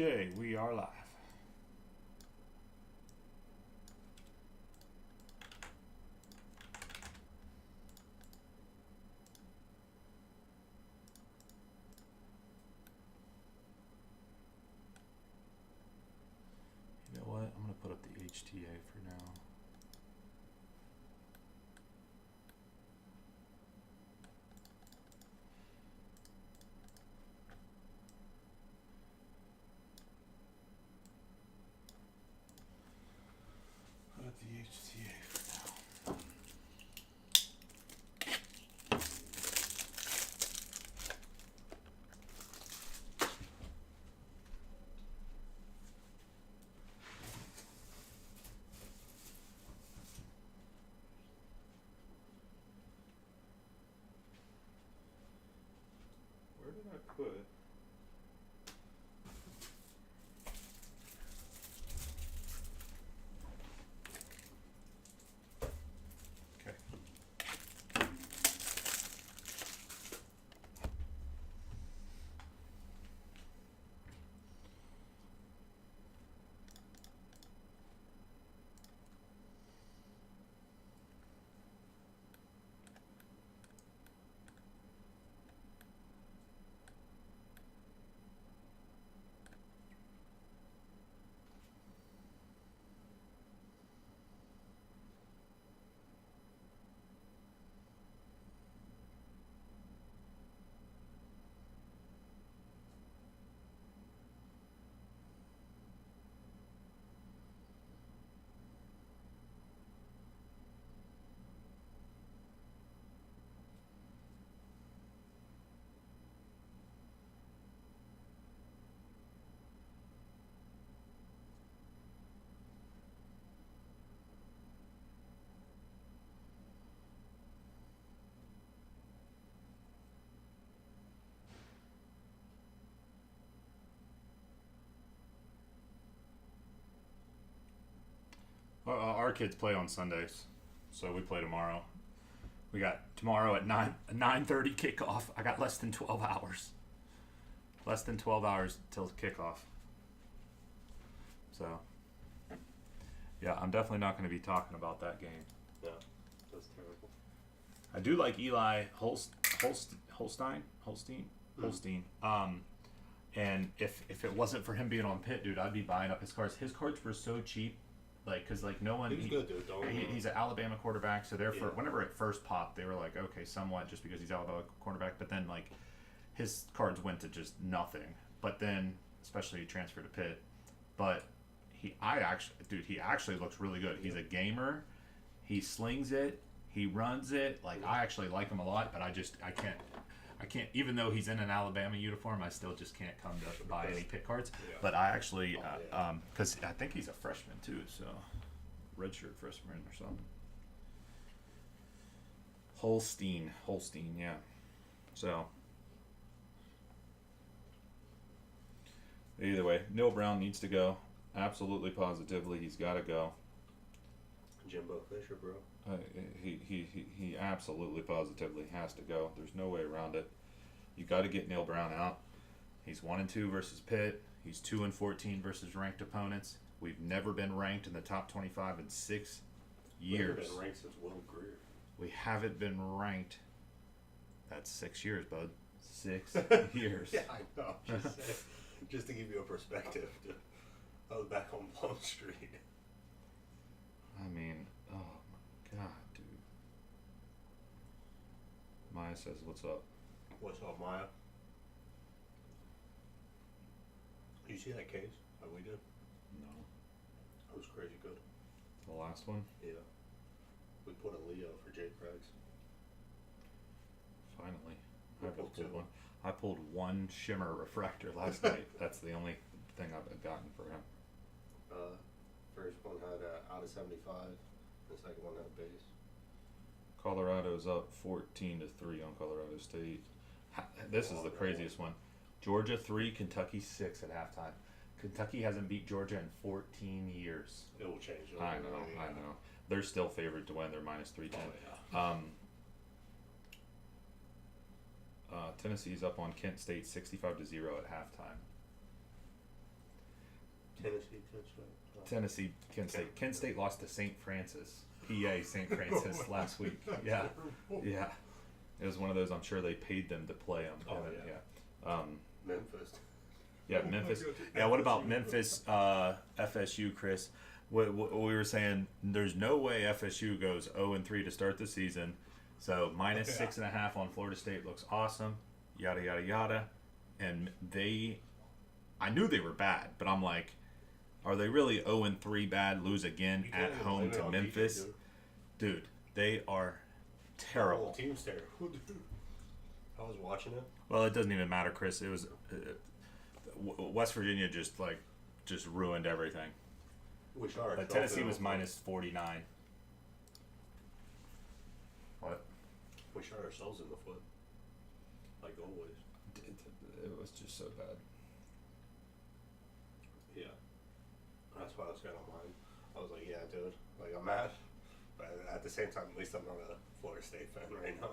Okay, we are live. You know what? I'm going to put up the HTA for now. Put up the HTA for now. Where did I put it? Okay. Our kids play on Sundays, so we play tomorrow. We got tomorrow at 9:30 kickoff. I got less than 12 hours. Less than 12 hours till kickoff. So, yeah, I'm definitely not going to be talking about that game. Yeah, that's terrible. I do like Eli Holstein. And if it wasn't for him being on pit, dude, I'd be buying up his cards. His cards were so cheap. Because no one. He's good, dude. He's an Alabama quarterback, so therefore, whenever it first popped, they were like, okay, somewhat, just because he's Alabama quarterback. But then, his cards went to just nothing. But then, especially he transferred to Pitt. But he actually looks really good. He's a gamer. He slings it. He runs it. I actually like him a lot. But I can't. Even though he's in an Alabama uniform, I still just can't come to buy any Pitt cards. Yeah. But I actually, because I think he's a freshman too, so redshirt freshman or something. Holstein, yeah. So either way, Neil Brown needs to go. Absolutely, positively, he's got to go. Jimbo Fisher, bro. He absolutely positively has to go. There's no way around it. You got to get Neil Brown out. He's 1-2 versus Pitt. He's 2-14 versus ranked opponents. We've never been ranked in the top 25 in 6 years. We've been ranked since Will Greer. We haven't been ranked. That's 6 years, bud. 6 years. Yeah, I know. Just to give you a perspective. I was back on Plum Street. I mean, oh my God, dude. Maya says, "What's up?" What's up, Maya? You see that case that we did? No. That was crazy good. The last one? Yeah. We put a Leo for Jay Craigs. Finally. I pulled one shimmer refractor last night. That's the only thing I've gotten for him. First one had out of 75. The second one had a base. Colorado's up 14-3 on Colorado State. This is the craziest one. Georgia 3, Kentucky 6 at halftime. Kentucky hasn't beat Georgia in 14 years. It will change. I know. They're still favored to win. They're minus 310. Tennessee's up on Kent State 65-0 at halftime. Tennessee touchdown. Tennessee, Kent State. Kent State lost to St. Francis. PA St. Francis last week. Yeah. Yeah. It was one of those, I'm sure they paid them to play them. Oh, yeah. Memphis. Yeah, Memphis. Yeah, what about Memphis, FSU, Chris? What we were saying, there's no way FSU goes 0-3 to start the season. So minus 6.5 on Florida State looks awesome. Yada, yada, yada. And I knew they were bad, but I'm like, are they really 0-3 bad, lose again at home to Memphis? Dude, they are terrible. The whole team's terrible, dude. I was watching it. Well, it doesn't even matter, Chris. It was West Virginia just ruined everything. We shot But Tennessee was minus 49. What? We shot ourselves in the foot, like always. It was just so bad. Yeah, that's why I was kind of mine. I was like, yeah, dude, like I'm mad, but at the same time, at least I'm not a Florida State fan right now.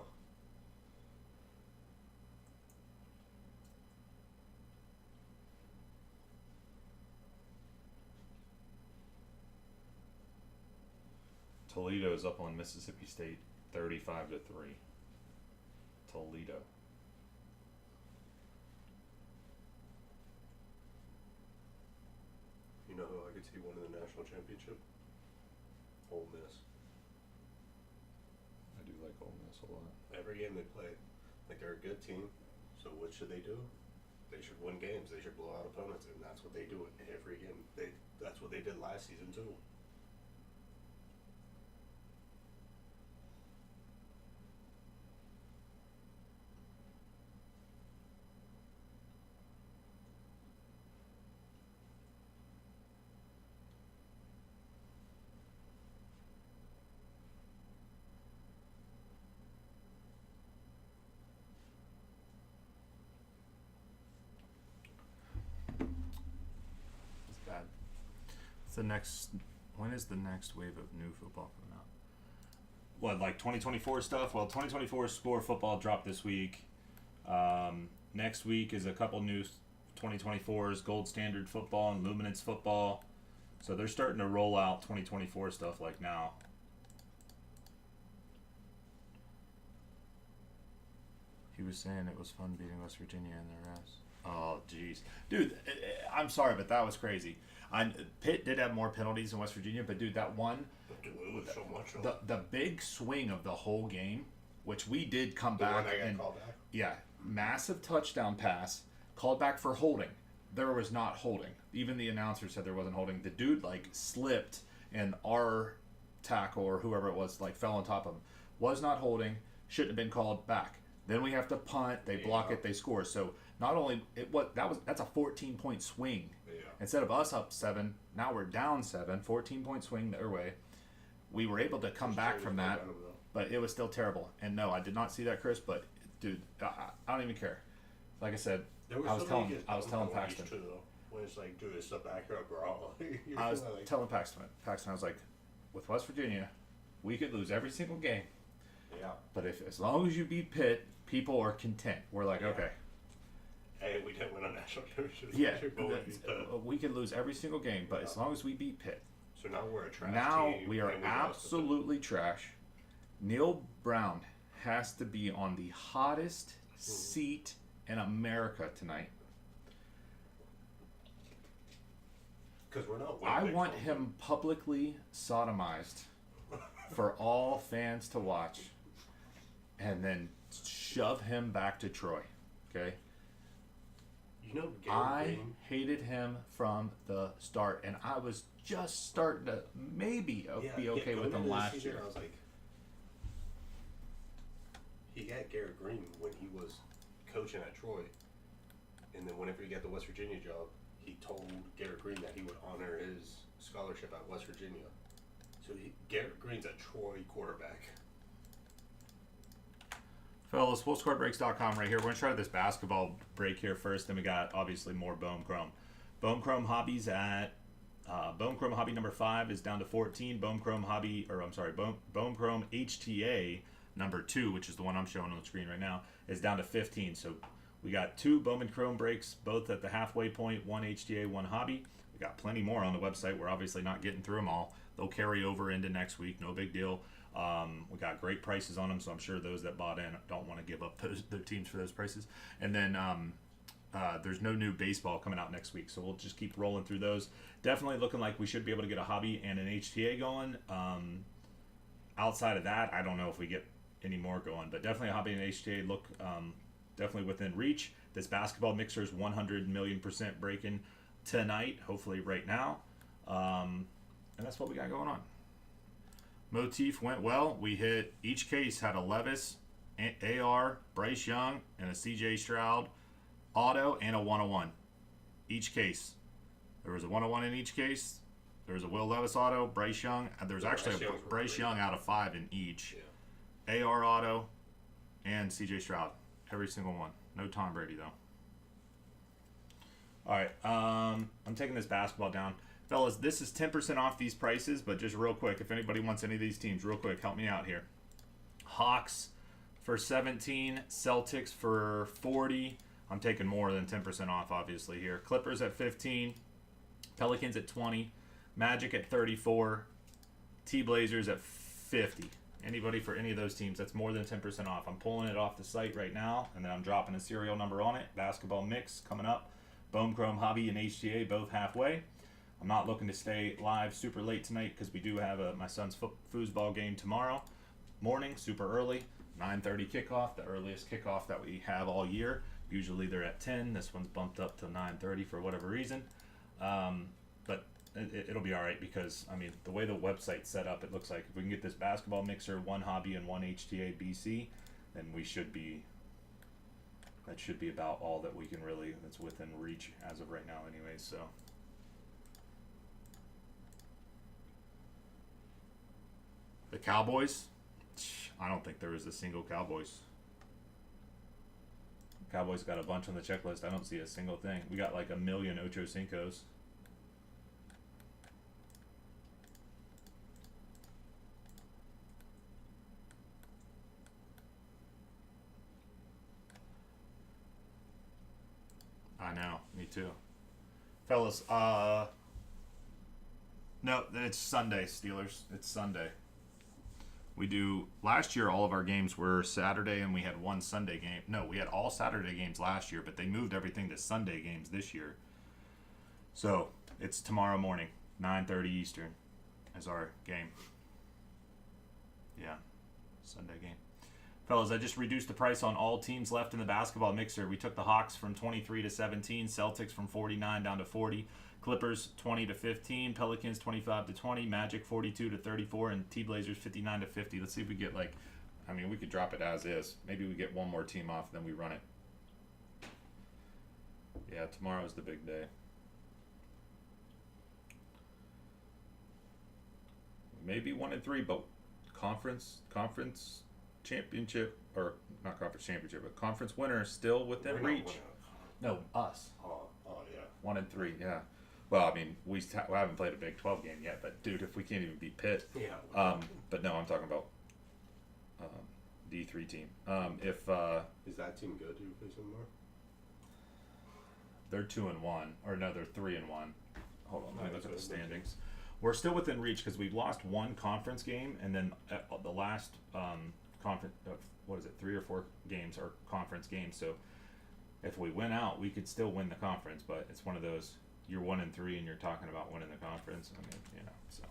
Toledo is up on Mississippi State 35-3. Toledo. You know who I could see winning the national championship? Ole Miss. I do like Ole Miss a lot. Every game they play, like they're a good team. So what should they do? They should win games. They should blow out opponents, and that's what they do in every game. That's what they did last season too. It's bad. When is the next wave of new football coming out? What, like 2024 stuff? Well, 2024 Score football dropped this week. Next week is a couple new 2024s, Gold Standard football and Luminance football. So they're starting to roll out 2024 stuff like now. He was saying it was fun beating West Virginia in their ass. Oh, jeez. Dude, I'm sorry, but that was crazy. Pitt did have more penalties than West Virginia, but dude, that one, So much. the big swing of the whole game, which we did come The back one that got and called back. yeah, massive touchdown pass, called back for holding. There was not holding. Even the announcer said there wasn't holding. The dude like slipped, and our tackle or whoever it was like fell on top of him. Was not holding. Shouldn't have been called back. Then we have to punt. They block it. They score. So not only that's a 14-point swing. Yeah. Instead of us up 7, now we're down 7. 14-point swing their way. We were able to come back from that, but it was still terrible. And no, I did not see that, Chris. But dude, I don't even care. Like I said, I was telling Paxton. Too, when it's like, dude, it's a backup brawl. I was telling Paxton, I was like, with West Virginia, we could lose every single game. Yeah. But as long as you beat Pitt, people are content. We're like, okay. Hey, we didn't win a national championship. Yeah, we can lose every single game, but as long as we beat Pitt. So now we're a trash now team. We are absolutely trash. Neil Brown has to be on the hottest seat in America tonight. Because we're not. I want him publicly sodomized for all fans to watch, and then shove him back to Troy. Okay. You know, I hated him from the start, and I was just starting to maybe be okay with him last year. I was like, he got Garrett Green when he was coaching at Troy, and then whenever he got the West Virginia job, he told Garrett Green that he would honor his scholarship at West Virginia. So Garrett Green's a Troy quarterback. Fellas, wolfescardbreaks.com right here. We're going to try this basketball break here first. Then we got, obviously, more Bone Chrome. Bone Chrome Hobbies at... Bone Chrome Hobby number 5 is down to 14. Bone Chrome HTA number 2, which is the one I'm showing on the screen right now, is down to 15. So we got 2 Bowman Chrome breaks, both at the halfway point, 1 HTA, 1 Hobby. We got plenty more on the website. We're obviously not getting through them all. They'll carry over into next week. No big deal. We got great prices on them, so I'm sure those that bought in don't want to give up their teams for those prices. And then there's no new baseball coming out next week, so we'll just keep rolling through those. Definitely looking like we should be able to get a hobby and an HTA going. Outside of that, I don't know if we get any more going, but definitely a hobby and HTA look definitely within reach. This basketball mixer is 100,000,000% breaking tonight, hopefully right now. And that's what we got going on. Motif went well. We hit, each case had a Levis, AR, Bryce Young, and a CJ Stroud auto and a 101. Each case. There was a 101 in each case. There was a Will Levis auto, Bryce Young. There was actually a Bryce Young out of 5 in each. Yeah. AR auto and CJ Stroud. Every single one. No Tom Brady, though. All right. I'm taking this basketball down. Fellas, this is 10% off these prices, but just real quick, if anybody wants any of these teams, real quick, help me out here. Hawks for 17, Celtics for 40. I'm taking more than 10% off, obviously, here. Clippers at 15, Pelicans at 20, Magic at 34, T-Blazers at 50. Anybody for any of those teams, that's more than 10% off. I'm pulling it off the site right now, and then I'm dropping a serial number on it. Basketball mix coming up. Bone Chrome Hobby and HTA both halfway. I'm not looking to stay live super late tonight because we do have my son's foosball game tomorrow morning, super early, 9:30 kickoff, the earliest kickoff that we have all year. Usually they're at 10. This one's bumped up to 9:30 for whatever reason. But it'll be all right because, I mean, the way the website's set up, it looks like if we can get this basketball mixer, one hobby, and one HTA BC, then we should be, that should be about all that we can really, that's within reach as of right now anyways, so. The Cowboys, I don't think there is a single Cowboys. Cowboys got a bunch on the checklist. I don't see a single thing. We got like 1,000,000 Ocho Cinco's. I know, me too. Fellas, no, it's Sunday, Steelers. It's Sunday. We do, last year all of our games were Saturday and we had one Sunday game. No, we had all Saturday games last year, but they moved everything to Sunday games this year. So, it's tomorrow morning, 9:30 Eastern as our game. Yeah, Sunday game. Fellas, I just reduced the price on all teams left in the basketball mixer. We took the Hawks from 23 to 17, Celtics from 49 down to 40, Clippers 20 to 15, Pelicans 25 to 20, Magic 42 to 34, and T-Blazers 59 to 50. Let's see if we get like, I mean, we could drop it as is. Maybe we get one more team off, then we run it. Yeah, tomorrow's the big day. Maybe 1-3, but conference championship, or not conference championship, but conference winner is still within reach. No, us. Oh, yeah. 1-3, yeah. Well, I mean, we haven't played a Big 12 game yet, but dude, if we can't even beat Pitt. Yeah. But no, I'm talking about D3 team. If is that team good to play tomorrow? They're 2-1, or no, they're 3-1. Hold on, let me look at the standings. We're still within reach because we've lost one conference game, and then the last conference, what is it, 3 or 4 games are conference games. So if we win out, we could still win the conference, but it's one of those, you're 1-3 and you're talking about winning the conference. I mean, you know, so.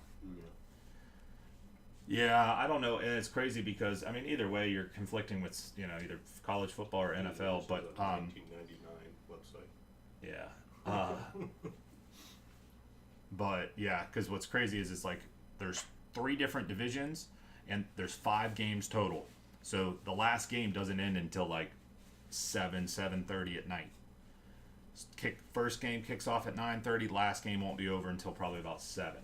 Yeah, I don't know, and it's crazy because, I mean, either way, you're conflicting with, you know, either college football or NFL, but 1999 website. Yeah. But yeah, because what's crazy is it's like there's 3 different divisions and there's 5 games total. So the last game doesn't end until like 7:30 at night. First game kicks off at 9:30. Last game won't be over until probably about 7.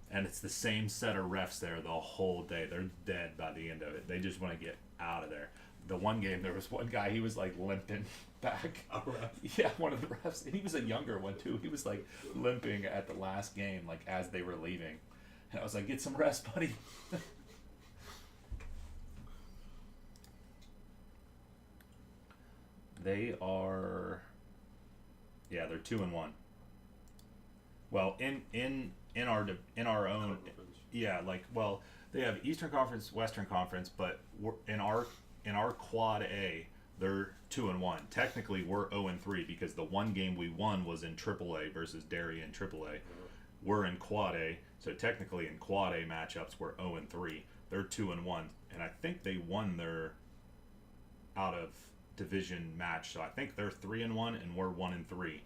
And it's the same set of refs there the whole day. They're dead by the end of it. They just want to get out of there. The one game, there was one guy, he was like limping back. A ref? Yeah, one of the refs. And he was a younger one too. He was like limping at the last game, like as they were leaving. And I was like, get some rest, buddy. They are, yeah, they're 2-1. Well, in our own, yeah, like, well, they have Eastern Conference, Western Conference, but in our quad A, they're 2-1. Technically, we're 0-3 because the one game we won was in AAA versus Derry in AAA. We're in quad A, so technically in quad A matchups we're 0-3. They're 2-1, and I think they won their out of division match, so I think they're 3-1 and we're 1-3.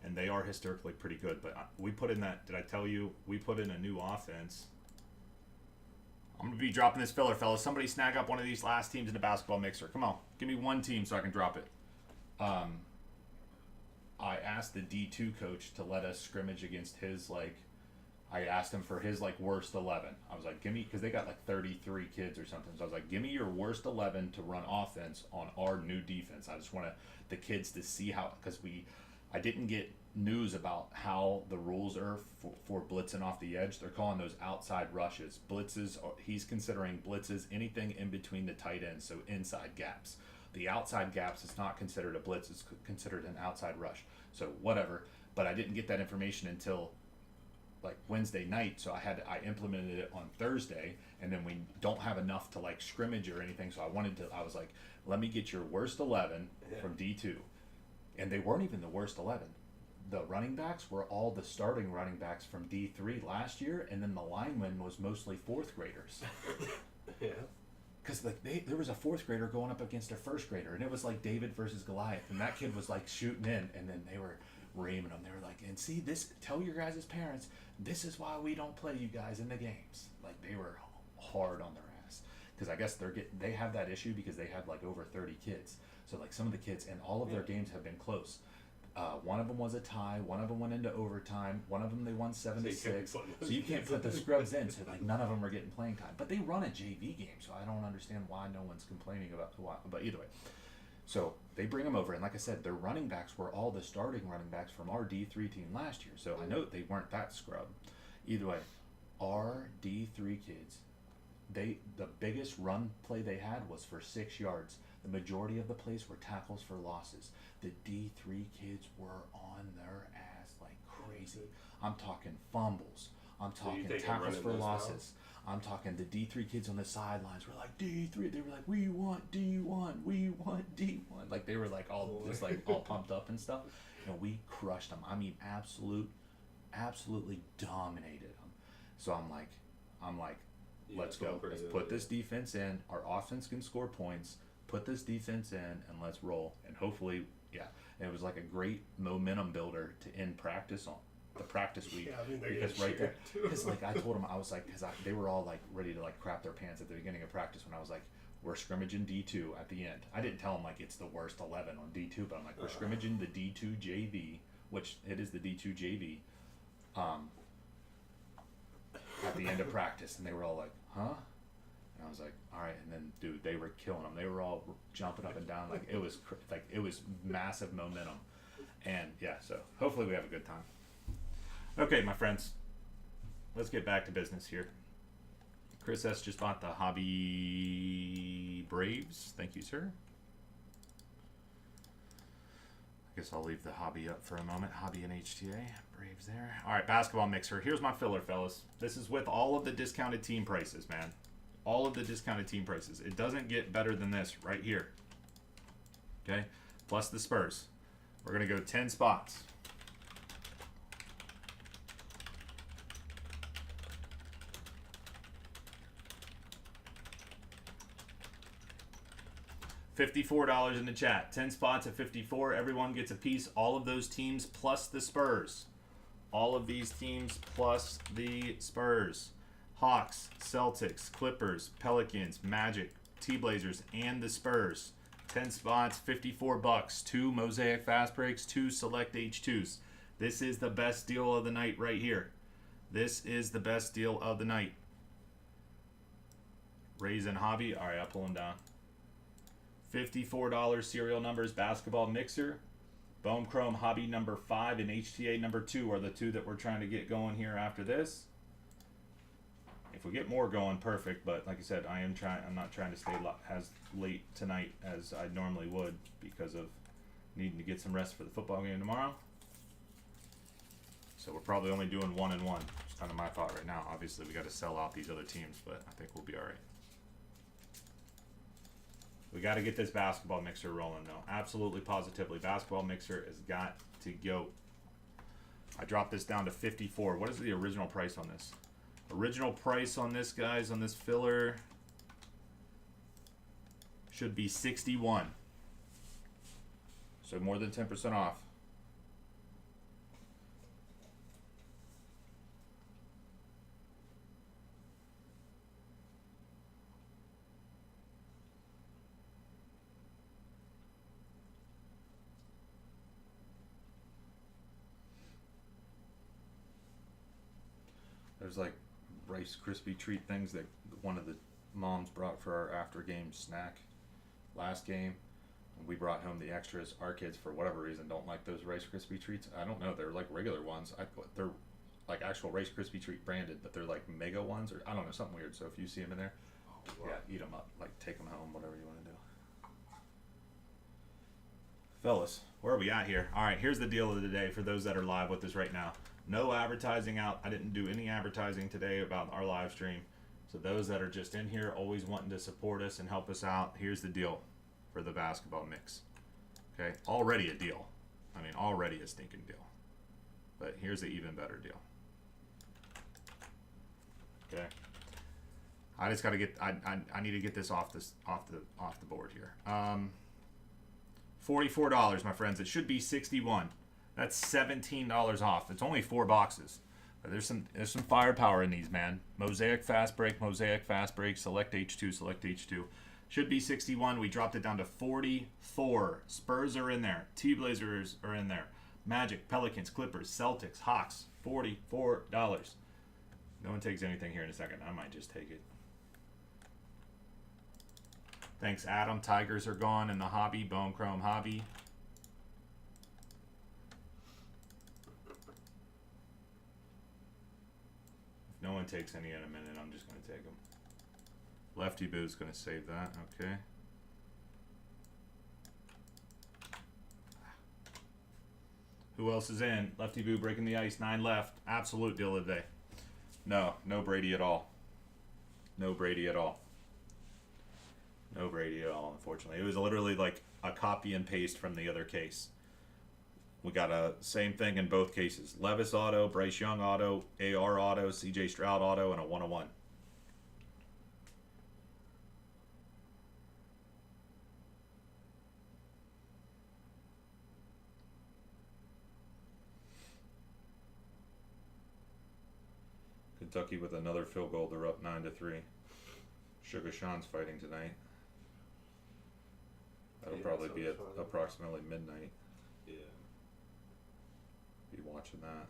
And they are historically pretty good. But we put in that. Did I tell you we put in a new offense? I'm gonna be dropping this filler, fellas. Somebody snag up one of these last teams in the basketball mixer. Come on, give me one team so I can drop it. I asked the D2 coach to let us scrimmage against his I asked him for his worst 11. I was like, give me, because they got 33 kids or something. So I was like, give me your worst 11 to run offense on our new defense. I just want the kids to see how, because I didn't get news about how the rules are for blitzing off the edge. They're calling those outside rushes. Blitzes, he's considering blitzes anything in between the tight ends, so inside gaps. The outside gaps is not considered a blitz, it's considered an outside rush. So whatever, but I didn't get that information until Wednesday night, so I implemented it on Thursday, and then we don't have enough to scrimmage or anything, so I was like, let me get your worst 11 from D2. And they weren't even the worst 11. The running backs were all the starting running backs from D3 last year, and then the lineman was mostly fourth graders. Yeah. Because there was a fourth grader going up against a first grader, and it was like David versus Goliath, and that kid was shooting in, and then they were reaming them. They were like, and see this, tell your guys' parents, this is why we don't play you guys in the games. They were hard on their ass. Because I guess they have that issue because they had over 30 kids. So some of the kids, and all of their games have been close. One of them was a tie. One of them went into overtime. One of them they won 7-6. So you can't put the scrubs in. So none of them are getting playing time. But they run a JV game, so I don't understand why no one's complaining about why. But either way, so they bring them over, and like I said, their running backs were all the starting running backs from our D3 team last year. So I know they weren't that scrub. Either way, our D3 kids, the biggest run play they had was for 6 yards. The majority of the plays were tackles for losses. The D3 kids were on their ass like crazy. I'm talking fumbles. I'm talking tackles for losses. I'm talking the D3 kids on the sidelines were like, D3. They were like, we want D1. We want D1. They were all just all pumped up and stuff. And we crushed them. I mean, absolutely dominated them. So I'm like, let's go. Let's put this defense in. Our offense can score points. Put this defense in and let's roll. And hopefully, and it was a great momentum builder to end practice on the practice week. Yeah, I mean, because right there, because I told them, I was because they were all ready to crap their pants at the beginning of practice when I was we're scrimmaging D2 at the end. I didn't tell them it's the worst 11 on D2, but I'm we're scrimmaging the D2 JV, which it is the D2 JV, at the end of practice, and they were all like, huh? And I was like, all right. And then, dude, they were killing them. They were all jumping up and down. It was it was massive momentum. And yeah, so hopefully we have a good time. Okay, my friends, let's get back to business here. Chris S. just bought the Hobby Braves. Thank you, sir. I guess I'll leave the hobby up for a moment. Hobby and HTA. Braves there. All right, basketball mixer. Here's my filler, fellas. This is with all of the discounted team prices, man. All of the discounted team prices. It doesn't get better than this right here. Okay? Plus the Spurs. We're going to go 10 spots. $54 in the chat. 10 spots at $54. Everyone gets a piece. All of those teams plus the Spurs. All of these teams plus the Spurs. Hawks, Celtics, Clippers, Pelicans, Magic, T-Blazers, and the Spurs. 10 spots, $54. 2 Mosaic Fast Breaks, 2 Select H2s. This is the best deal of the night right here. This is the best deal of the night. Raise and Hobby. All right, I'll pull them down. $54 serial numbers basketball mixer. Bone Chrome Hobby number 5 and HTA number 2 are the two that we're trying to get going here after this. If we get more going, perfect. But like I said, I'm not trying to stay as late tonight as I normally would because of needing to get some rest for the football game tomorrow. So we're probably only doing 1 and 1. It's kind of my thought right now. Obviously, we got to sell out these other teams, but I think we'll be all right. We got to get this basketball mixer rolling, though. Absolutely, positively. Basketball mixer has got to go. I dropped this down to 54. What is the original price on this? Original price on this, guys, on this filler should be 61. So more than 10% off. There's like Rice Krispie treat things that one of the moms brought for our after game snack last game. We brought home the extras. Our kids, for whatever reason, don't like those Rice Krispie treats. I don't know. They're like regular ones. They're like actual Rice Krispie treat branded, but they're like mega ones, or I don't know, something weird. So if you see them in there, yeah, eat them up. Like take them home, whatever you want to do. Fellas, where are we at here? All right, here's the deal of the day for those that are live with us right now. No advertising out. I didn't do any advertising today about our live stream. So those that are just in here, always wanting to support us and help us out, here's the deal for the basketball mix. Okay, already a deal. I mean, already a stinking deal. But here's an even better deal. Okay, I just got to get. I need to get this off the board here. $44, my friends. It should be 61. That's $17 off. It's only 4 boxes. There's some firepower in these, man. Mosaic fast break, select H2, select H2. Should be 61. We dropped it down to 44. Spurs are in there. T-Blazers are in there. Magic, Pelicans, Clippers, Celtics, Hawks. $44. No one takes anything here in a second. I might just take it. Thanks, Adam. Tigers are gone in the hobby. Bone Chrome hobby. If no one takes any in a minute, I'm just going to take them. Lefty Boo's going to save that. Okay. Who else is in? Lefty Boo breaking the ice. 9 left. Absolute deal of the day. No Brady at all. No Brady at all. No Brady at all, unfortunately. It was literally like a copy and paste from the other case. We got a same thing in both cases. Levis auto, Bryce Young auto, AR auto, CJ Stroud auto, and a 101. Kentucky with another field goal. They're up 9-3. Sugar Sean's fighting tonight. That'll probably be at approximately midnight. Yeah. Be watching that.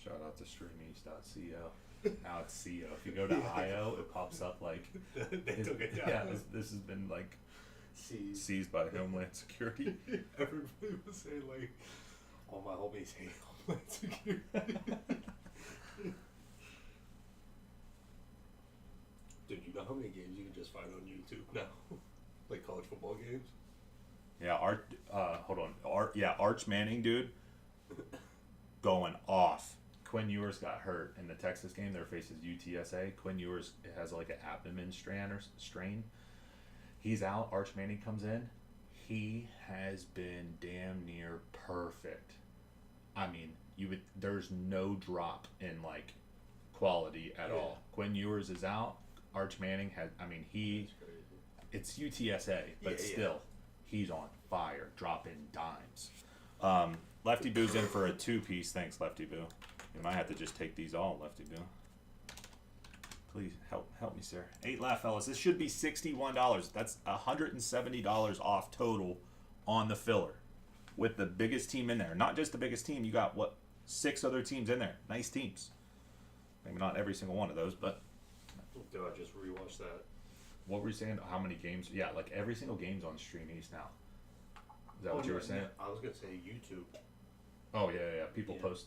Shout out to streameast.co. Now it's CO. If you go to IO, it pops up like they took it down. Yeah, this has been like seized by Homeland Security. Everybody was saying like, all my homies hate Homeland Security. Dude, you know how many games you can just find on YouTube now? Like college football games? Yeah, Arch Manning, dude, going off. Quinn Ewers got hurt in the Texas game. Their faces UTSA. Quinn Ewers has like an abdomen strain. He's out. Arch Manning comes in. He has been damn near perfect. I mean, there's no drop in like quality at all. Quinn Ewers is out. Arch Manning it's UTSA, but still, he's on fire, dropping dimes. Lefty Boo's in for a 2-piece. Thanks, Lefty Boo. You might have to just take these all, Lefty Boo. Please help me, sir. 8 left, fellas. This should be $61. That's $170 off total on the filler, with the biggest team in there. Not just the biggest team. You got 6 other teams in there. Nice teams. Maybe not every single one of those, but. Dude, I just rewatched that. What were you saying? How many games? Yeah, like every single game's on Stream East now. Is that what you were saying? I was gonna say YouTube. Oh yeah. People post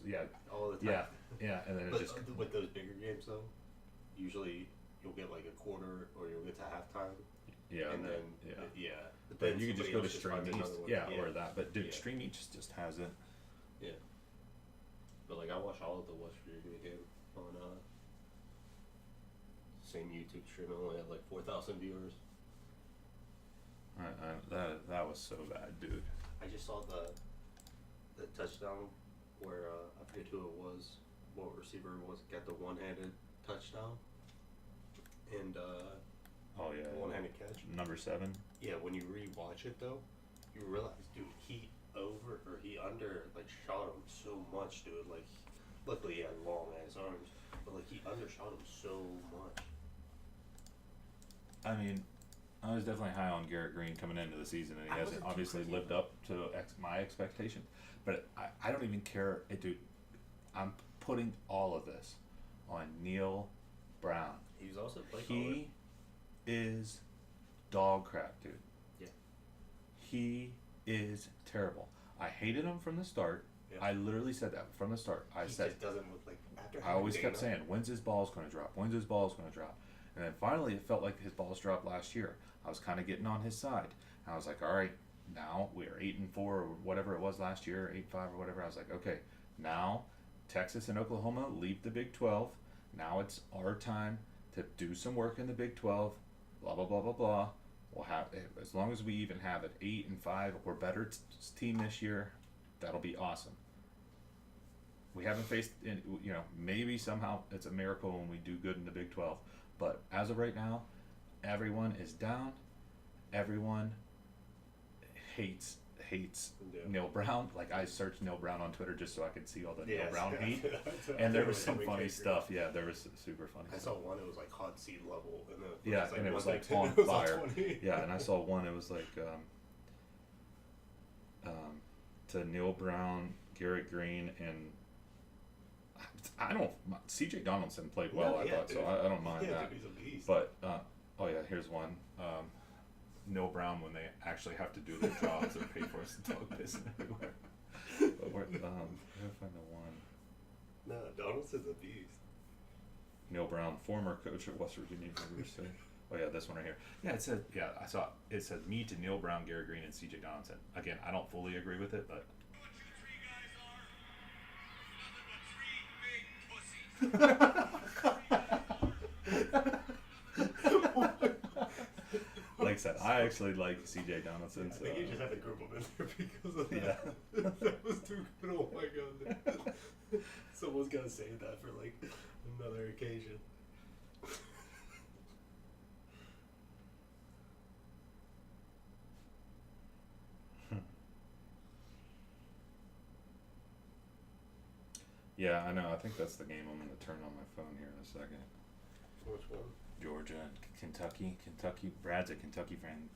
all the time. Yeah, and then but it just with those bigger games though, usually you'll get like a quarter or you'll get to halftime. Yeah, and then but you could just go to Stream finds East, another one. yeah, or that. But dude, Yeah. Stream East just has it. Yeah. But like I watch all of the West Virginia game on same YouTube stream. I only had like 4,000 viewers. That was so bad, dude. I just saw the touchdown where I forget who it was, what receiver it was, got the one-handed touchdown, and Oh yeah, one-handed catch. number 7. Yeah, when you rewatch it though, you realize, dude, he under like shot him so much, dude. Like, luckily he had long ass arms, but like he undershot him so much. I mean, I was definitely high on Garrett Green coming into the season, and he hasn't wasn't too obviously crazy lived up to my expectations. But I don't even care, dude. I'm putting all of this on Neil Brown. He's also played. He is dog crap, dude. Yeah. He is terrible. I hated him from the start. Yeah. I literally said that from the start. He just doesn't look like after. I always kept Dana, saying, when's his ball's going to drop? When's his ball's going to drop? And then finally, it felt like his balls dropped last year. I was kind of getting on his side. I was like, all right, now we're 8-4 or whatever it was last year, 8-5 or whatever. I was like, okay, now Texas and Oklahoma leave the Big 12. Now it's our time to do some work in the Big 12. Blah blah blah blah blah. We'll have, as long as we even have an 8-5 or better team this year, that'll be awesome. We haven't faced, maybe somehow it's a miracle when we do good in the Big 12. But as of right now, everyone is down. Everyone hates Neil Brown. Like, I searched Neil Brown on Twitter just so I could see all the Neil Brown hate. And there was some funny stuff. Yeah, there was super funny stuff. I saw one, it was like hot seat level. And And it was like on fire. Yeah, and I saw one, it was like to Neil Brown, Garrett Green, and CJ Donaldson played well, I thought, so I don't mind that. He's a beast. But, here's one. Neil Brown, when they actually have to do their jobs, they're paid for us to dog pissing everywhere. But we're, gotta find the one. No, Donaldson's a beast. Neil Brown, former coach at West Virginia University. Oh yeah, this one right here. Yeah, I saw it said me to Neil Brown, Garrett Green, and CJ Donaldson. Again, I don't fully agree with it, but like I said, I actually like CJ Donaldson. I So think you just had to group them in there because of that. That was too good. Oh my god. Someone's got to save that for like another occasion. yeah, I know. I think that's the game I'm going to turn on my phone here in a second. Which one? Georgia and Kentucky. Brad's a Kentucky fan.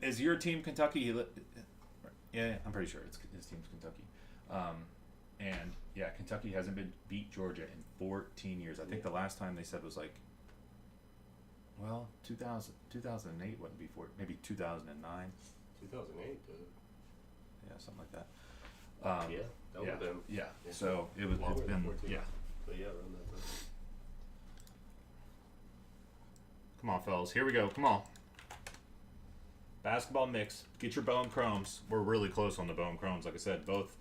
Is your team Kentucky? Yeah, I'm pretty sure his team's Kentucky. And yeah, Kentucky hasn't been beat Georgia in 14 years. I think the last time they said was like, 2008 wouldn't be maybe 2009. 2008, dude. Yeah, something like that. That would have been. Yeah. So it's been 14. yeah. But yeah, around that time. Come on, fellas. Here we go. Come on. Basketball mix. Get your Bohm Chromes. We're really close on the Bohm Chromes. Like I said, both.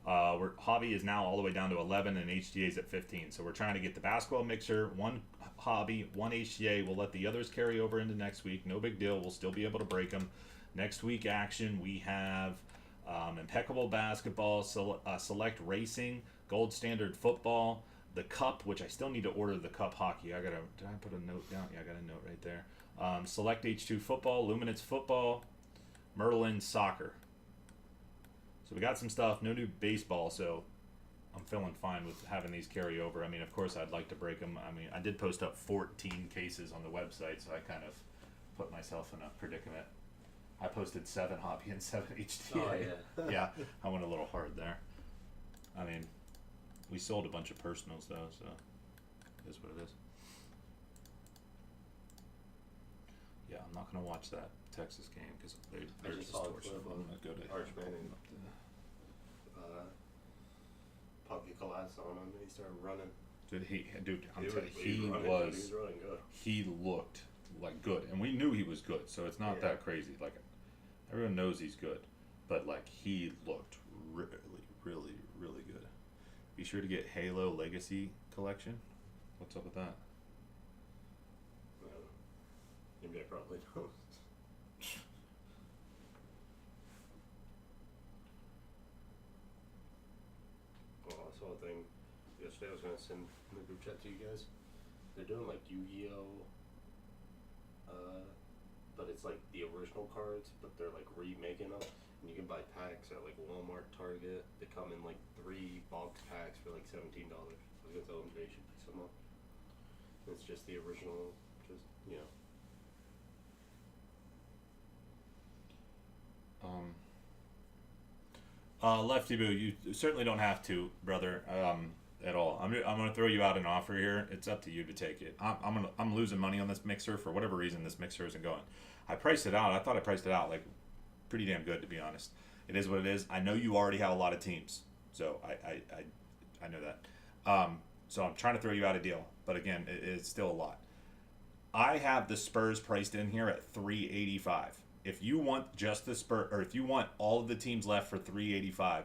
Hobby is now all the way down to 11 and HGA's at 15. So we're trying to get the basketball mixer, one Hobby, one HGA. We'll let the others carry over into next week. No big deal. We'll still be able to break them. Next week action, we have impeccable basketball, select racing, gold standard football, the cup, which I still need to order the cup hockey. Did I put a note down? Yeah, I got a note right there. Select H2 football, Luminance football, Merlin soccer. So we got some stuff, no new baseball, so I'm feeling fine with having these carry over. I mean, of course, I'd like to break them. I mean, I did post up 14 cases on the website, so I kind of put myself in a predicament. I posted 7 Hobby and 7 HTA. Oh, yeah. Yeah, I went a little hard there. I mean, we sold a bunch of personals, though, so it is what it is. Yeah, I'm not going to watch that Texas game because they're just torture. I'm going to go to Archman and Poppy collapsed on him and he started running. Dude, I'm telling you, he was running good. he looked like good, and we knew he was good, so it's not that crazy. Like everyone knows he's good, but like he looked really, really, really good. Be sure to get Halo Legacy Collection. What's up with that? Maybe I probably don't. Well, I saw a thing yesterday. I was gonna send in the group chat to you guys. They're doing like Yu-Gi-Oh, but it's like the original cards, but they're like remaking them. And you can buy packs at like Walmart, Target. They come in like 3 box packs for like $17. I was gonna tell them they should pick some up. It's just the original, just Lefty Boo, you certainly don't have to, brother, at all. I'm gonna throw you out an offer here. It's up to you to take it. I'm losing money on this mixer for whatever reason. This mixer isn't going. I priced it out. I thought I priced it out like pretty damn good, to be honest. It is what it is. I know you already have a lot of teams, so I know that. So I'm trying to throw you out a deal, but again, it's still a lot. I have the Spurs priced in here at $385. If you want just the Spurs, or if you want all of the teams left for $385,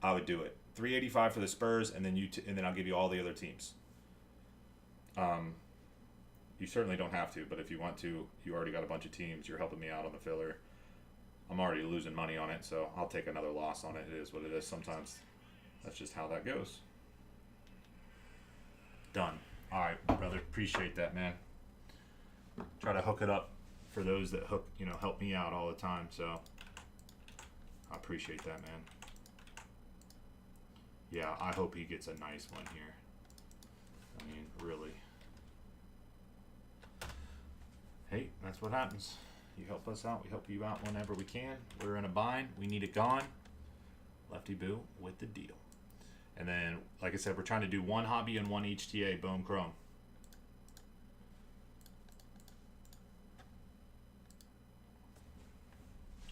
I would do it. $385 for the Spurs, and then and then I'll give you all the other teams. You certainly don't have to, but if you want to, you already got a bunch of teams. You're helping me out on the filler. I'm already losing money on it, so I'll take another loss on it. It is what it is. Sometimes that's just how that goes. Done. All right, brother. Appreciate that, man. Try to hook it up for those that help me out all the time. So I appreciate that, man. Yeah, I hope he gets a nice one here. I mean, really. Hey, that's what happens. You help us out, we help you out whenever we can. We're in a bind. We need it gone. Lefty Boo with the deal. And then, like I said, we're trying to do 1 hobby and 1 HTA. Boom, chrome.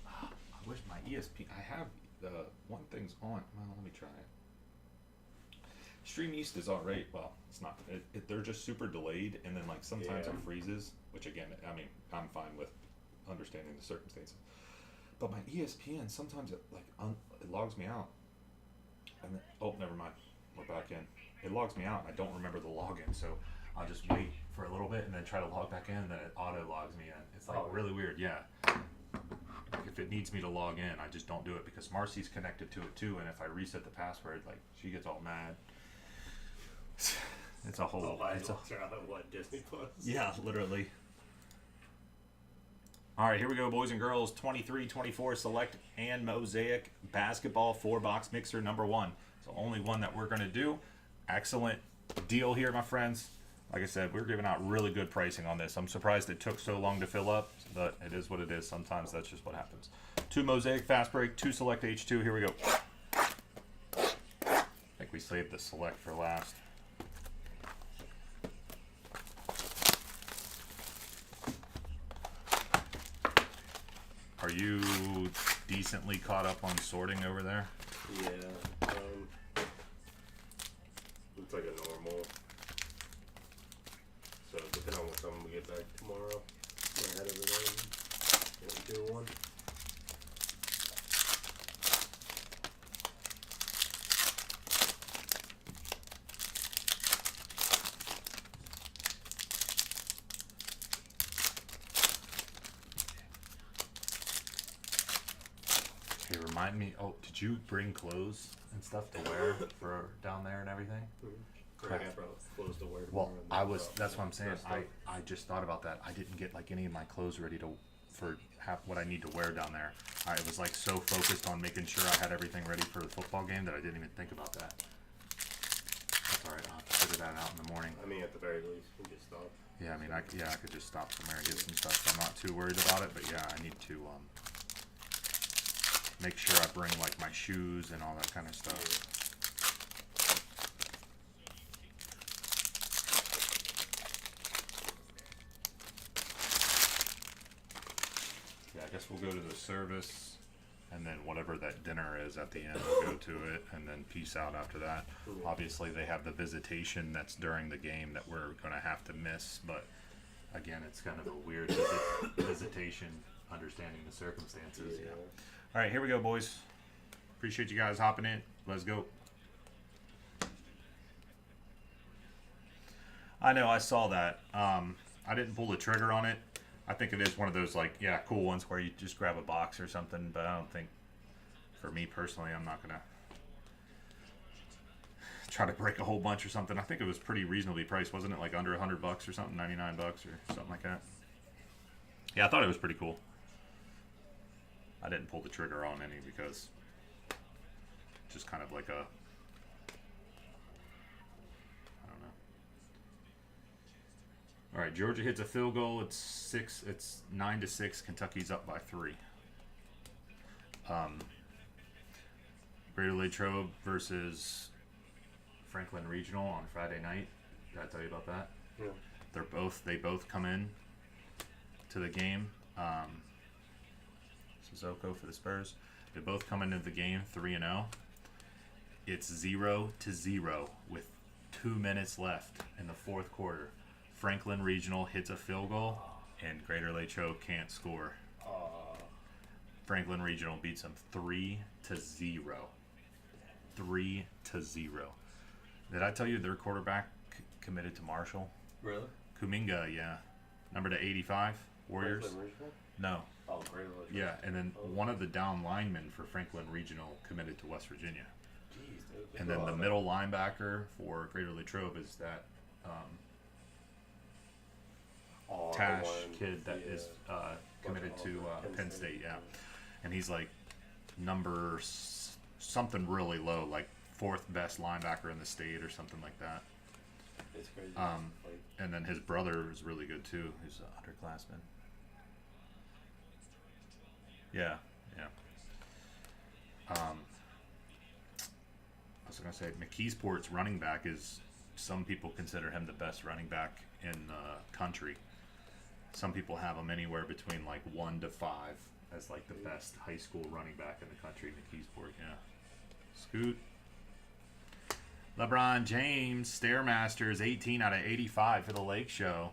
I wish my ESP. I have one thing's on. Well, let me try it. Stream East is alright. Well, it's not. They're just super delayed, and then like sometimes it freezes. Which again, I mean, I'm fine with understanding the circumstances. But my ESPN sometimes it logs me out. And then, oh, never mind. We're back in. It logs me out, and I don't remember the login, so I'll just wait for a little bit and then try to log back in, and then it auto logs me in. It's like really weird, yeah. Like if it needs me to log in, I just don't do it because Marcy's connected to it too, and if I reset the password, like she gets all mad. It's a whole. What, Disney Plus? Yeah, literally. All right, here we go, boys and girls. 23-24 Select and Mosaic Basketball 4-box mixer number 1. So only one that we're going to do. Excellent deal here, my friends. Like I said, we're giving out really good pricing on this. I'm surprised it took so long to fill up, but it is what it is. Sometimes that's just what happens. 2 Mosaic Fast Break, 2 Select H2. Here we go. I think we saved the Select for last. Are you decently caught up on sorting over there? Yeah. It's like a normal. So depending on what time we get back tomorrow, I had everything. Do one. Hey, remind me. Oh, did you bring clothes and stuff to wear for down there and everything? Mm-hmm. I got clothes to wear. Well, that's what I'm saying. I just thought about that. I didn't get like any of my clothes ready for what I need to wear down there. I was like so focused on making sure I had everything ready for the football game that I didn't even think about that. That's all right. I'll have to figure that out in the morning. I mean, at the very least, we can just stop. Yeah, I mean, I could just stop somewhere and get some stuff. So I'm not too worried about it. But yeah, I need to make sure I bring like my shoes and all that kind of stuff. Yeah, I guess we'll go to the service, and then whatever that dinner is at the end, we'll go to it, and then peace out after that. Obviously, they have the visitation that's during the game that we're going to have to miss, but again, it's kind of a weird visitation, understanding the circumstances. Yeah. All right, here we go, boys. Appreciate you guys hopping in. Let's go. I know, I saw that. I didn't pull the trigger on it. I think it is one of those, like, yeah, cool ones where you just grab a box or something, but I don't think, for me personally, I'm not going to try to break a whole bunch or something. I think it was pretty reasonably priced, wasn't it? Like under $100 or something, $99 or something like that. Yeah, I thought it was pretty cool. I didn't pull the trigger on any because just kind of like a, I don't know. All right, Georgia hits a field goal. It's 9-6. Kentucky's up by 3. Greater Latrobe versus Franklin Regional on Friday night. Did I tell you about that? Yeah. They both come in to the game. Sissoko for the Spurs. They both come into the game 3-0. It's 0-0 with 2 minutes left in the fourth quarter. Franklin Regional hits a field goal, and Greater Latrobe can't score. Franklin Regional beats them 3-0. 3-0. Did I tell you their quarterback committed to Marshall? Really? Kuminga, yeah. Number to 85, Warriors. Franklin Regional? No. Oh, Greater Latrobe. Yeah, and then one of the down linemen for Franklin Regional committed to West Virginia. Jeez, dude. And then the middle linebacker for Greater Latrobe is that Tash kid that is committed to Penn State, yeah. And he's like number something really low, like 4th best linebacker in the state or something like that. It's crazy. And then his brother is really good too. He's an underclassman. Yeah. I was gonna say McKeesport's running back is. Some people consider him the best running back in the country. Some people have him anywhere between like 1 to 5 as like the best high school running back in the country. McKeesport, yeah. Scoot. LeBron James, Stairmasters, 18 out of 85 for the Lake Show.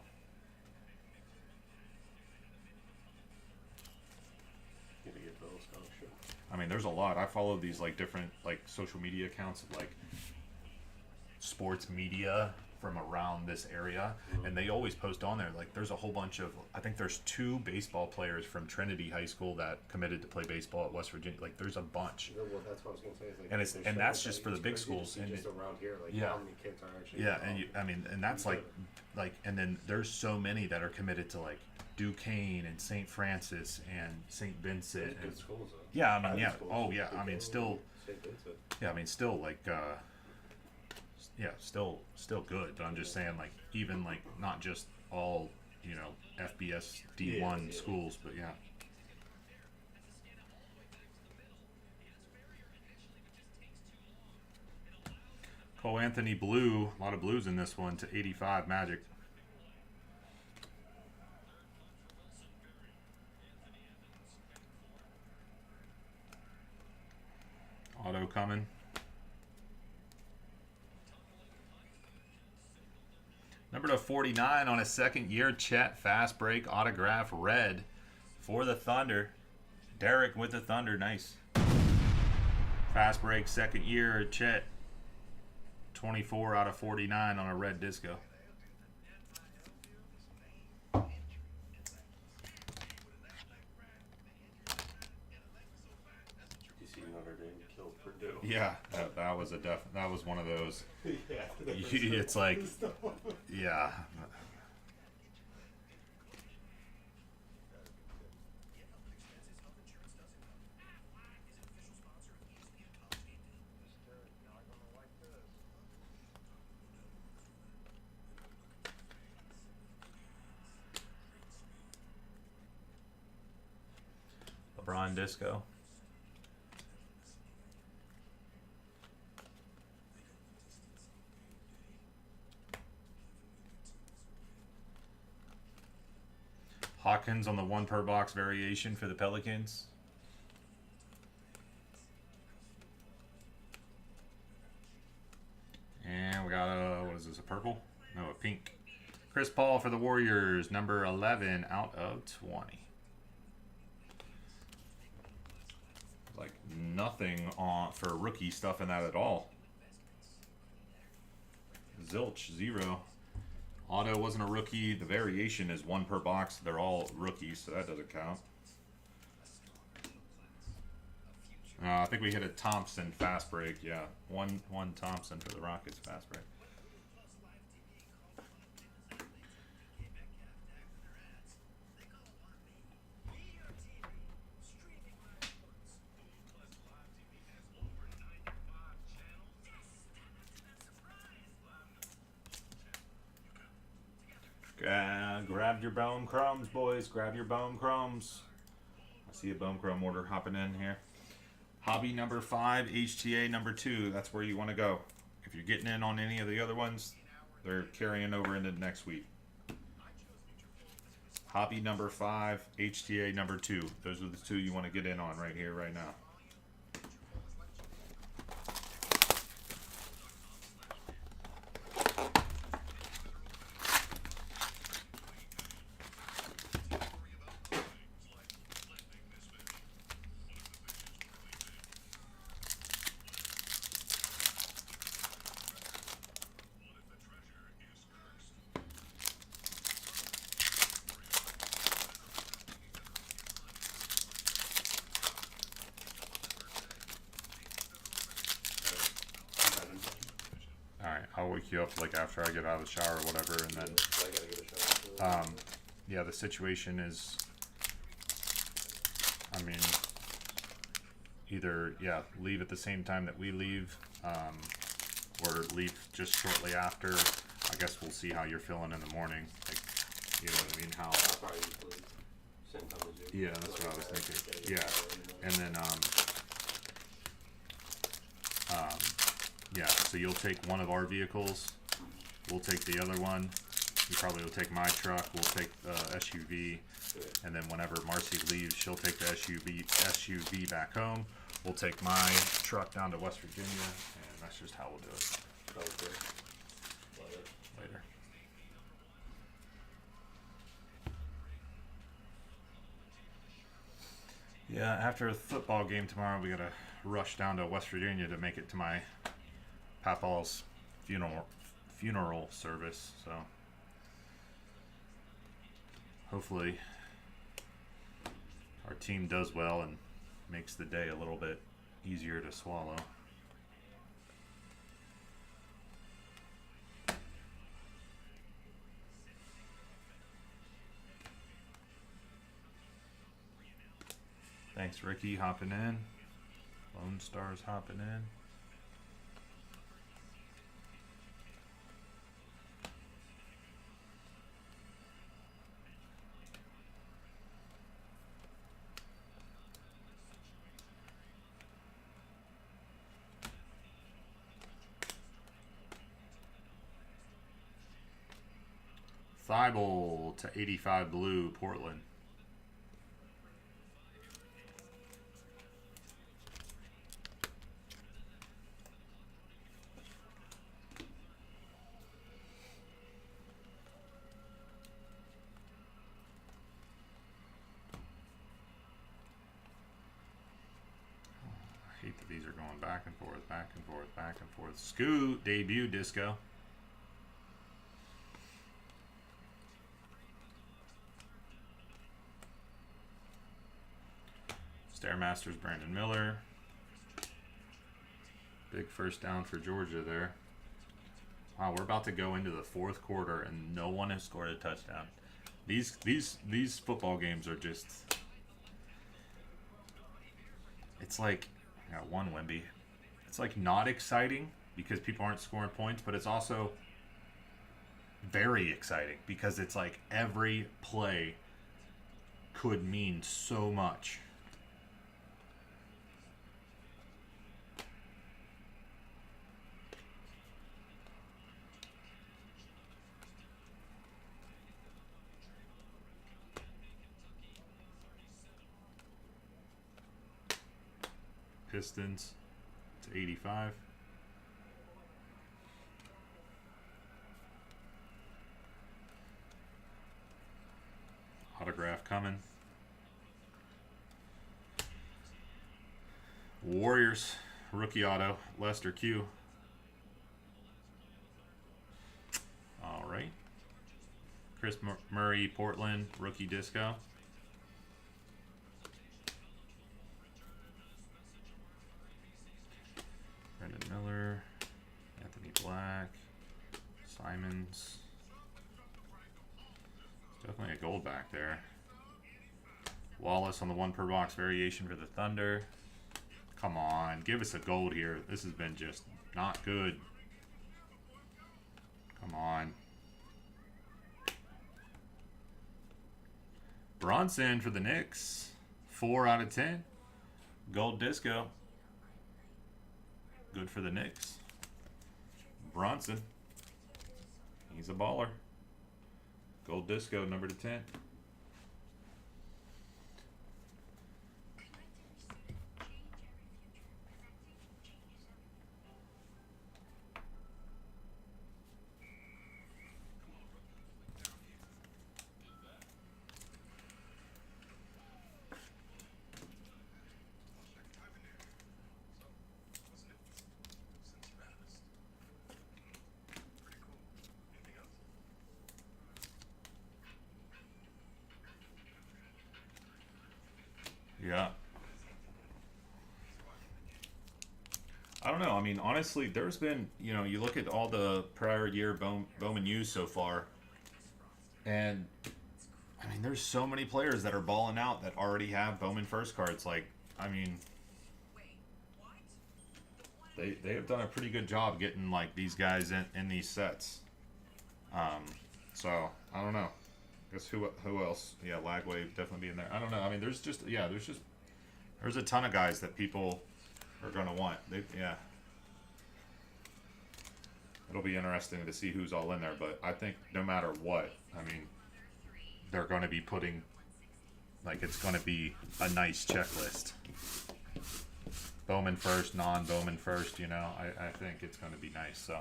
I mean, there's a lot. I follow these like different like social media accounts of like sports media from around this area, and they always post on there like there's a whole bunch of, I think there's 2 baseball players from Trinity High School that committed to play baseball at West Virginia. Like there's a bunch. Well, that's what I was gonna say. Like, And that's just for the big schools. And just around here, like how many kids are actually. Yeah, and that's like, and then there's so many that are committed to like Duquesne and St. Francis and St. Vincent. Good schools, though. Yeah, I mean, yeah. Oh, yeah. I mean, still. St. Vincent. Yeah, I mean, still like. Yeah, still good. But I'm just saying, like, even like not just all FBS D1 schools, but yeah. Cole Anthony Blue, a lot of blues in this one, to 85 Magic. Auto coming. Number to 49 on his second year, Chet fast break autograph red for the Thunder. Derek with the Thunder, nice. Fast break second year, Chet 24 out of 49 on a red disco. Yeah, that was that was one of those. Yeah, it's like, yeah. LeBron disco. Hawkins on the 1 per box variation for the Pelicans. And we got what is this, a purple? No, a pink. Chris Paul for the Warriors, number 11 out of 20. Like nothing on for rookie stuff in that at all. Zilch, 0. Auto wasn't a rookie. The variation is 1 per box. They're all rookies, so that doesn't count. I think we hit a Thompson fast break. Yeah, one Thompson for the Rockets fast break. Grab your bone chromes, boys. Grab your bone chromes. I see a bone chrome order hopping in here. Hobby number 5, HTA number 2. That's where you want to go. If you're getting in on any of the other ones, they're carrying over into next week. Hobby number 5, HTA number 2. Those are the 2 you want to get in on right here, right now. I'll wake you up like after I get out of the shower or whatever, and then I gotta get a shower. yeah, the situation is, I mean, either leave at the same time that we leave, or leave just shortly after. I guess we'll see how you're feeling in the morning. Like, you know what I mean? How? I'll probably leave same time as you. Yeah, that's what I was thinking. Yeah, and then yeah, so you'll take one of our vehicles, we'll take the other one, you probably will take my truck, we'll take the SUV, and then whenever Marcy leaves, she'll take the SUV back home, we'll take my truck down to West Virginia, and that's just how we'll do it. Okay. Later. Yeah, after a football game tomorrow, we gotta rush down to West Virginia to make it to my Papal's funeral service, so hopefully our team does well and makes the day a little bit easier to swallow. Thanks, Ricky, hopping in. Lone Star's hopping in. Thibault to 85 blue, Portland. I hate that these are going back and forth, back and forth, back and forth. Scoot, debut disco. Stairmasters, Brandon Miller. Big first down for Georgia there. Wow, we're about to go into the 4th quarter and no one has scored a touchdown. These football games are just, it's like, I got one Wemby. It's like not exciting because people aren't scoring points, but it's also very exciting because it's like every play could mean so much. Pistons to 85. autograph coming. Warriors, rookie auto, Lester Q. All right. Chris Murray, Portland, rookie disco. Brendan Miller, Anthony Black, Simons. Definitely a gold back there. Wallace on the 1 per box variation for the Thunder. Come on, give us a gold here. This has been just not good. Come on. Bronson for the Knicks. 4 out of 10. Gold disco. Good for the Knicks. Bronson. He's a baller. Gold disco, number to 10. Yeah. I don't know. I mean, honestly, there's been, you know, you look at all the prior year Bowman used so far, and I mean, there's so many players that are balling out that already have Bowman first cards. Like, I mean, they have done a pretty good job getting like these guys in these sets. So I don't know. I guess who else? Yeah, Lagway definitely be in there. I don't know. I mean, there's a ton of guys that people are gonna want. It'll be interesting to see who's all in there. But I think no matter what, I mean, they're going to be putting, like, it's going to be a nice checklist. Bowman first, non-Bowman first. You know, I think it's going to be nice. So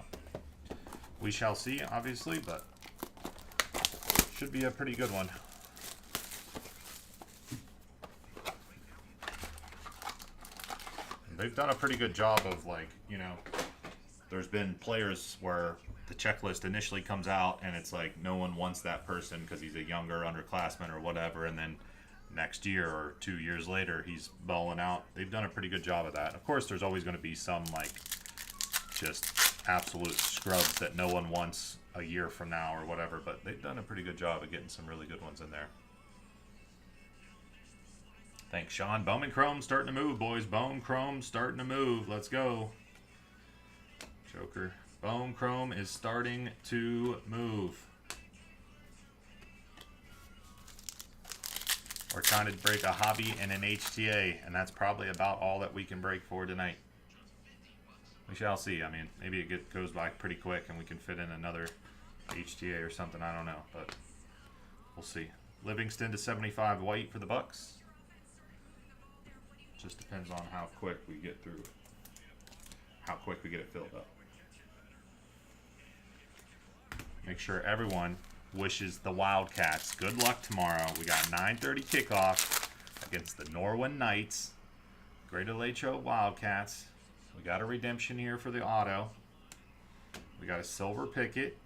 we shall see, obviously, but should be a pretty good one. They've done a pretty good job of, like, you know, there's been players where the checklist initially comes out and it's like no one wants that person because he's a younger underclassman or whatever, and then next year or 2 years later he's balling out. They've done a pretty good job of that. Of course, there's always going to be some, like, just absolute scrubs that no one wants a year from now or whatever, but they've done a pretty good job of getting some really good ones in there. Thanks, Sean. Bowman Chrome starting to move, boys. Bowman Chrome starting to move. Let's go. Joker. Bowman Chrome is starting to move. We're trying to break a hobby and an HTA, and that's probably about all that we can break for tonight. We shall see. I mean, maybe it goes by pretty quick and we can fit in another HTA or something. I don't know, but we'll see. Livingston to 75 white for the Bucks. Just depends on how quick we get through, how quick we get it filled up. Make sure everyone wishes the Wildcats good luck tomorrow. We got 9:30 kickoff against the Norwin Knights. Greater Latrobe Wildcats. We got a redemption here for the auto. We got a silver picket.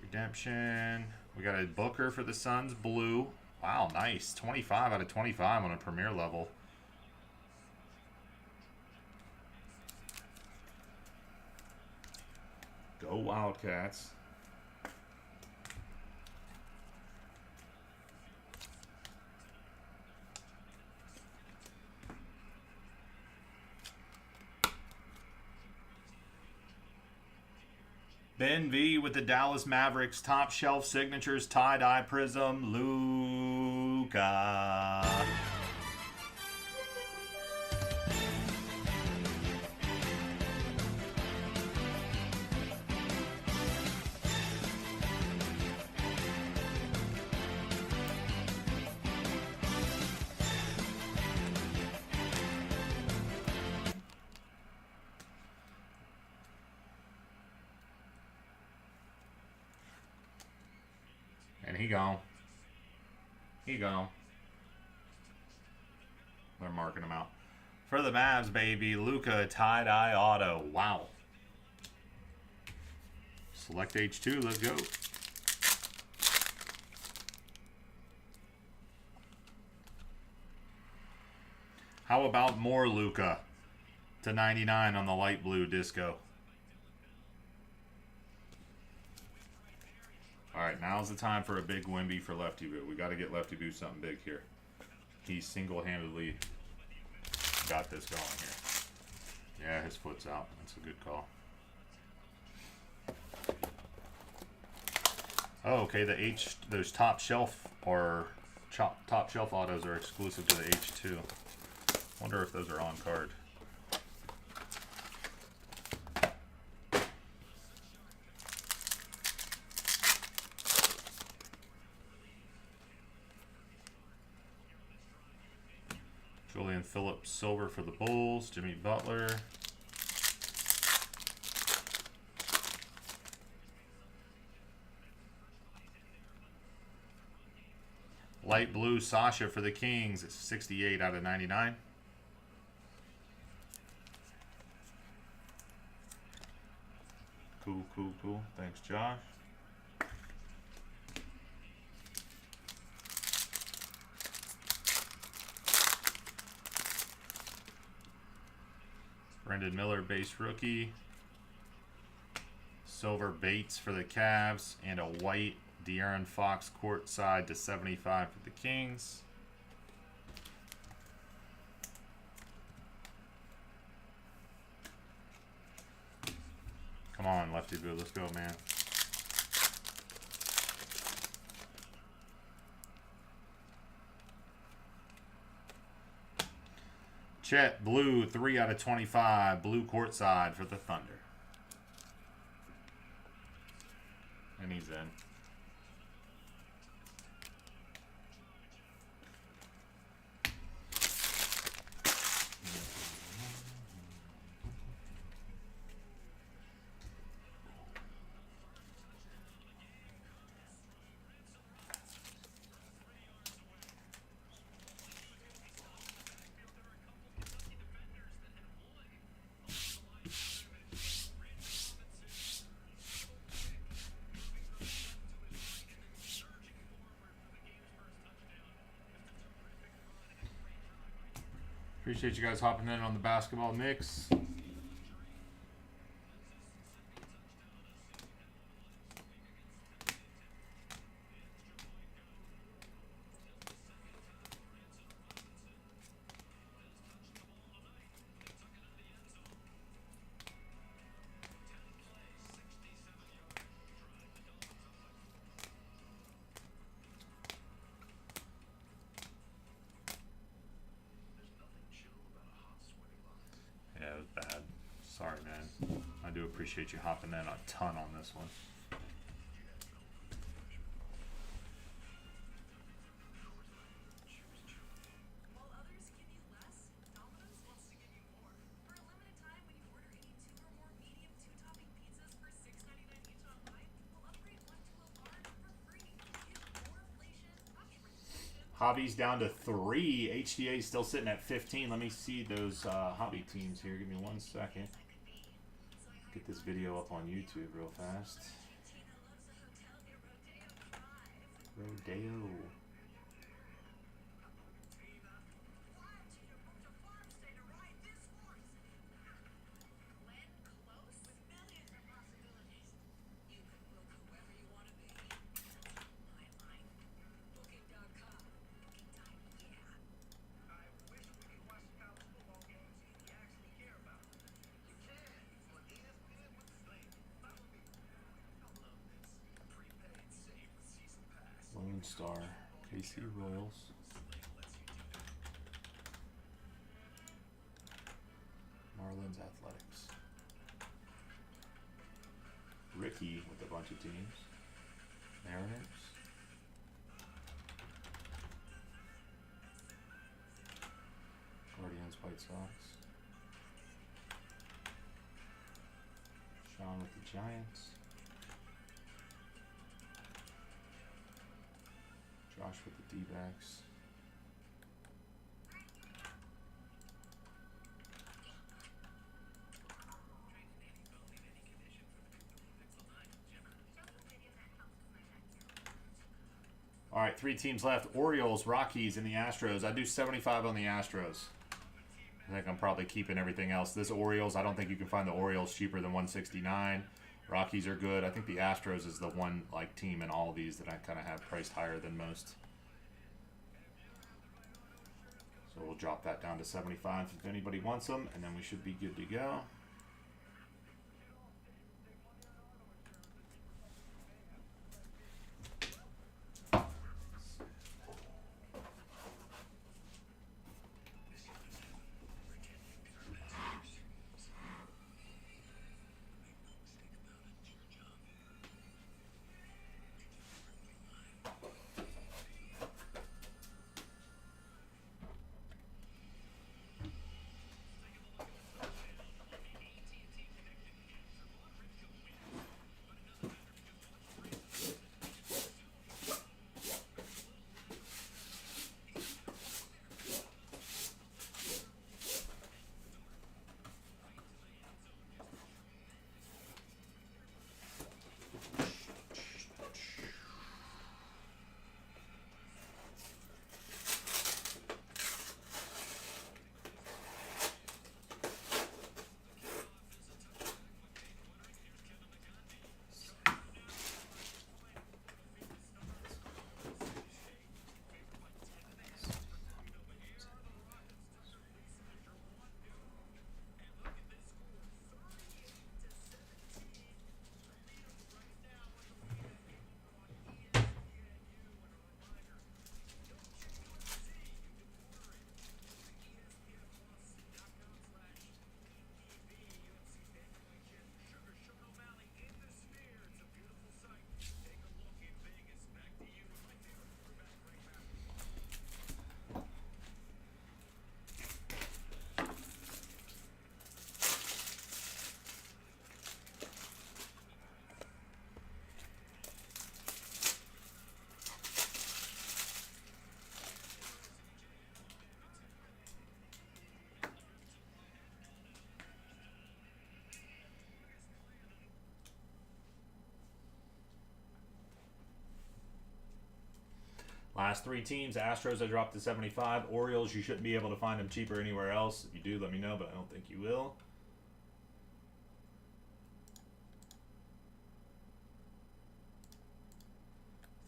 Redemption. We got a Booker for the Suns blue. Wow, nice. 25 out of 25 on a premier level. Go Wildcats. Ben V with the Dallas Mavericks top shelf signatures tie-dye prism. Luka. And he gone. Here you go. They're marking them out. For the Mavs, baby, Luka tie-dye auto. Wow. Select H2, let's go. How about more Luka to 99 on the light blue disco? Alright, now's the time for a big Wemby for Lefty Boo. We got to get Lefty Boo something big here. He single-handedly got this going here. Yeah, his foot's out. That's a good call. Oh, okay. Those top shelf or top shelf autos are exclusive to the H2. Wonder if those are on card. Julian Phillips silver for the Bulls. Jimmy Butler. Light blue Sasha for the Kings. It's 68 out of 99. Cool, cool, cool. Thanks, Josh. Brendan Miller, base rookie. Silver Bates for the Cavs. And a white De'Aaron Fox courtside to 75 for the Kings. Come on, Lefty Boo. Let's go, man. Chet, blue, 3 out of 25. Blue courtside for the Thunder. And he's in. Appreciate you guys hopping in on the basketball mix. Bad. Sorry, man. I do appreciate you hopping in a ton on this one. Hobbies down to 3. HTA is still sitting at 15. Let me see those hobby teams here. Give me 1 second. Get this video up on YouTube real fast. Rodeo. Lone Star, KC Royals. Marlins Athletics. Ricky with a bunch of teams. Mariners. Guardians White Sox. Sean with the Giants. Josh wash with the D-backs. All right, 3 teams left. Orioles, Rockies, and the Astros. I do 75 on the Astros. I think I'm probably keeping everything else. This Orioles, I don't think you can find the Orioles cheaper than 169. Rockies are good. I think the Astros is the one team in all of these that I kind of have priced higher than most. So we'll drop that down to 75 if anybody wants them, and then we should be good to go. Last 3 teams, Astros I dropped to 75. Orioles, you shouldn't be able to find them cheaper anywhere else. If you do, let me know, but I don't think you will.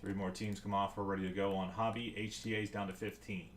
Three more teams come off. We're ready to go on Hobby. HTA's down to 15.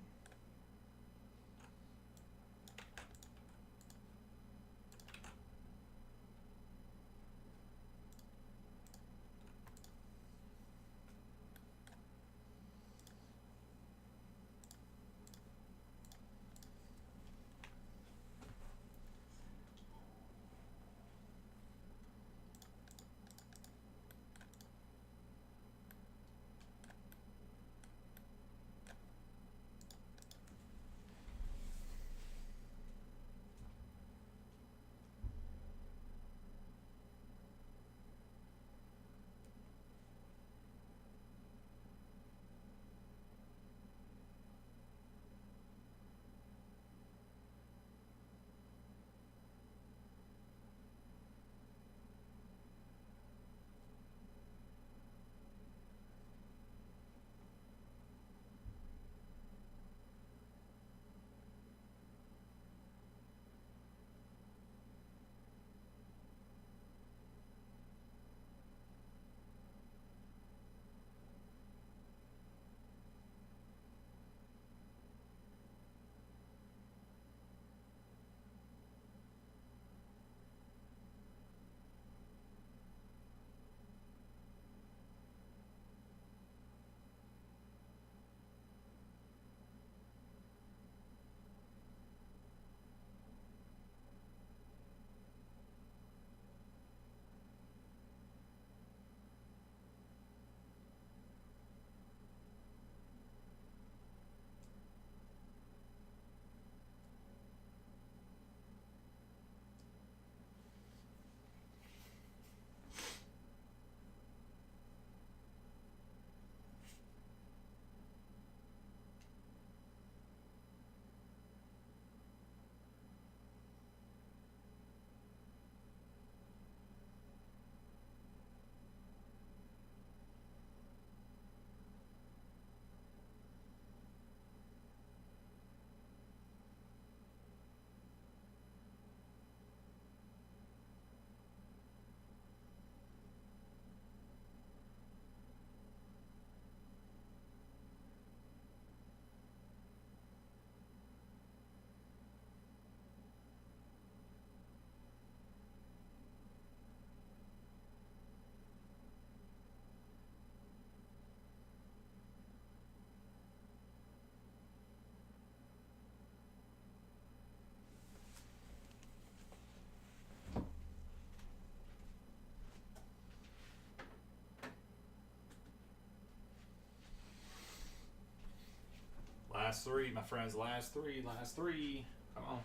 Last three, my friends. Last three. Last three. Come on.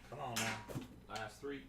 Come on now. Last three.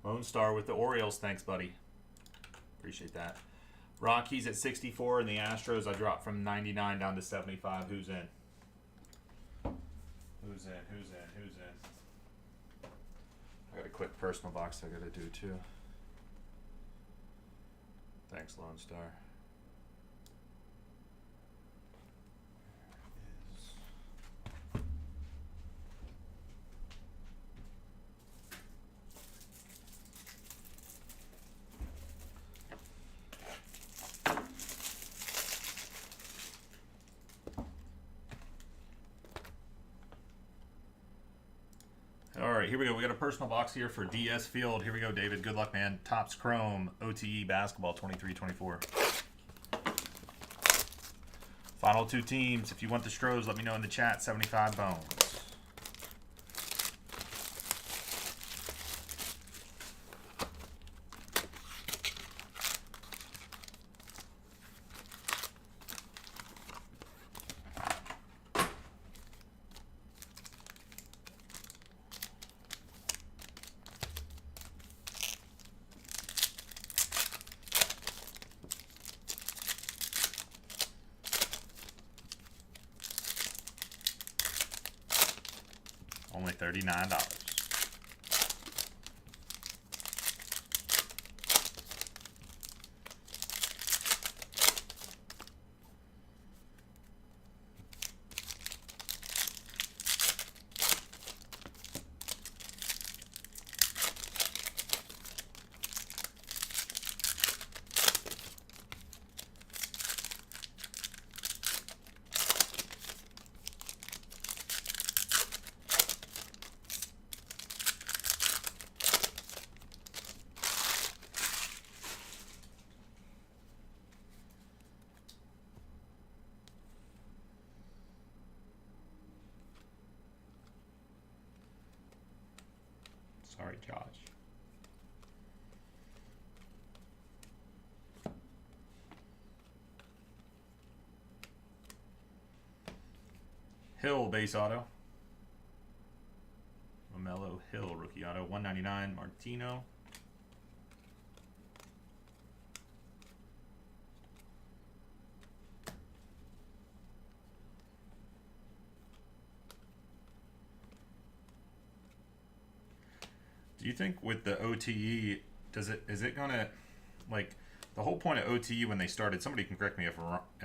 Lone Star with the Orioles. Thanks, buddy. Appreciate that. Rockies at 64, and the Astros I dropped from 99 down to 75. Who's in? Who's in? Who's in? Who's in? I got a quick personal box I got to do too. Thanks, Lone Star. All right, here we go. We got a personal box here for DS Field. Here we go, David. Good luck, man. Topps Chrome, OTE Basketball, 23-24. Final two teams. If you want the Stros, let me know in the chat. 75 bones. Only $39. Sorry, Josh. Hill base auto. LaMelo Hill rookie auto. 199 Martino. Do you think with the OTE, is it gonna, like, the whole point of OTE when they started, somebody can correct me if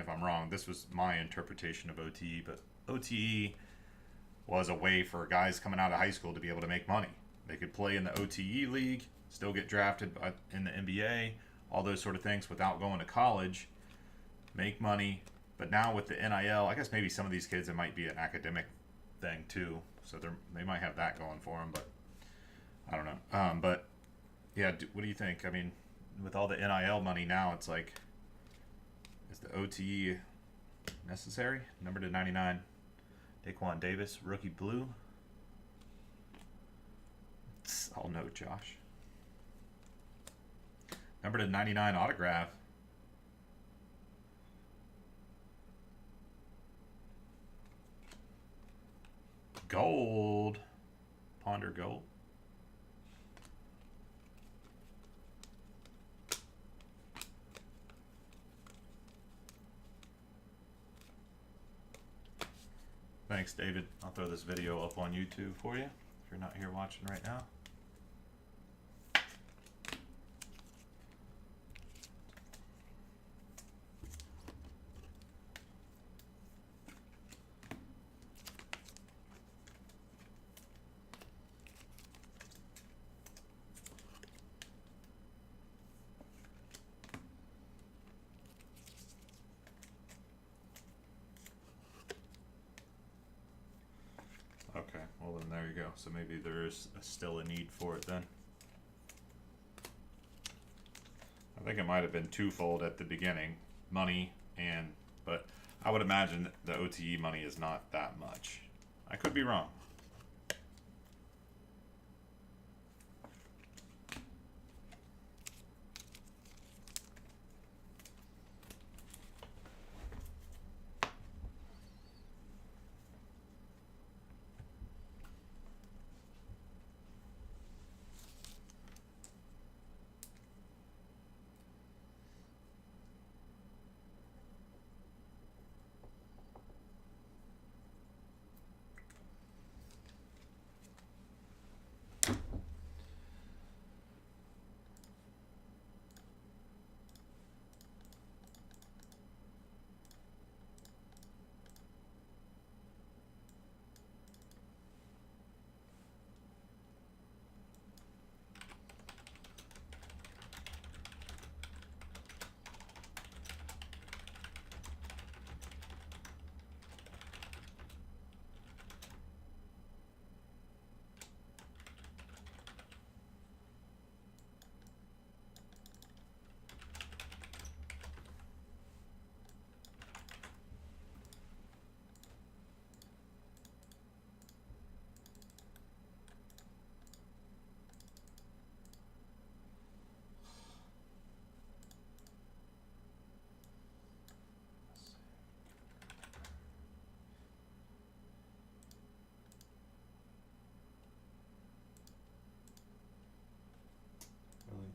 I'm wrong, this was my interpretation of OTE, but OTE was a way for guys coming out of high school to be able to make money. They could play in the OTE league, still get drafted in the NBA, all those sort of things without going to college, make money. But now with the NIL, I guess maybe some of these kids, it might be an academic thing too, so they might have that going for them, but I don't know. But yeah, what do you think? I mean, with all the NIL money now, it's like, is the OTE necessary? Number to 99, Daquan Davis, rookie blue. I'll note, Josh. Number to 99 autograph. Gold. Ponder gold. Thanks, David. I'll throw this video up on YouTube for you if you're not here watching right now. Okay, well then there you go. So maybe there is still a need for it then. I think it might have been twofold at the beginning, money but I would imagine the OTE money is not that much. I could be wrong. Really?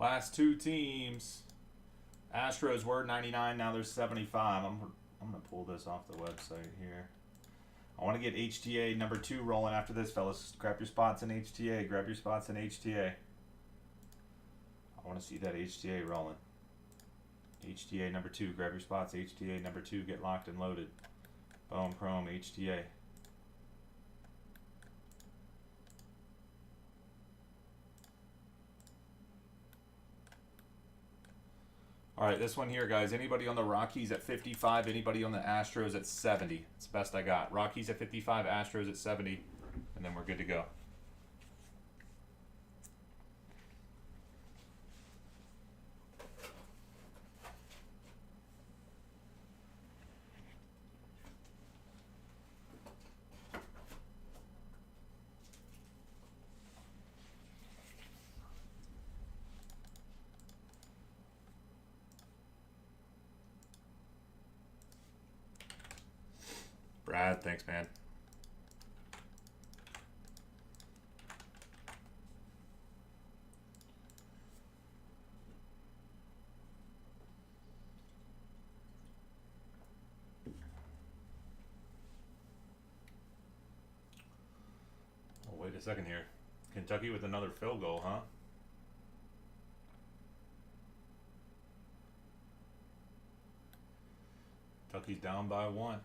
Last two teams. Astros were 99, now they're 75. I'm gonna pull this off the website here. I want to get HTA number 2 rolling after this, fellas. Grab your spots in HTA. Grab your spots in HTA. I want to see that HTA rolling. HTA number 2. Grab your spots. HTA number 2. Get locked and loaded. Boom, chrome, HTA. All right, this one here, guys. Anybody on the Rockies at 55? Anybody on the Astros at 70? It's the best I got. Rockies at 55, Astros at 70, and then we're good to go. Brad, thanks, man. Oh, wait a second here. Kentucky with another field goal, huh? Kentucky's down by 1.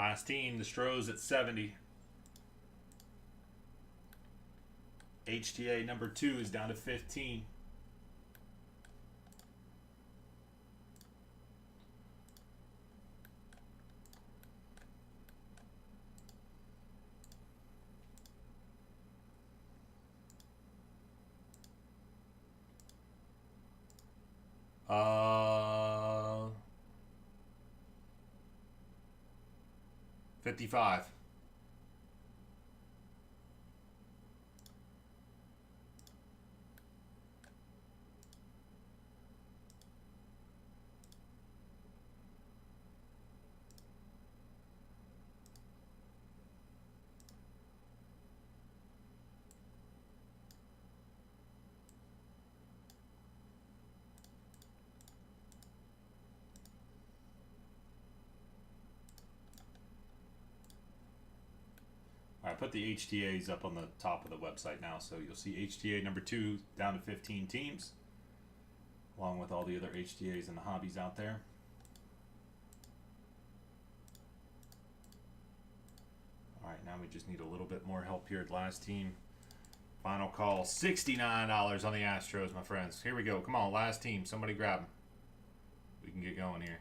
Last team, the Stros at 70. HTA number 2 is down to 15. Uh, 55. I put the HTAs up on the top of the website now, so you'll see HTA number 2 down to 15 teams, along with all the other HTAs and the hobbies out there. All right, now we just need a little bit more help here at last team. Final call, $69 on the Astros, my friends. Here we go. Come on, last team. Somebody grab them. We can get going here.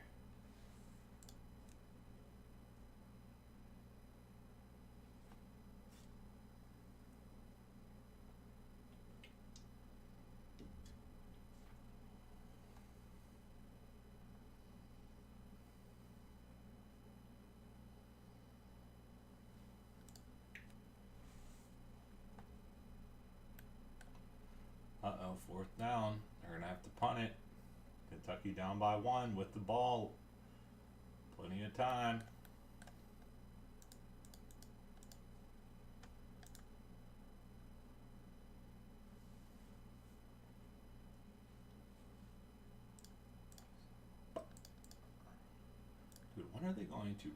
Uh-oh, 4th down. They're going to have to punt it. Kentucky down by 1 with the ball. Plenty of time. Dude, when are they going to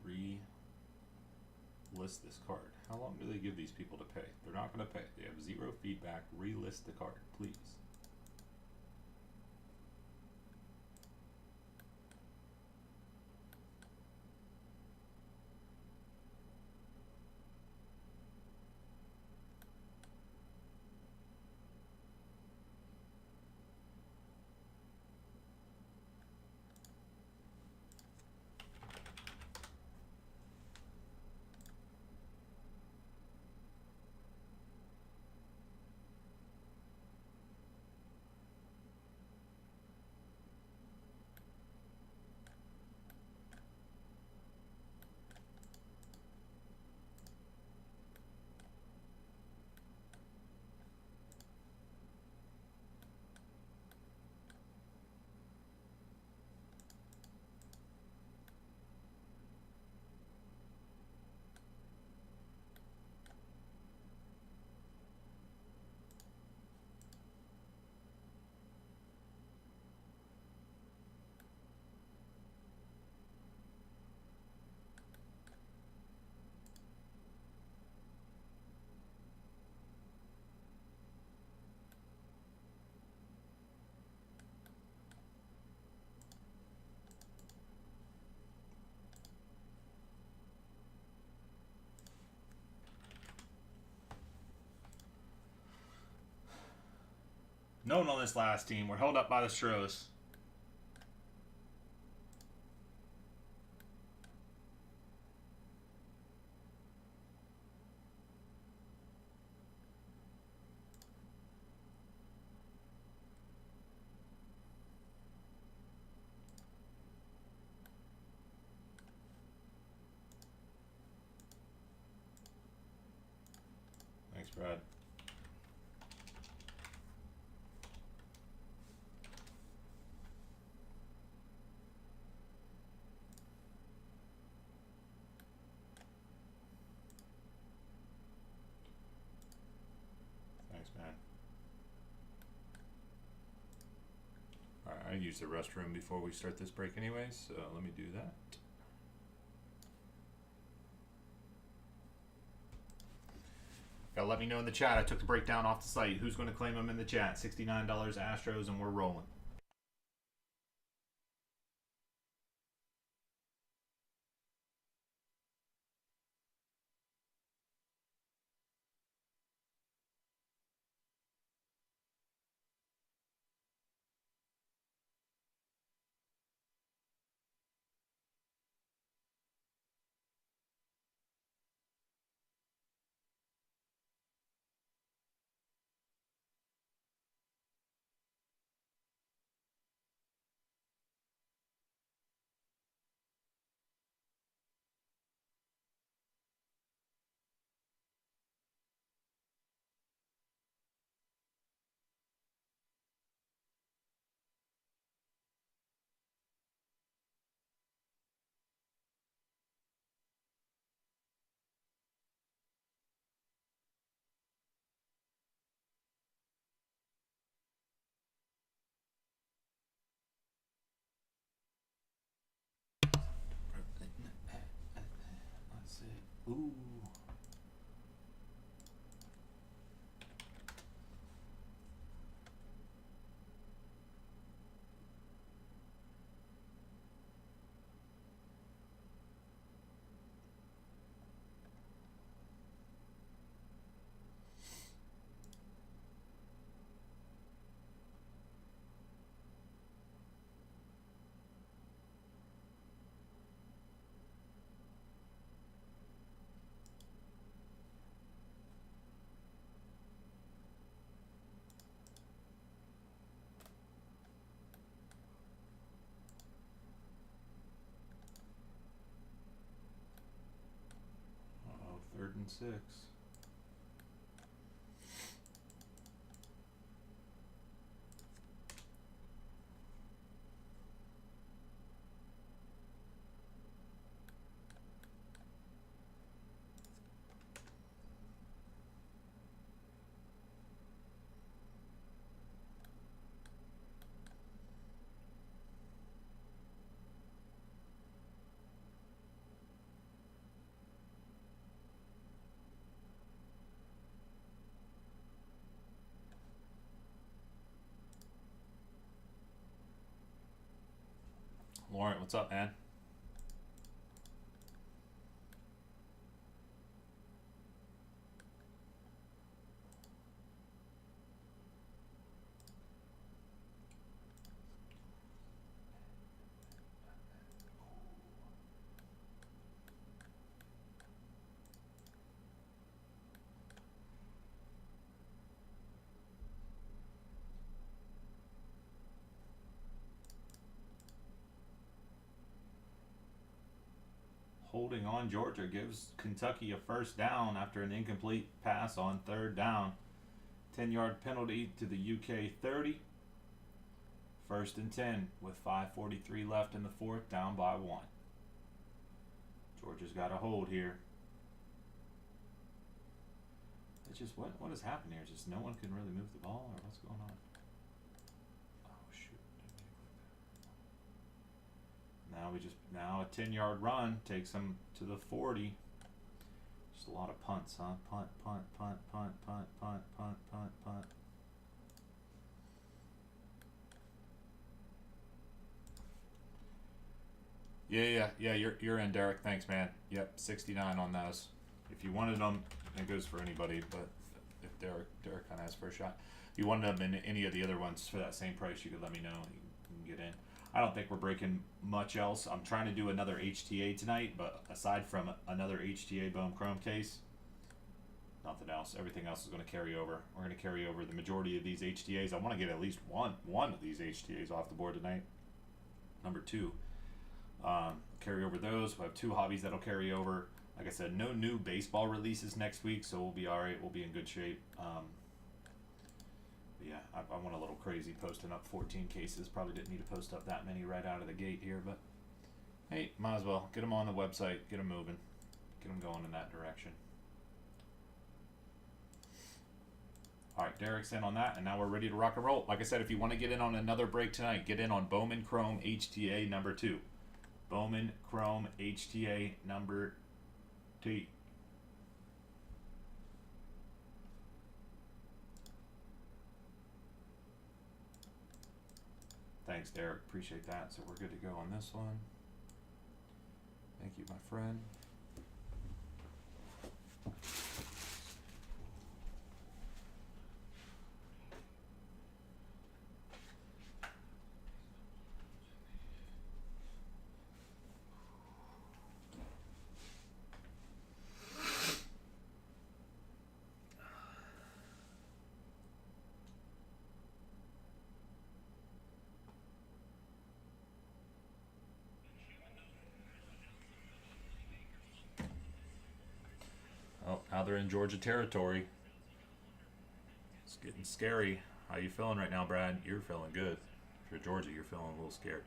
relist this card? How long do they give these people to pay? They're not going to pay. They have 0 feedback. Relist the card, please. Known on this last team. We're held up by the Stros. Thanks, Brad. Thanks, man. Alright, I use the restroom before we start this break anyways, so let me do that. Gotta let me know in the chat. I took the breakdown off the site. Who's going to claim them in the chat? $69 Astros, and we're rolling. and 6. Lauren, what's up, man? Holding on Georgia gives Kentucky a first down after an incomplete pass on 3rd down. 10-yard penalty to the UK 30. 1st and 10 with 5:43 left in the 4th, down by 1. Georgia's got a hold here. It's just what has happened here? Just no one can really move the ball, or what's going on? Oh shoot! Now a 10-yard run takes them to the 40. Just a lot of punts, huh? Punt, punt, punt, punt, punt, punt, punt, punt, punt. Yeah. You're in, Derek. Thanks, man. Yep, 69 on those. If you wanted them, it goes for anybody. But if Derek kind of has first shot. If you wanted them in any of the other ones for that same price, you could let me know. You can get in. I don't think we're breaking much else. I'm trying to do another HTA tonight, but aside from another HTA Bone Chrome case, nothing else. Everything else is going to carry over. We're going to carry over the majority of these HTAs. I want to get at least one of these HTAs off the board tonight. Number 2. Carry over those. We have 2 hobbies that'll carry over. Like I said, no new baseball releases next week, so we'll be all right. We'll be in good shape. Yeah, I went a little crazy posting up 14 cases. Probably didn't need to post up that many right out of the gate here, but hey, might as well get them on the website, get them moving, get them going in that direction. All right, Derek's in on that, and now we're ready to rock and roll. Like I said, if you want to get in on another break tonight, get in on Bowman Chrome HTA number 2. Bowman Chrome HTA number 2. Thanks, Derek. Appreciate that. So we're good to go on this one. Thank you, my friend. Oh, now they're in Georgia territory. It's getting scary. How you feeling right now, Brad? You're feeling good. If you're Georgia, you're feeling a little scared.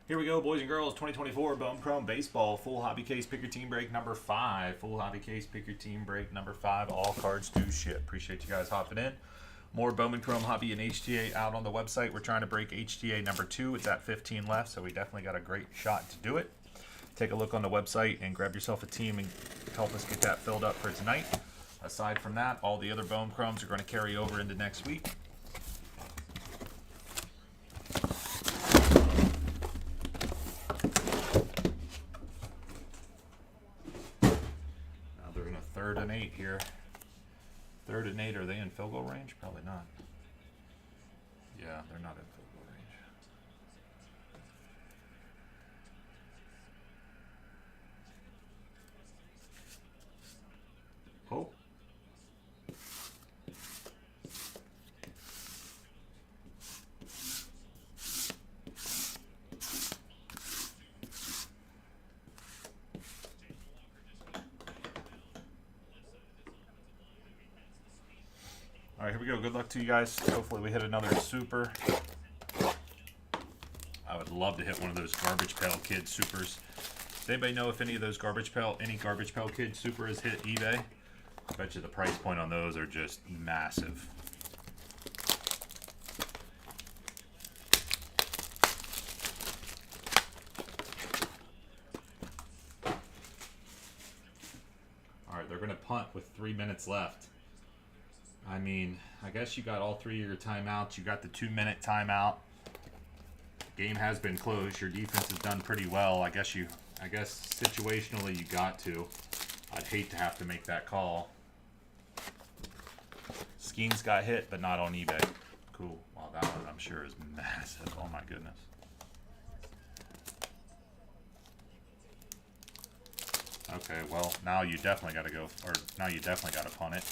Here we go, boys and girls. 2024 Bone Chrome Baseball. Full hobby case, pick your team break number 5. Full hobby case, pick your team break number 5. All cards do ship. Appreciate you guys hopping in. More Bowman Chrome Hobby and HTA out on the website. We're trying to break HTA number 2. It's at 15 left, so we definitely got a great shot to do it. Take a look on the website and grab yourself a team and help us get that filled up for tonight. Aside from that, all the other Bone Chromes are going to carry over into next week. Now they're in a 3rd and 8 here. 3rd and 8, are they in field goal range? Probably not. Yeah, they're not in field goal range. Oh. All right, here we go. Good luck to you guys. Hopefully we hit another super. I would love to hit one of those Garbage Pail Kid supers. Does anybody know if any of those Garbage Pail Kid super has hit eBay? I bet you the price point on those are just massive. All right, they're going to punt with 3 minutes left. I mean, I guess you got all 3 of your timeouts. You got the 2-minute timeout. Game has been close. Your defense has done pretty well. I guess situationally you got to. I'd hate to have to make that call. Skeens got hit, but not on eBay. Cool. Wow, that one I'm sure is massive. Oh my goodness. Okay, well, now you definitely got to go, or now you definitely got to punt it.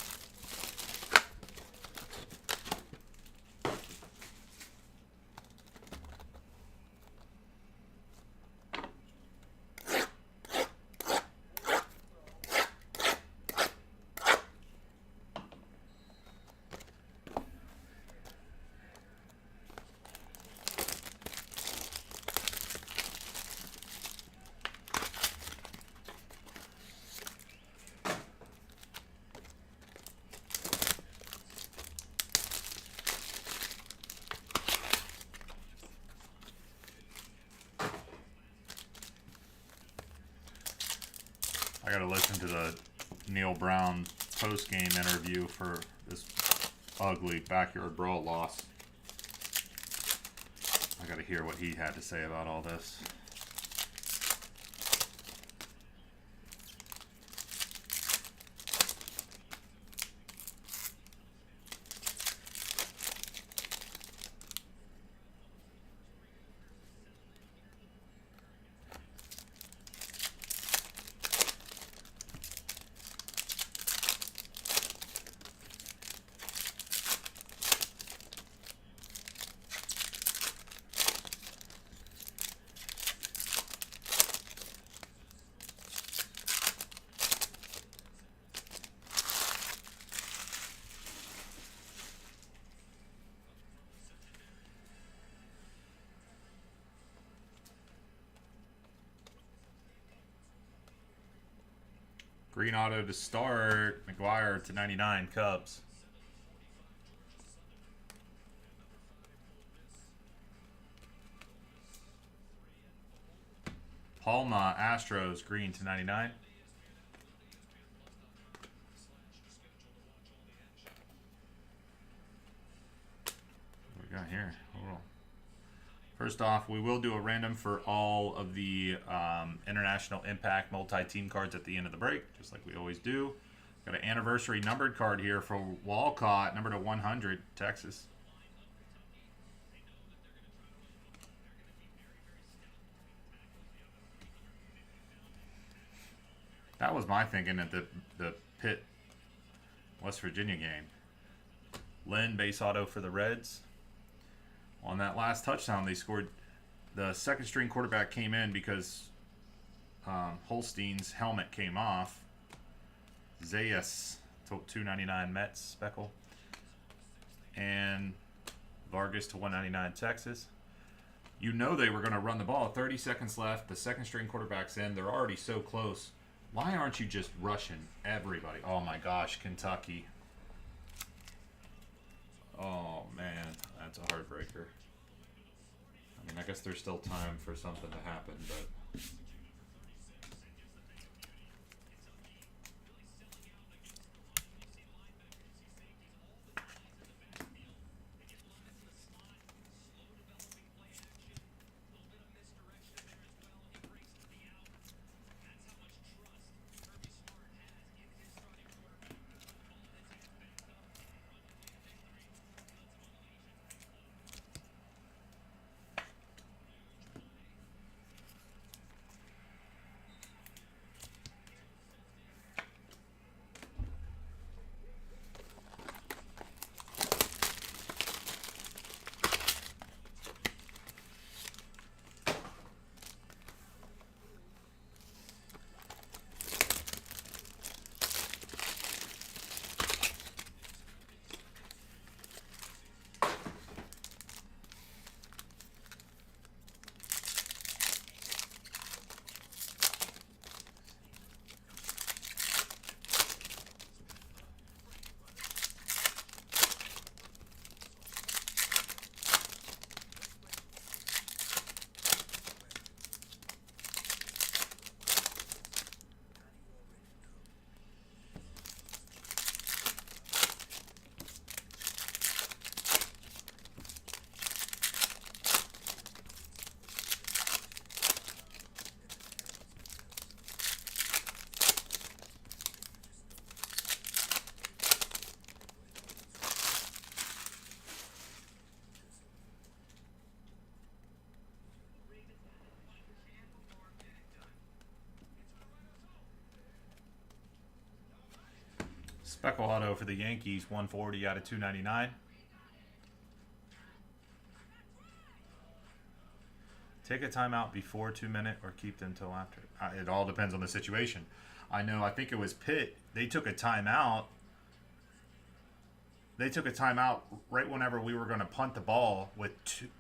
I gotta listen to the Neil Brown post-game interview for this ugly backyard brawl loss. I gotta hear what he had to say about all this. Green auto to start. McGuire to 99 Cubs. Palma Astros green to 99. What we got here? Hold on. First off, we will do a random for all of the International Impact multi-team cards at the end of the break, just like we always do. Got an anniversary numbered card here for Walcott, number to 100, Texas. That was my thinking at the Pitt, West Virginia game. Lynn, base auto for the Reds. On that last touchdown they scored, the second string quarterback came in because Holstein's helmet came off. Zayas, 299 Mets, Speckle. And Vargas to 199 Texas. You know they were going to run the ball. 30 seconds left. The second string quarterback's in. They're already so close. Why aren't you just rushing everybody? Oh my gosh, Kentucky. Oh man, that's a heartbreaker. I mean, I guess there's still time for something to happen, but Speckle Auto for the Yankees, 140 out of 299. Take a timeout before 2 minute or keep them till after. It all depends on the situation. I think it was Pitt. They took a timeout. They took a timeout right whenever we were going to punt the ball with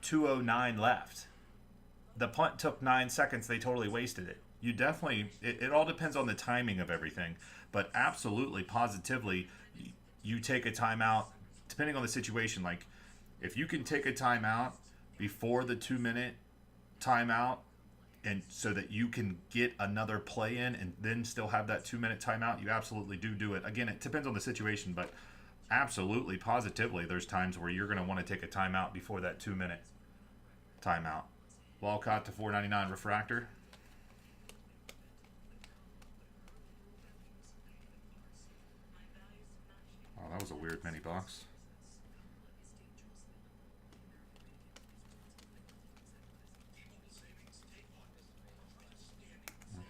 2:09 left. The punt took 9 seconds. They totally wasted it. You definitely, it all depends on the timing of everything. But absolutely, positively, you take a timeout, depending on the situation. Like, if you can take a timeout before the 2 minute timeout, and so that you can get another play in and then still have that 2 minute timeout, you absolutely do it. Again, it depends on the situation, but absolutely, positively, there's times where you're going to want to take a timeout before that 2 minute timeout. Walcott to 499 refractor. Oh, that was a weird mini box.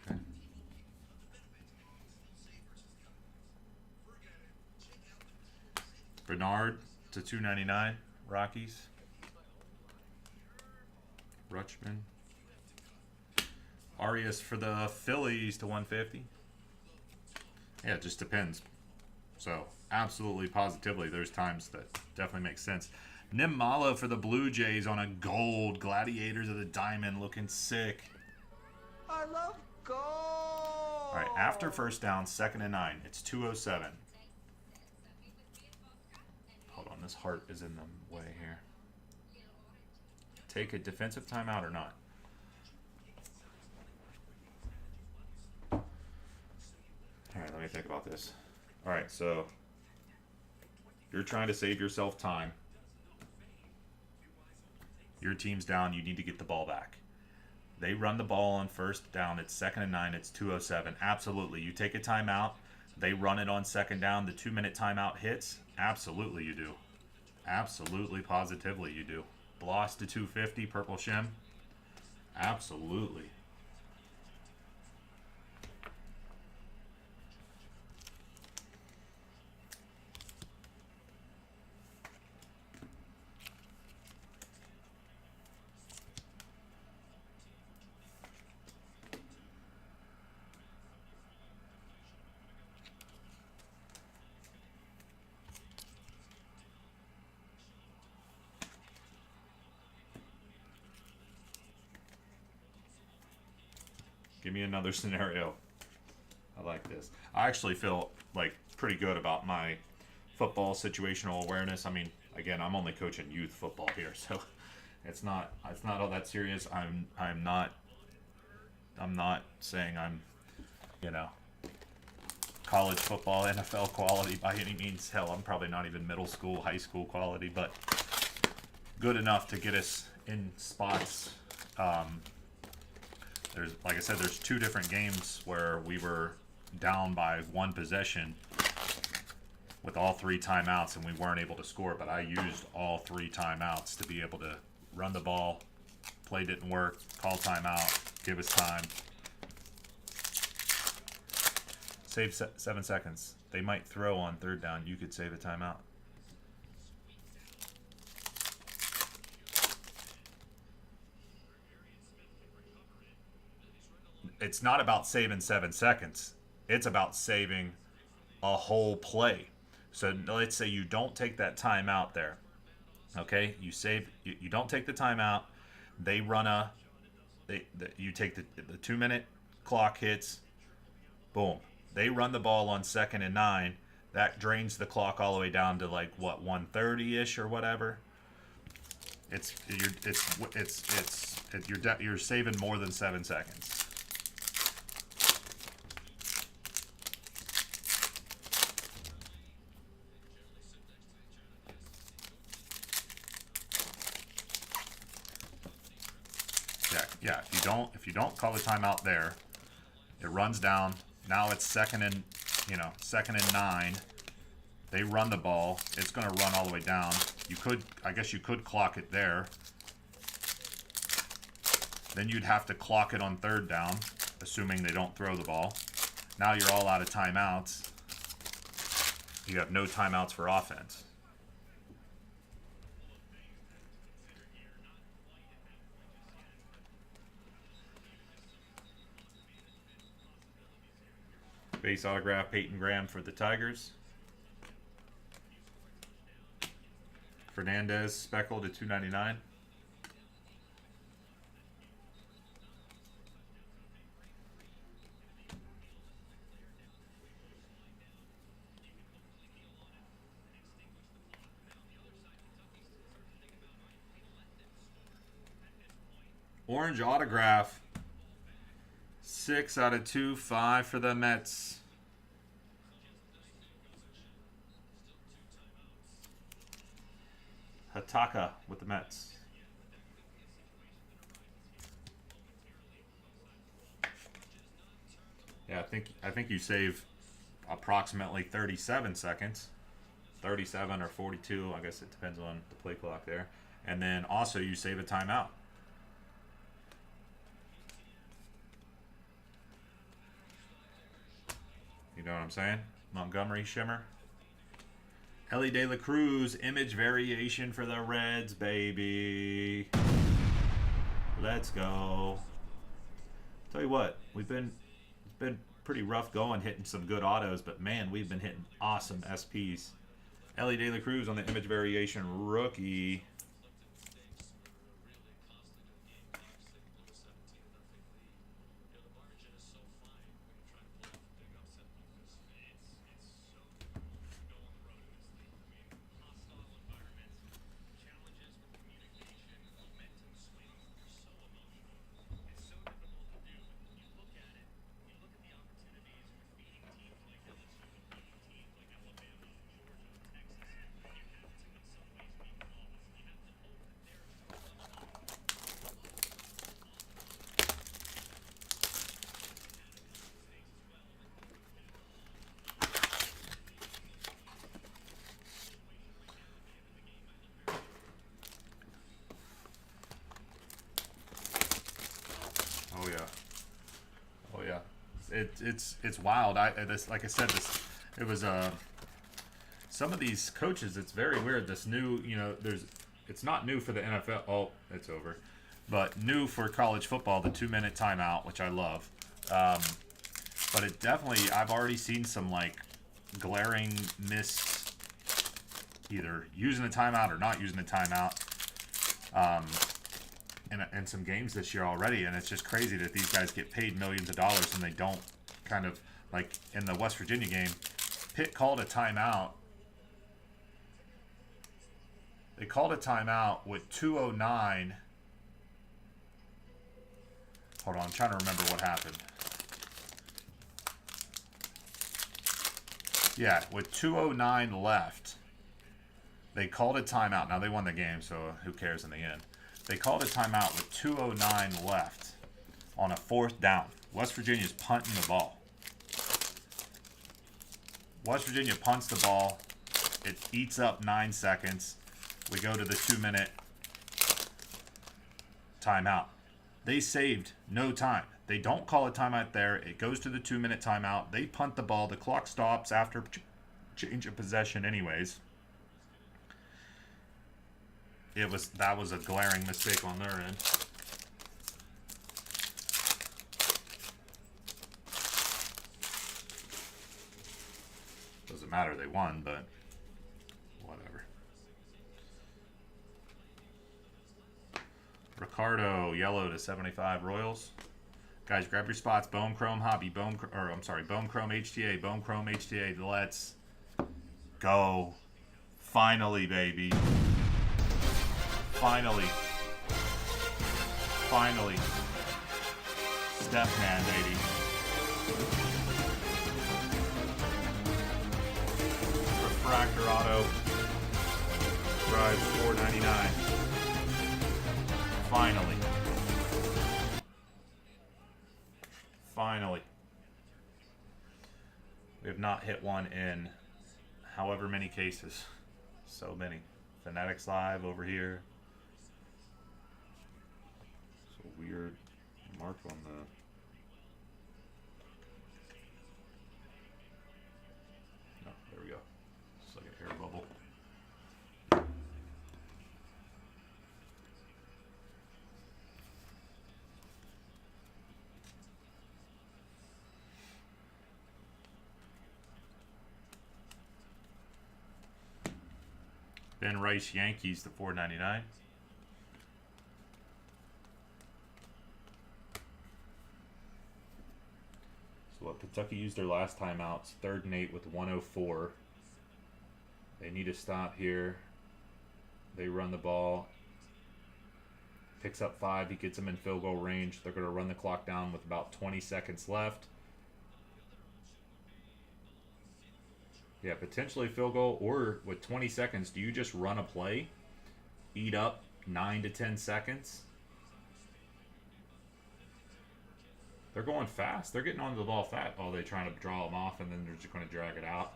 Okay. Bernard to 299 Rockies. Rutschman. Arias for the Phillies to 150. Yeah, it just depends. So, absolutely, positively, there's times that definitely make sense. Nimmala for the Blue Jays on a gold. Gladiators of the Diamond looking sick. I love gold. All right, after first down, 2nd and 9. It's 2:07. Hold on, this heart is in the way here. Take a defensive timeout or not? All right, let me think about this. All right, so you're trying to save yourself time. Your team's down. You need to get the ball back. They run the ball on first down. It's 2nd and 9. It's 2:07. Absolutely. You take a timeout. They run it on 2nd down. The 2 minute timeout hits. Absolutely you do. Absolutely, positively you do. Bloss to 250. Purple Shim. Absolutely. Give me another scenario. I like this. I actually feel like pretty good about my football situational awareness. I mean, again, I'm only coaching youth football here, so it's not all that serious. I'm not saying I'm, college football, NFL quality by any means. Hell, I'm probably not even middle school, high school quality, but good enough to get us in spots. There's, like I said, there's 2 different games where we were down by 1 possession with all 3 timeouts and we weren't able to score, but I used all 3 timeouts to be able to run the ball. Play didn't work, call timeout, give us time. Save 7 seconds. They might throw on 3rd down. You could save a timeout. It's not about saving 7 seconds. It's about saving a whole play. So let's say you don't take that timeout there. Okay, you don't take the timeout. They run you take the 2 minute clock hits. Boom. They run the ball on 2nd and 9. That drains the clock all the way down to like what, 1:30-ish or whatever. You're saving more than 7 seconds. Yeah, if you don't call the timeout there, it runs down. Now it's 2nd and 9. They run the ball. It's going to run all the way down. I guess you could clock it there. Then you'd have to clock it on 3rd down, assuming they don't throw the ball. Now you're all out of timeouts. You have no timeouts for offense. Base autograph, Peyton Graham for the Tigers. Fernandez, speckled at $2.99. Orange autograph. 6 out of 2, 5 for the Mets. Hataka with the Mets. Yeah, I think you save approximately 37 seconds. 37 or 42, I guess it depends on the play clock there. And then also you save a timeout. You know what I'm saying? Montgomery Shimmer. Ellie De La Cruz, image variation for the Reds, baby. Let's go. Tell you what, it's been pretty rough going, hitting some good autos, but man, we've been hitting awesome SPs. Ellie De La Cruz on the image variation rookie. Oh yeah, it's wild. Like I said, it was some of these coaches. It's very weird. This new, it's not new for the NFL. Oh, it's over, but new for college football. The 2-minute timeout, which I love. But it definitely, I've already seen some like glaring miss, either using the timeout or not using the timeout. In some games this year already, and it's just crazy that these guys get paid millions of dollars and they don't kind of, like in the West Virginia game, Pitt called a timeout. They called a timeout with 2:09. Hold on, I'm trying to remember what happened. Yeah, with 2:09 left, they called a timeout. Now they won the game, so who cares in the end? They called a timeout with 2:09 left on a 4th down. West Virginia's punting the ball. West Virginia punts the ball. It eats up 9 seconds. We go to the 2-minute timeout. They saved no time. They don't call a timeout there. It goes to the 2-minute timeout. They punt the ball. The clock stops after change of possession anyways. That was a glaring mistake on their end. Doesn't matter, they won, but whatever. Ricardo, yellow to 75 Royals. Guys, grab your spots. Bone Chrome Hobby, Bone Chrome HTA, Bone Chrome HTA. Let's go. Finally, baby. Finally. Steph Man, baby. Refractor auto. Drives $4.99. Finally. We have not hit one in however many cases. So many. Fanatics Live over here. Weird mark on the no, there we go. Ben Rice Yankees to 499. So what Kentucky used their last timeouts, 3rd and 8 with 104. They need to stop here. They run the ball. Picks up 5. He gets them in field goal range. They're going to run the clock down with about 20 seconds left. Yeah, potentially field goal, or with 20 seconds, do you just run a play, eat up 9 to 10 seconds? They're going fast. They're getting onto the ball fast. Oh, they're trying to draw them off, and then they're just going to drag it out.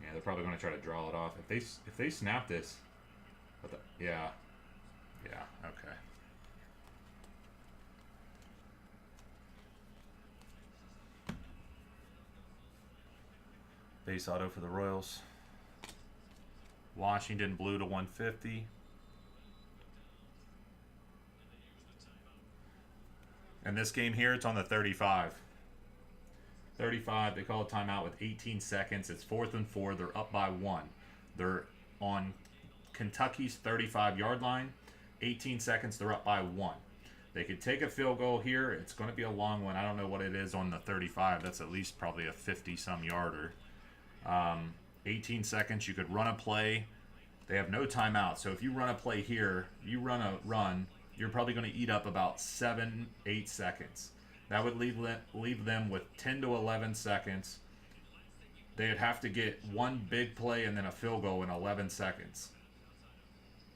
Yeah, they're probably going to try to draw it off. If they snap this, yeah, okay. Base auto for the Royals. Washington blue to 150. And this game here, it's on the 35. 35, they call a timeout with 18 seconds. It's 4th and 4. They're up by 1. They're on Kentucky's 35-yard line. 18 seconds, they're up by 1. They could take a field goal here. It's going to be a long one. I don't know what it is on the 35. That's at least probably a 50-some yarder. 18 seconds, you could run a play. They have no timeout. So if you run a play here, you run a run, you're probably going to eat up about 7-8 seconds. That would leave them with 10 to 11 seconds. They'd have to get one big play and then a field goal in 11 seconds.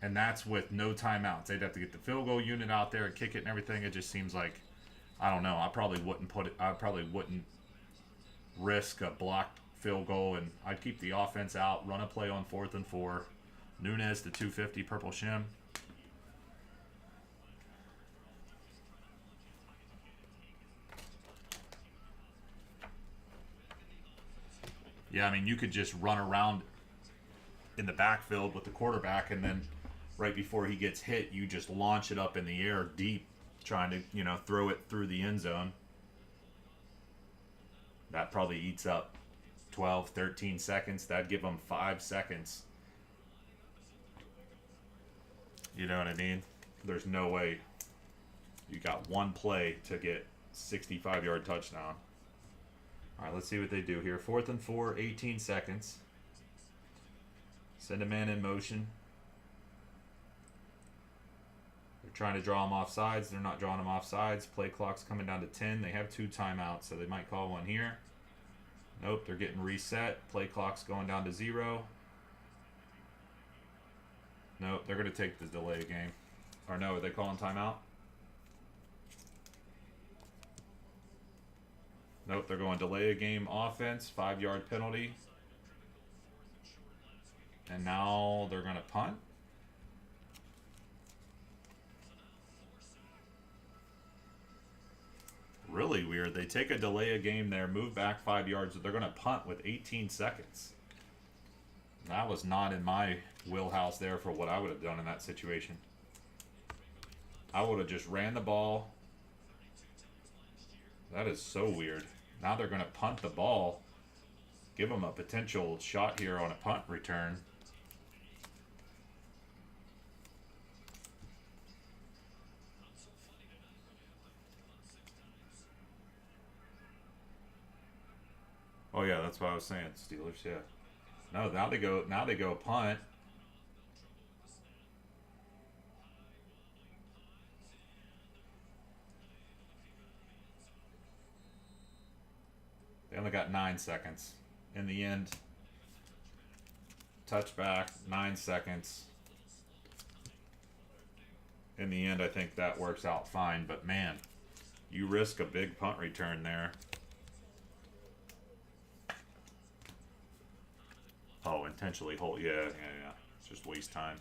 And that's with no timeouts. They'd have to get the field goal unit out there and kick it and everything. It just seems like, I don't know. I probably wouldn't risk a blocked field goal, and I'd keep the offense out, run a play on 4th and 4. Nunez to 250, purple shim. Yeah, I mean, you could just run around in the backfield with the quarterback, and then right before he gets hit, you just launch it up in the air deep, trying to, throw it through the end zone. That probably eats up 12, 13 seconds. That'd give them 5 seconds. You know what I mean? There's no way you got one play to get 65-yard touchdown. All right, let's see what they do here. 4th and 4, 18 seconds. Send a man in motion. They're trying to draw him off sides. They're not drawing him off sides. Play clock's coming down to 10. They have 2 timeouts, so they might call one here. Nope, they're getting reset. Play clock's going down to 0. Nope, they're going to take the delay game. Or no, are they calling timeout? Nope, they're going delay a game offense, 5-yard penalty. And now they're going to punt. Really weird. They take a delay a game there, move back 5 yards, but they're going to punt with 18 seconds. That was not in my wheelhouse there for what I would have done in that situation. I would have just ran the ball. That is so weird. Now they're going to punt the ball. Give them a potential shot here on a punt return. Oh yeah, that's what I was saying. Steelers, yeah. No, now they go punt. They only got 9 seconds. In the end, touchback, 9 seconds. In the end, I think that works out fine. But man, you risk a big punt return there. Oh, intentionally hold. Yeah. Just waste time.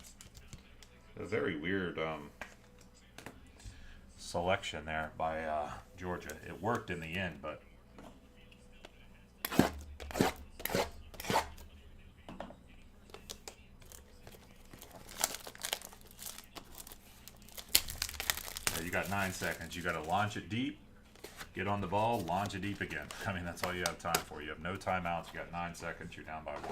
A very weird selection there by Georgia. It worked in the end, but you got 9 seconds. You got to launch it deep, get on the ball, launch it deep again. I mean, that's all you have time for. You have no timeouts. You got 9 seconds. You're down by 1.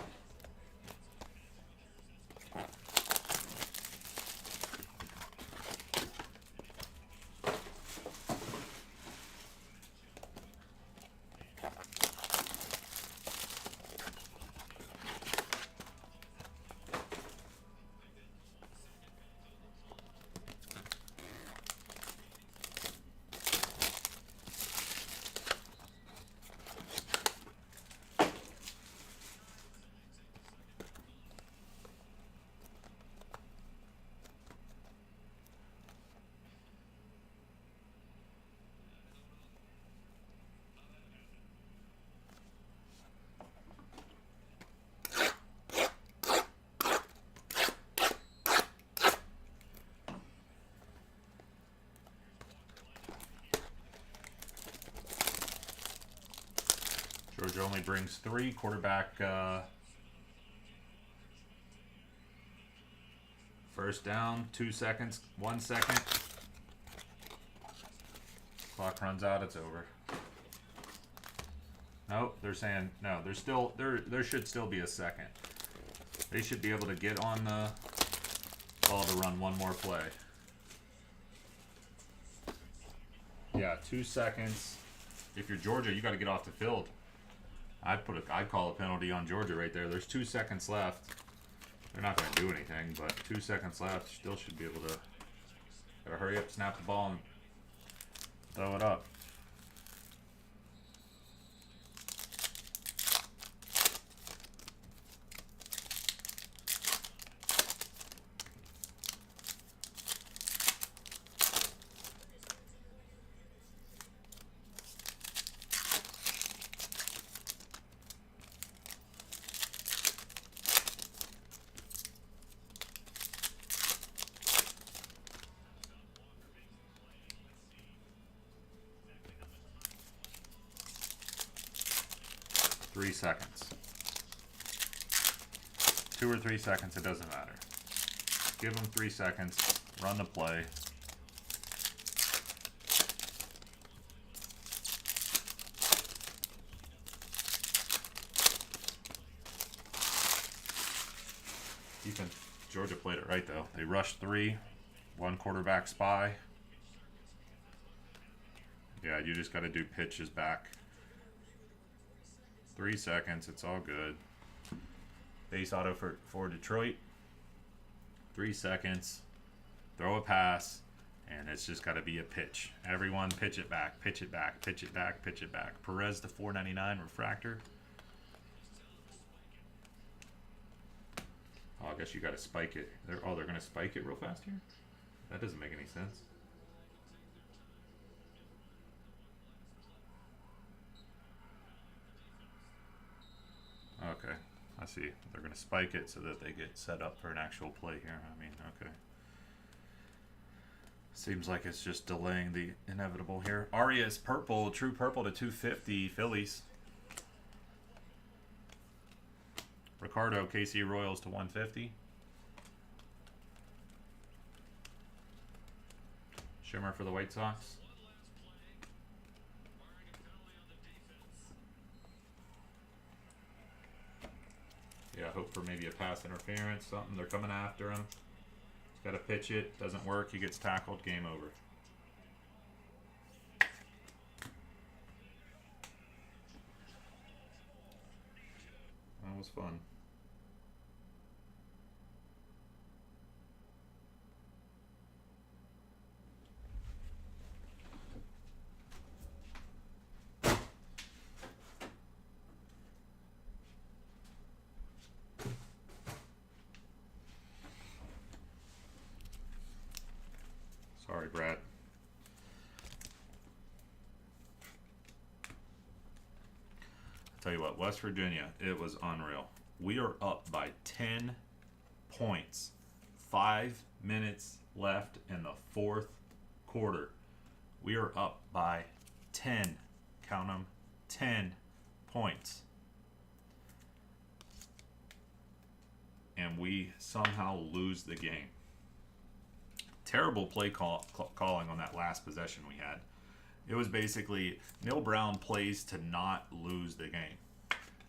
Georgia only brings 3. Quarterback, first down, 2 seconds, 1 second. Clock runs out, it's over. Nope, they're saying no. There's still there should still be a second. They should be able to get on the ball to run one more play. Yeah, 2 seconds. If you're Georgia, you got to get off the field. I'd call a penalty on Georgia right there. There's 2 seconds left. They're not going to do anything, but 2 seconds left. Still should be able to. Gotta hurry up, snap the ball, and throw it up. Seconds. 2 or 3 seconds, it doesn't matter. Give them 3 seconds, run the play. Georgia played it right though. They rushed 3, 1 quarterback spy. Yeah, you just got to do pitches back. 3 seconds, it's all good. Base auto for Detroit. 3 seconds. Throw a pass, and it's just got to be a pitch. Everyone pitch it back, pitch it back, pitch it back, pitch it back. Perez to 499 refractor. Oh, I guess you got to spike it. They're going to spike it real fast here? That doesn't make any sense. Okay, I see. They're going to spike it so that they get set up for an actual play here. I mean, okay. Seems like it's just delaying the inevitable here. Arias purple, true purple to 250, Phillies. Ricardo, KC Royals to 150. Shimmer for the White Sox. Yeah, hope for maybe a pass interference, something. They're coming after him. He's got to pitch it. Doesn't work. He gets tackled. Game over. That was fun. Sorry, Brad. I'll tell you what, West Virginia, it was unreal. We are up by 10 points. 5 minutes left in the 4th quarter. We are up by 10. Count them, 10 points. And we somehow lose the game. Terrible play calling on that last possession we had. It was basically Neil Brown plays to not lose the game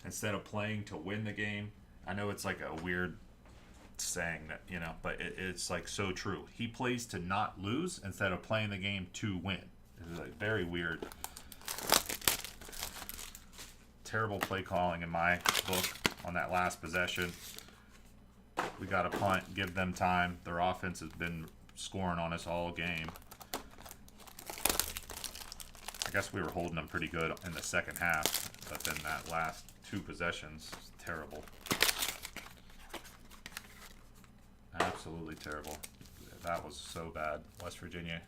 instead of playing to win the game. I know it's like a weird saying that, you know, but it's like so true. He plays to not lose instead of playing the game to win. It's like very weird. Terrible play calling in my book on that last possession. We got to punt, give them time. Their offense has been scoring on us all game. I guess we were holding them pretty good in the second half, but then that last 2 possessions was terrible. Absolutely terrible. That was so bad. West Virginia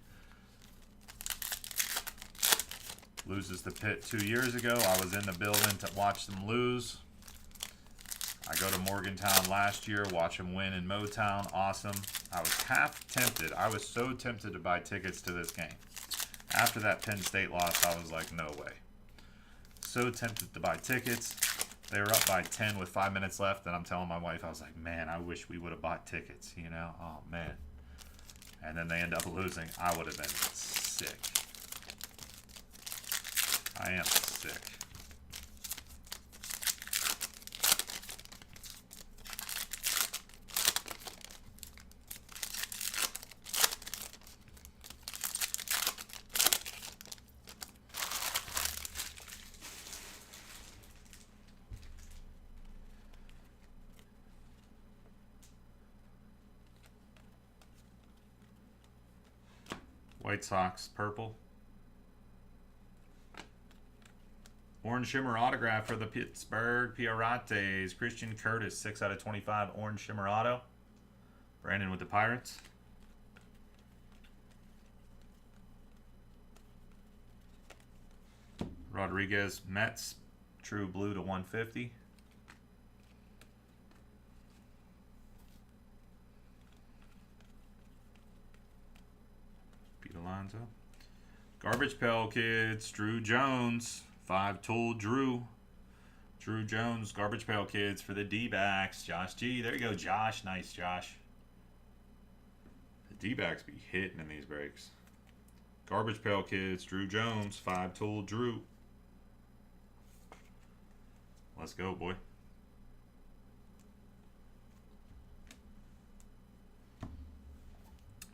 loses the Pitt 2 years ago. I was in the building to watch them lose. I go to Morgantown last year, watch them win in Motown. Awesome. I was half tempted. I was so tempted to buy tickets to this game. After that Penn State loss, I was like, no way. so tempted to buy tickets. They were up by 10 with 5 minutes left, and I'm telling my wife, I was like, man, I wish we would have bought tickets, you know? Oh, man. And then they end up losing. I would have been sick. I am sick. White Sox, purple. Orange Shimmer autograph for the Pittsburgh Pirates. Christian Curtis, 6 out of 25. Orange Shimmer auto. Brandon with the Pirates. Rodriguez, Mets. True blue to 150. Pete Alonso. Garbage Pail Kids, Drew Jones. 5-tool Drew. Drew Jones, Garbage Pail Kids for the D-backs. Josh G. There you go, Josh. Nice, Josh. The D-backs be hitting in these breaks. Garbage Pail Kids, Drew Jones. 5-tool Drew. Let's go, boy.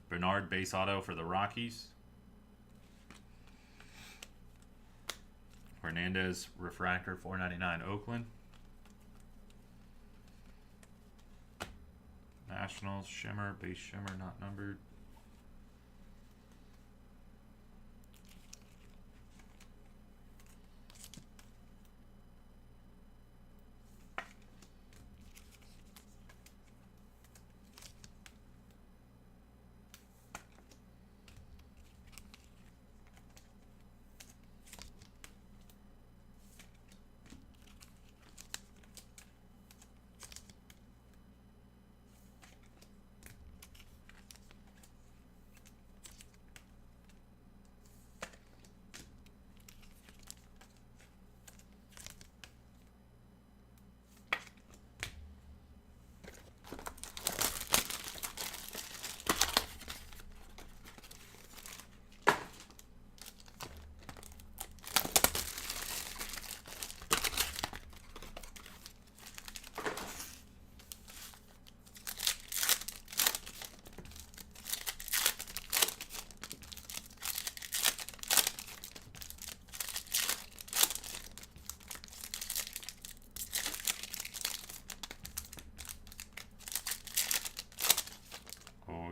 Bernard base auto for the Rockies. Hernandez refractor, $4.99 Oakland. Nationals Shimmer, base Shimmer, not numbered.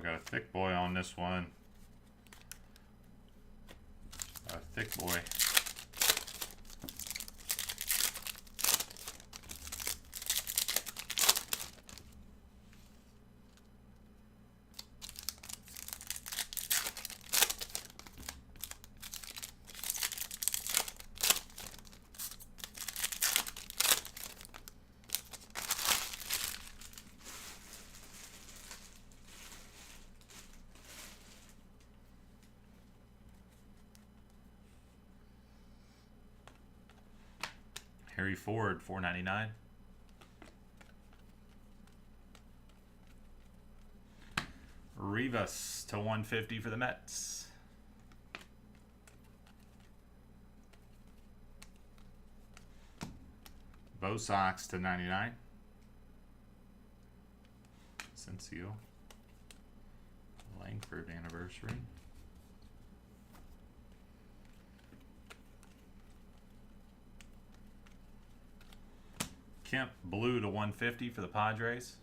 Got a thick boy on this one. A thick boy. Harry Ford, $4.99. Rivas to 150 for the Mets. Bo Sox to 99. Cincio. Langford anniversary. Kemp blue to 150 for the Padres.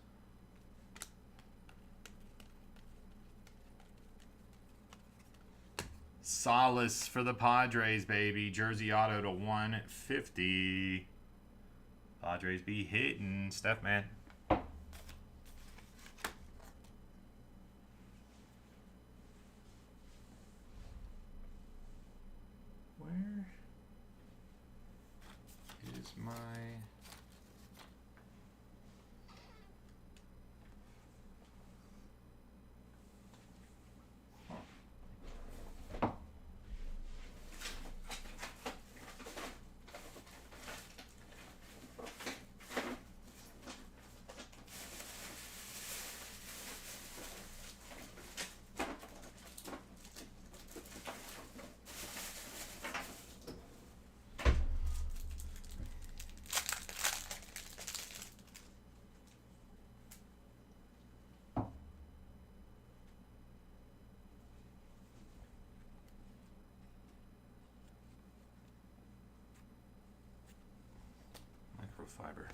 Solace for the Padres, baby. Jersey auto to 150. Padres be hitting. Steph, man. Where is my... fiber.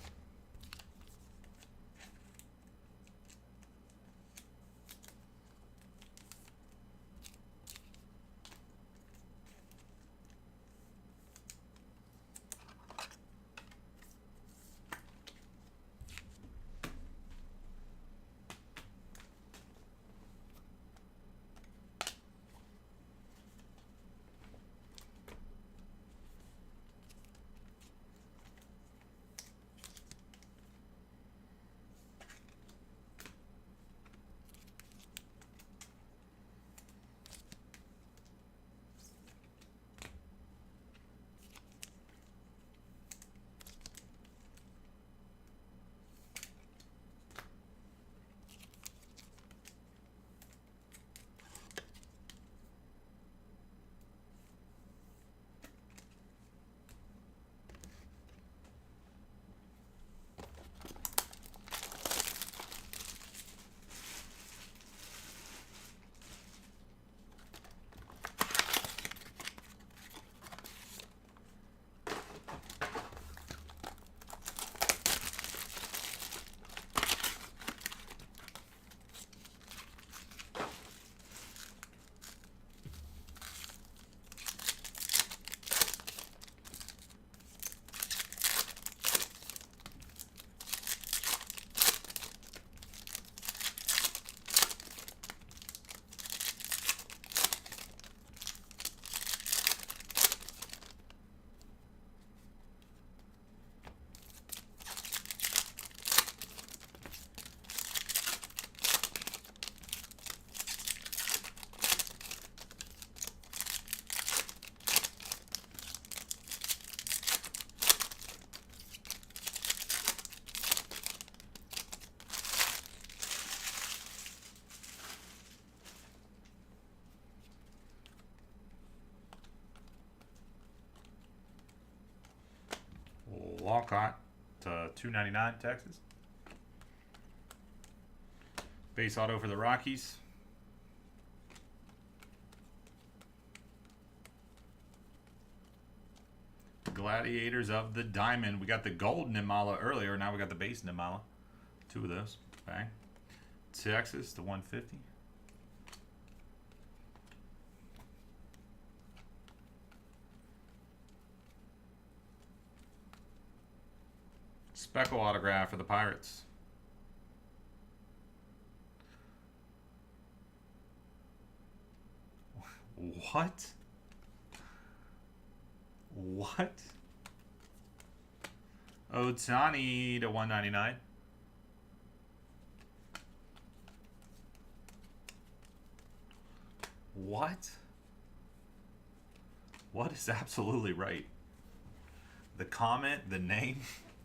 Walcott to $2.99 Texas. Base auto for the Rockies. Gladiators of the Diamond. We got the gold Nimala earlier. Now we got the base Nimala. Two of those. Bang. Texas to 150. Speckle autograph for the Pirates. What? What? Ohtani to 199. What? What is absolutely right? The comment, the name,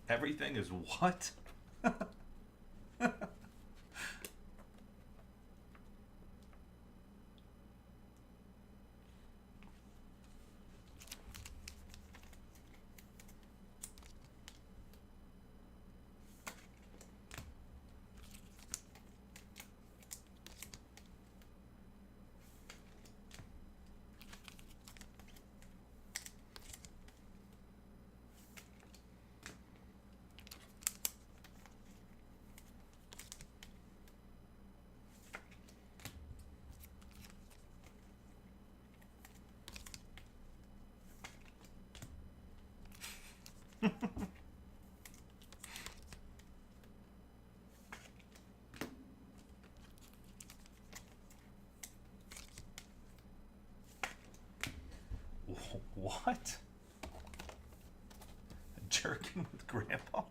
everything is what? What? Jerking with Grandpa?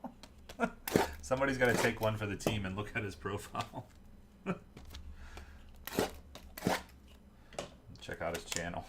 Somebody's got to take one for the team and look at his profile. Check out his channel.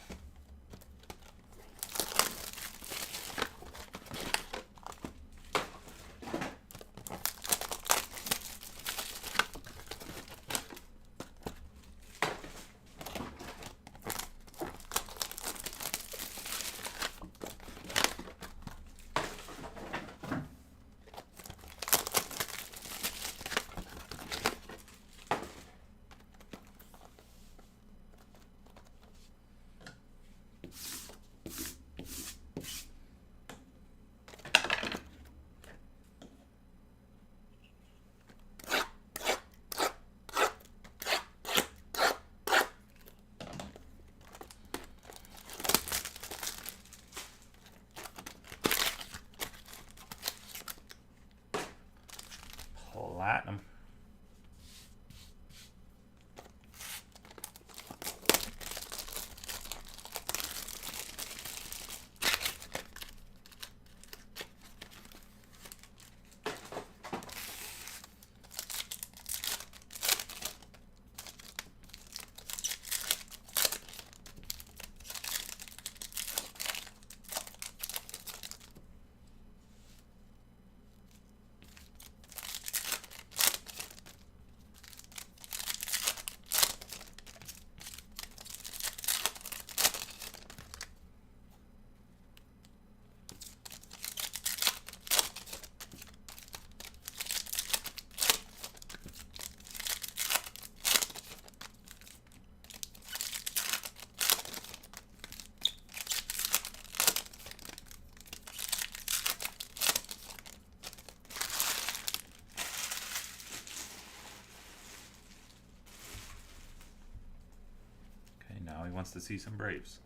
wants to see some Braves.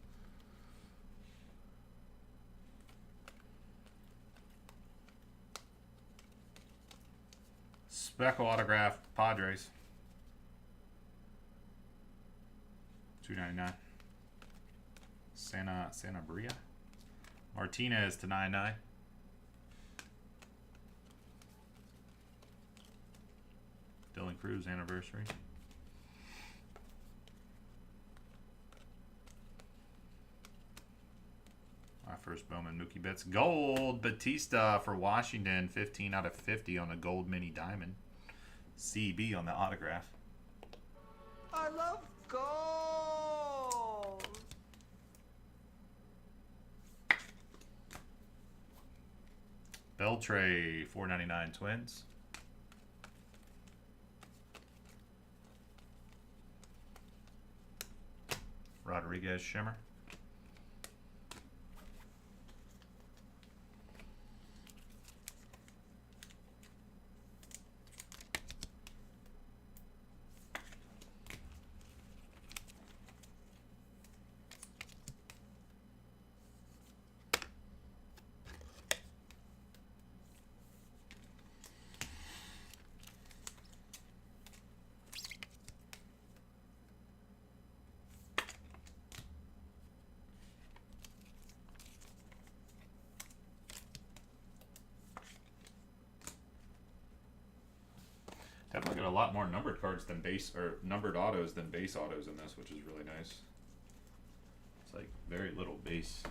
Speckle autograph, Padres. $2.99. Santa Bria. Martinez to 99. Dylan Cruz anniversary. My first Bowman Mookie Betts. Gold Batista for Washington. 15 out of 50 on the gold mini diamond. CB on the autograph. I love gold. Beltray, $4.99 Twins. Rodriguez Shimmer. Definitely got a lot more numbered cards than base, or numbered autos than base autos in this, which is really nice. It's like very little base.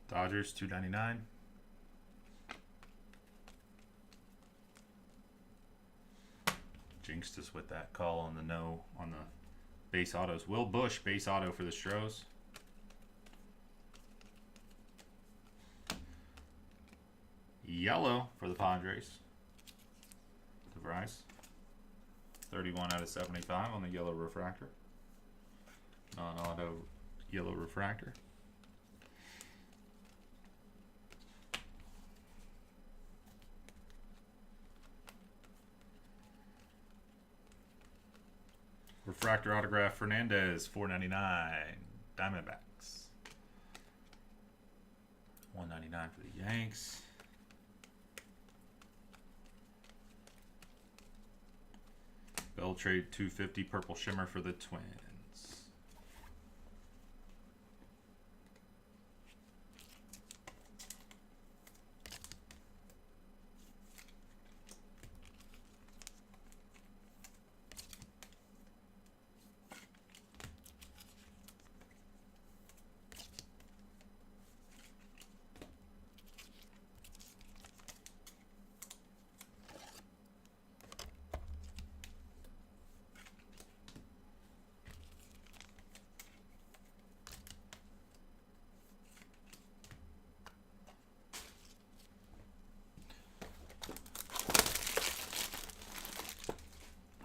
Dodgers, $2.99. Jinxed us with that call on the no on the base autos. Will Bush, base auto for the Stros. Yellow for the Padres. DeVries. 31 out of 75 on the yellow refractor. Non-auto yellow refractor. Refractor autograph Fernandez, $4.99. Diamondbacks. $1.99 for the Yanks. Beltrade, $2.50 purple shimmer for the Twins.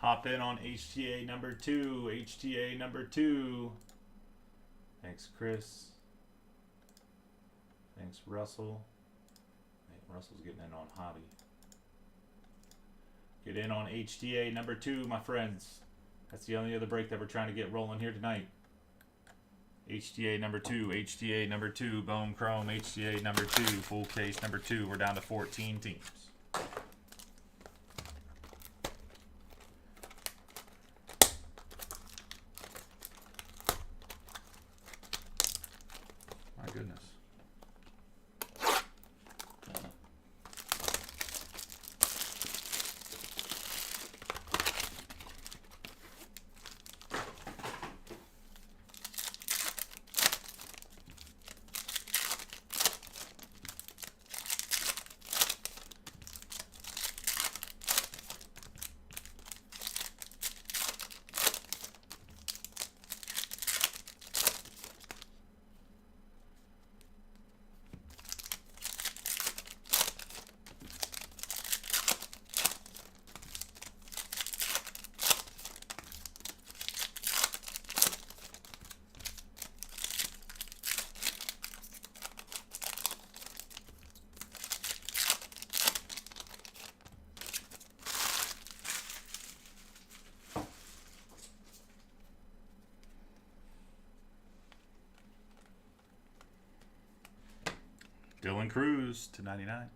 Hop in on HTA number 2. HTA number 2. Thanks, Chris. Thanks, Russell. Hey, Russell's getting in on Hobby. Get in on HTA number 2, my friends. That's the only other break that we're trying to get rolling here tonight. HTA number 2, HTA number 2, Bone Chrome, HTA number 2, full case number 2. We're down to 14 teams. My goodness. Dylan Cruz to 99.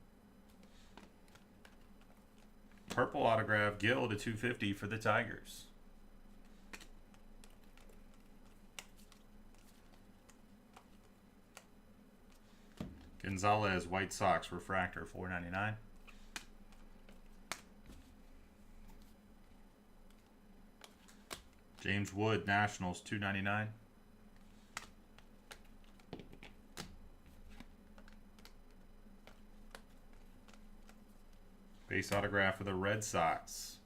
Purple autograph, Gill to 250 for the Tigers. Gonzalez, White Sox, refractor, $4.99. James Wood, Nationals, $2.99. Base autograph for the Red Sox.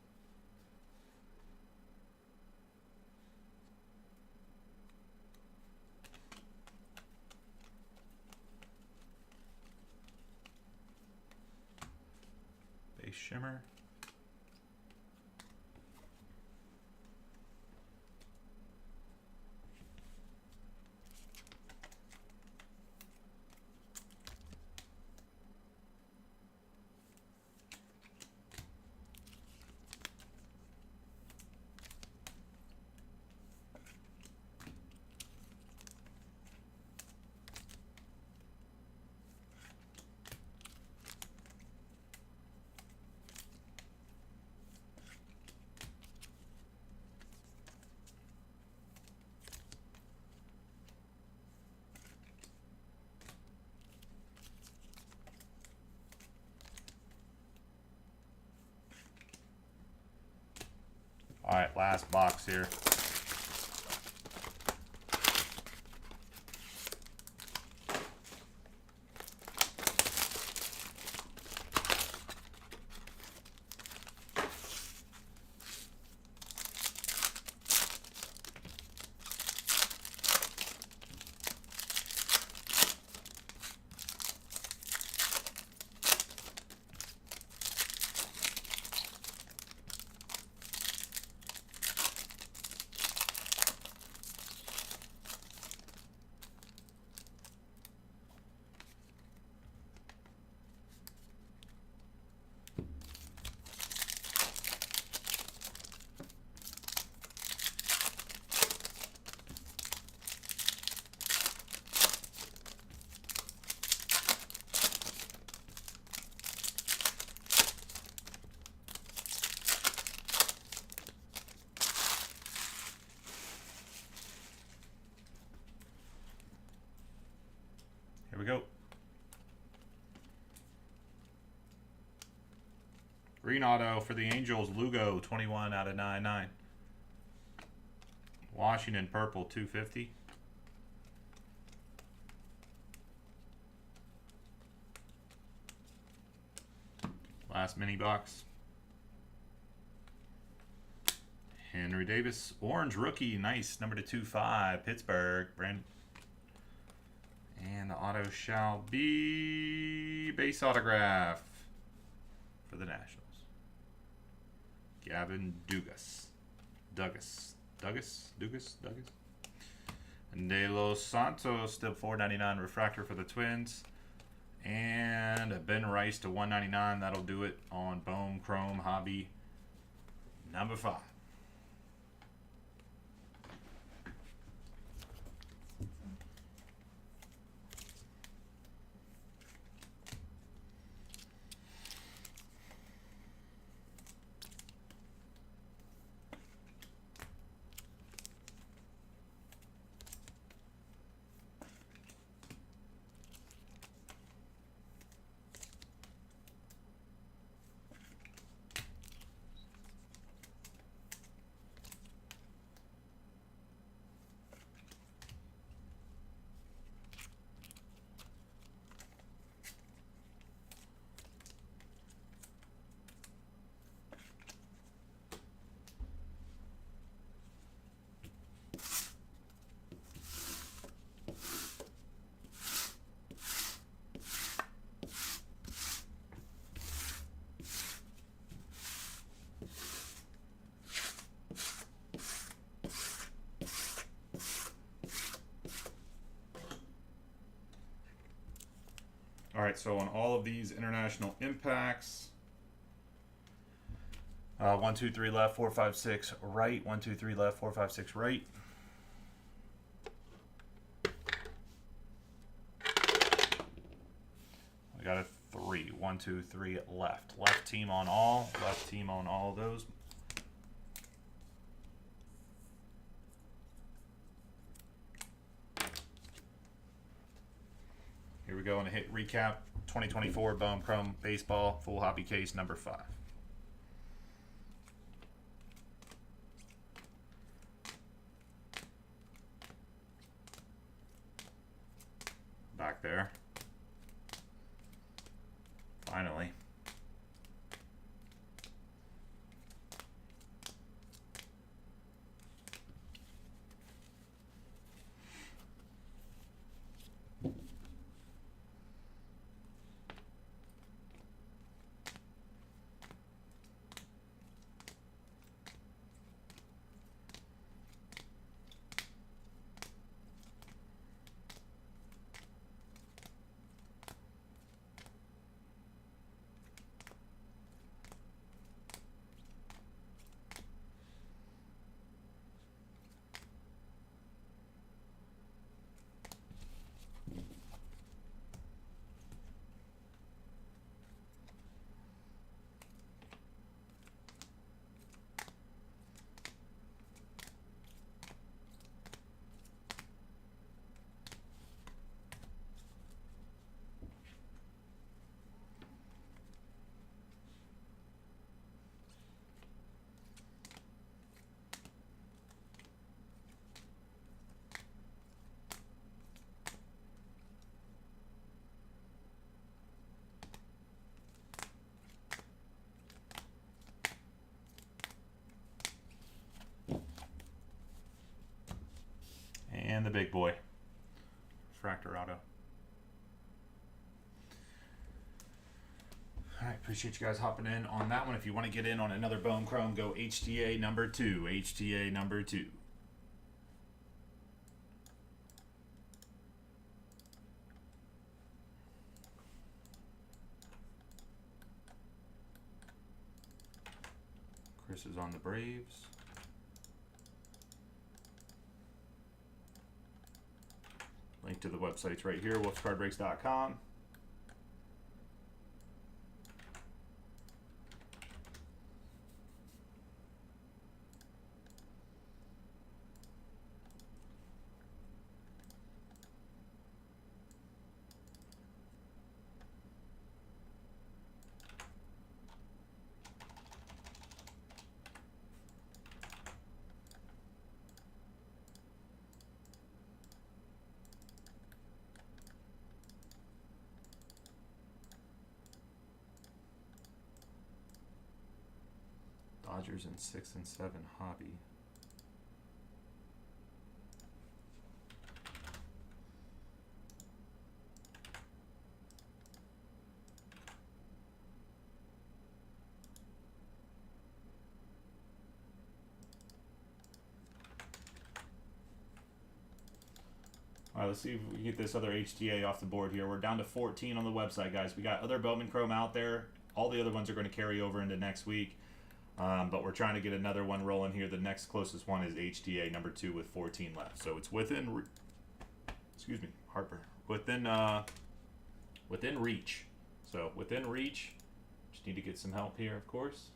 Base shimmer. All right, last box here. Here we go. Green auto for the Angels, Lugo, 21 out of 99. Washington, purple, 250. Last mini box. Henry Davis, orange rookie, nice, number to 25, Pittsburgh, Brand. And the auto shall be base autograph for the Nationals. Gavin Dugas. And De Los Santos, still $4.99 refractor for the Twins. And Ben Rice to $1.99. That'll do it on Bone Chrome Hobby number 5. All right, so on all of these international impacts, 1, 2, 3 left, 4, 5, 6 right. 1, 2, 3 left, 4, 5, 6 right. We got a 3. 1, 2, 3 left. Left team on all. Left team on all of those. Here we go, and a hit recap 2024 Bowman Chrome Baseball Full Hobby Case number 5. Back there. Finally. And the big boy, Fractor Auto. All right, appreciate you guys hopping in on that one. If you want to get in on another Bowman Chrome, go HTA number 2. HTA number 2. Chris is on the Braves. Link to the website's right here, wolfescardbreaks.com. Dodgers in 6 and 7 hobby. All right, let's see if we can get this other HTA off the board here. We're down to 14 on the website, guys. We got other Bowman Chrome out there. All the other ones are going to carry over into next week. But we're trying to get another one rolling here. The next closest one is HTA number 2 with 14 left. So it's within, excuse me, Harper, within reach. So within reach. Just need to get some help here, of course.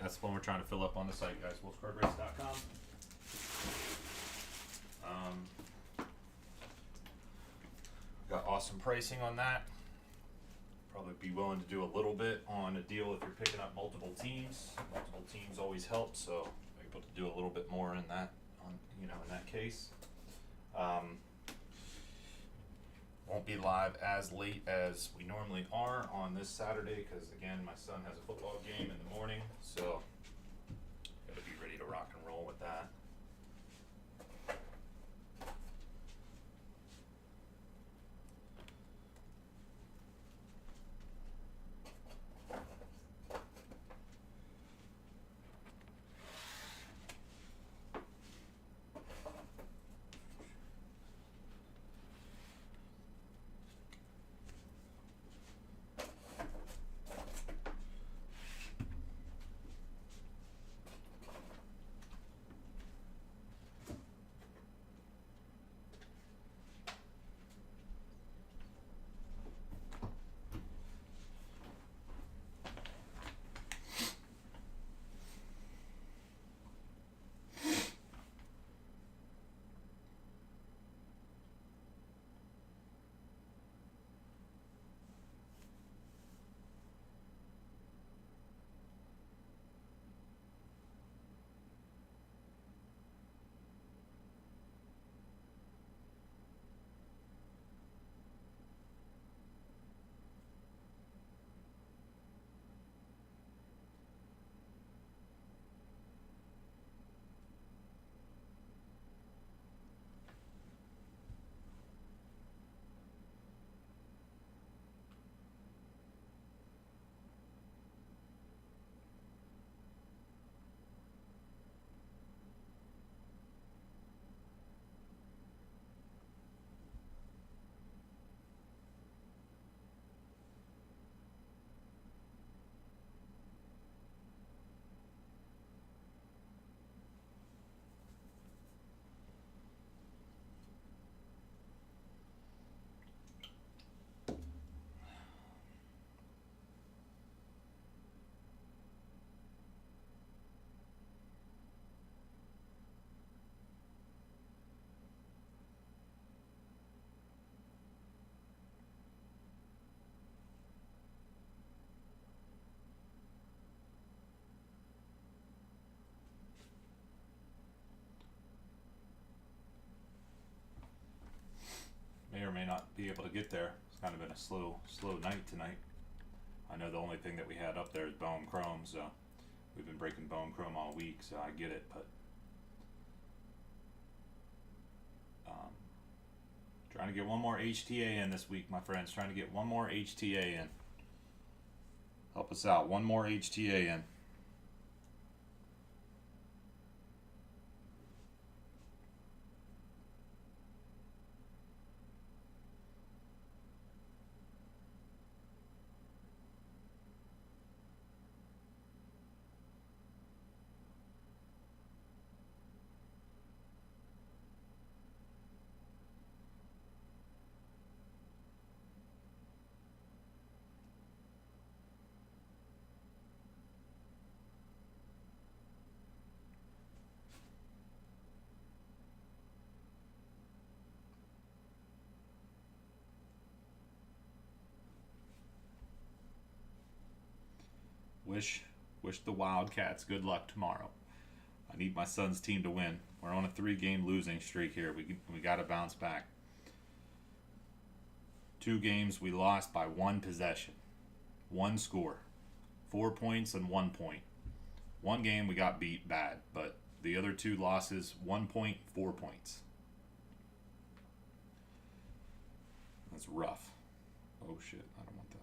That's the one we're trying to fill up on the site, guys. wolfescardbreaks.com. Got awesome pricing on that. Probably be willing to do a little bit on a deal if you're picking up multiple teams. Multiple teams always help, so able to do a little bit more in that, in that case. Won't be live as late as we normally are on this Saturday because again, my son has a football game in the morning, so gotta be ready to rock and roll with that. May or may not be able to get there. It's kind of been a slow night tonight. I know the only thing that we had up there is bone chrome, so we've been breaking bone chrome all week, so I get it, but trying to get one more HTA in this week, my friends. Trying to get one more HTA in. Help us out. One more HTA in. Wish the Wildcats good luck tomorrow. I need my son's team to win. We're on a 3-game losing streak here. We got to bounce back. 2 games we lost by 1 possession, 1 score, 4 points and 1 point. 1 game we got beat bad, but the other 2 losses, 1 point, 4 points. That's rough. Oh shit, I don't want that.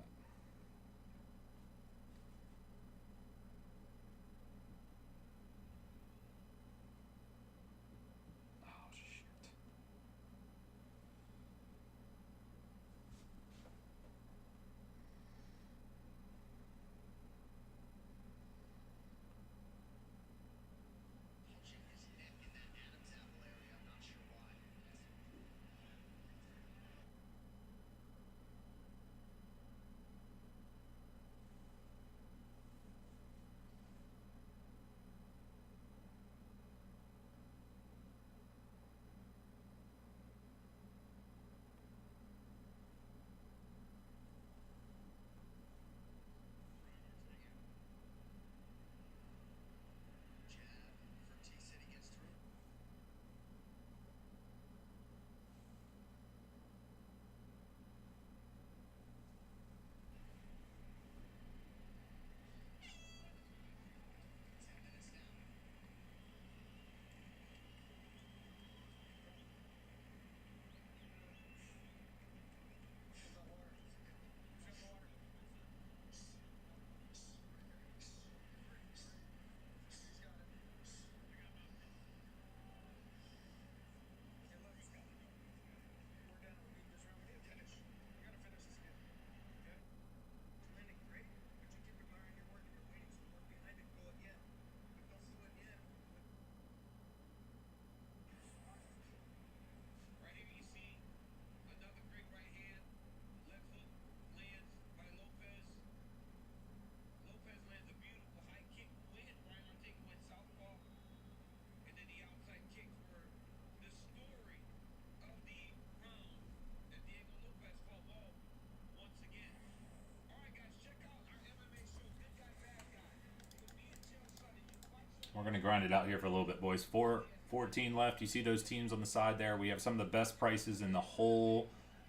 We're going to grind it out here for a little bit, boys. 14 left. You see those teams on the side there? We have some of the best prices in the whole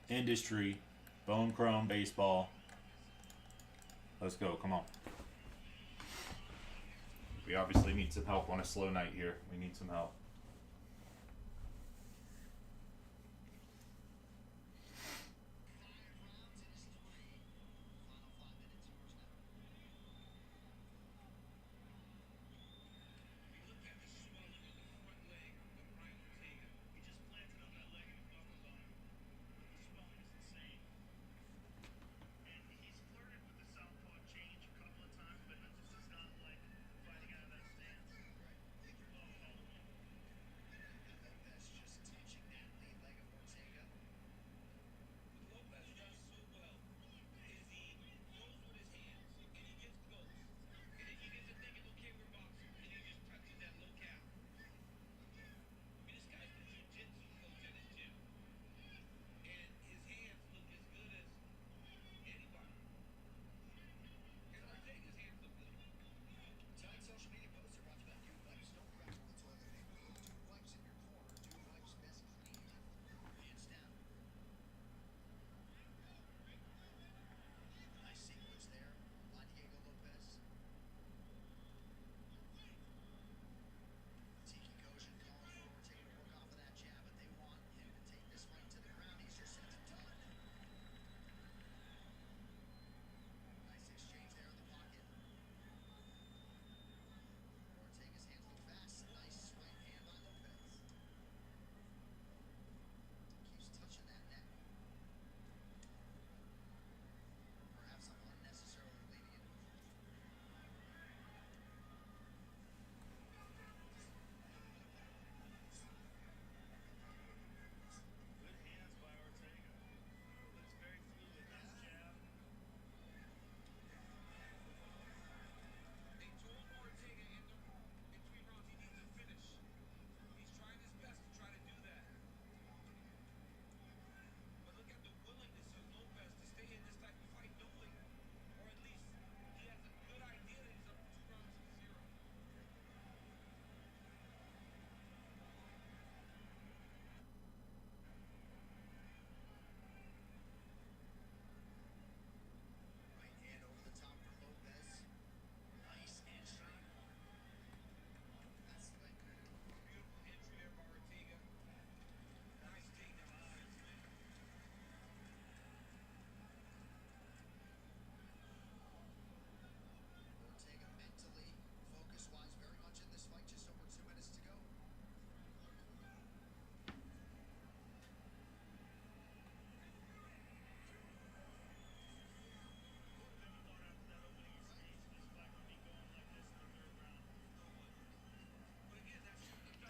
industry. Bone Chrome Baseball. Let's go. Come on. We obviously need some help on a slow night here. We need some help.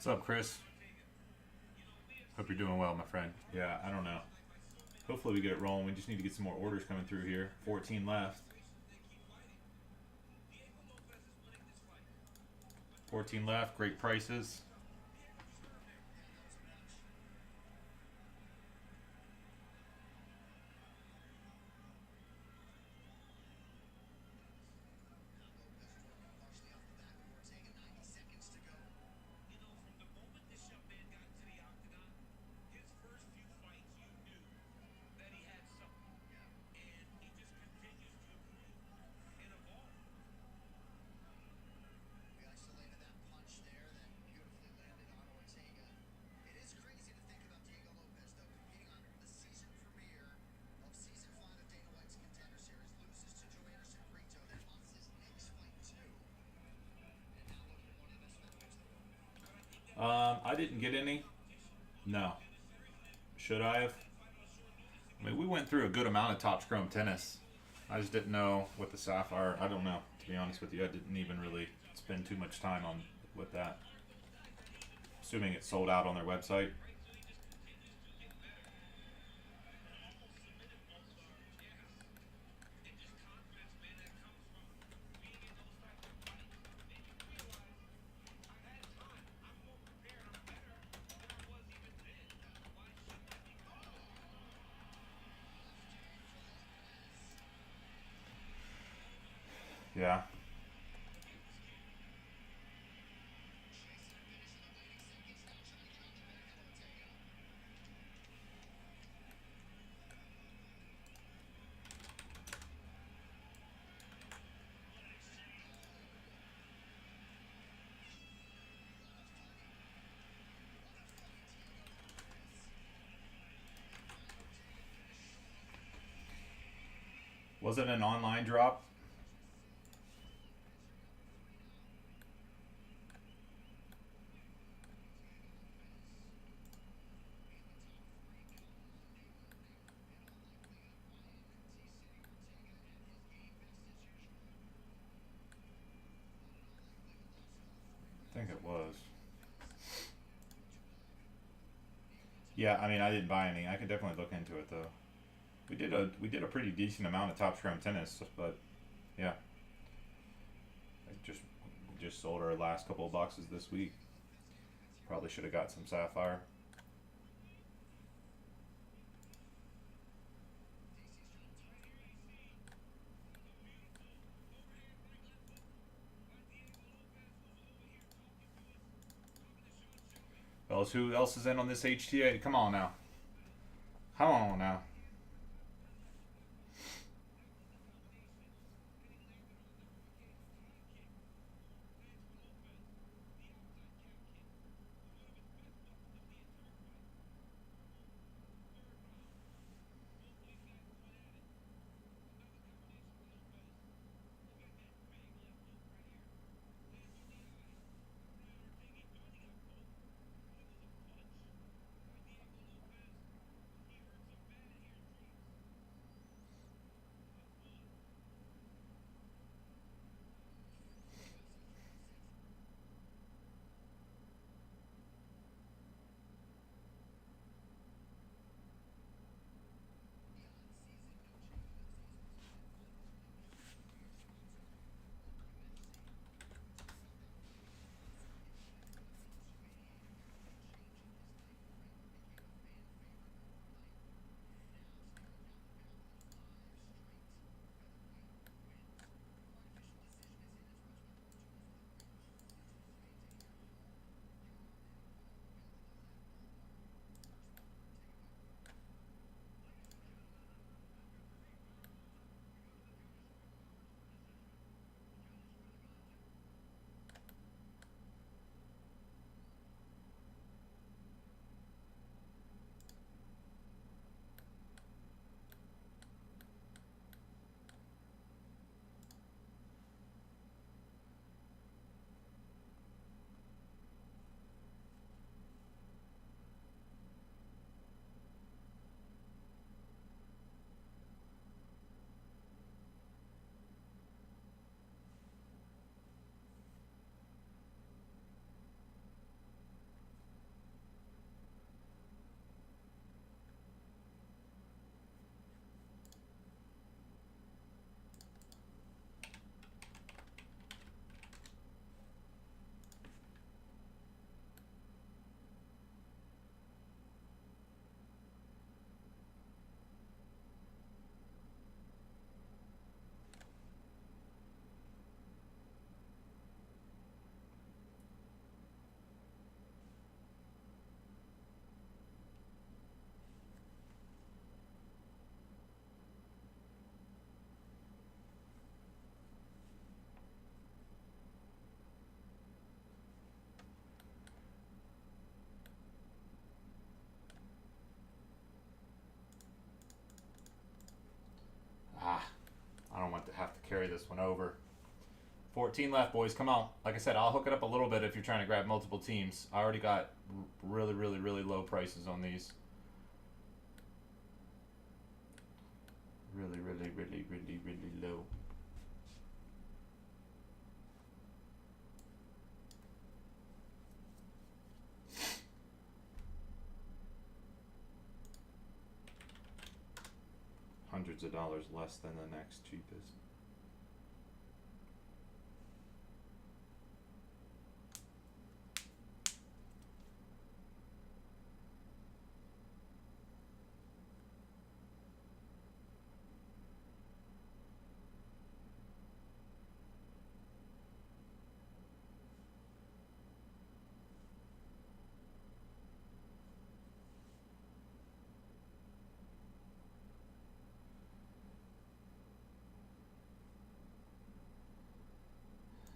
What's up, Chris? Hope you're doing well, my friend. Yeah, I don't know. Hopefully we get it rolling. We just need to get some more orders coming through here. 14 left. 14 left. Great prices. I didn't get any. No. Should I have? I mean, we went through a good amount of Topps Chrome tennis. I just didn't know what the Sapphire. I don't know. To be honest with you, I didn't even really spend too much time on with that. Assuming it's sold out on their website. Yeah. Was it an online drop? I think it was. Yeah, I mean, I didn't buy any. I could definitely look into it though. We did a pretty decent amount of Top Scrum tennis, but yeah, we just sold our last couple of boxes this week. Probably should have got some Sapphire. Fellas, who else is in on this HTA? Come on now. Come on now. I don't want to have to carry this one over. 14 left, boys. Come on. Like I said, I'll hook it up a little bit if you're trying to grab multiple teams. I already got really, really, really low prices on these. Really, really, really, really, really low. Hundreds of dollars less than the next cheapest.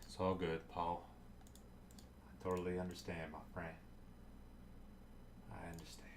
It's all good, Paul. I totally understand, my friend. I understand.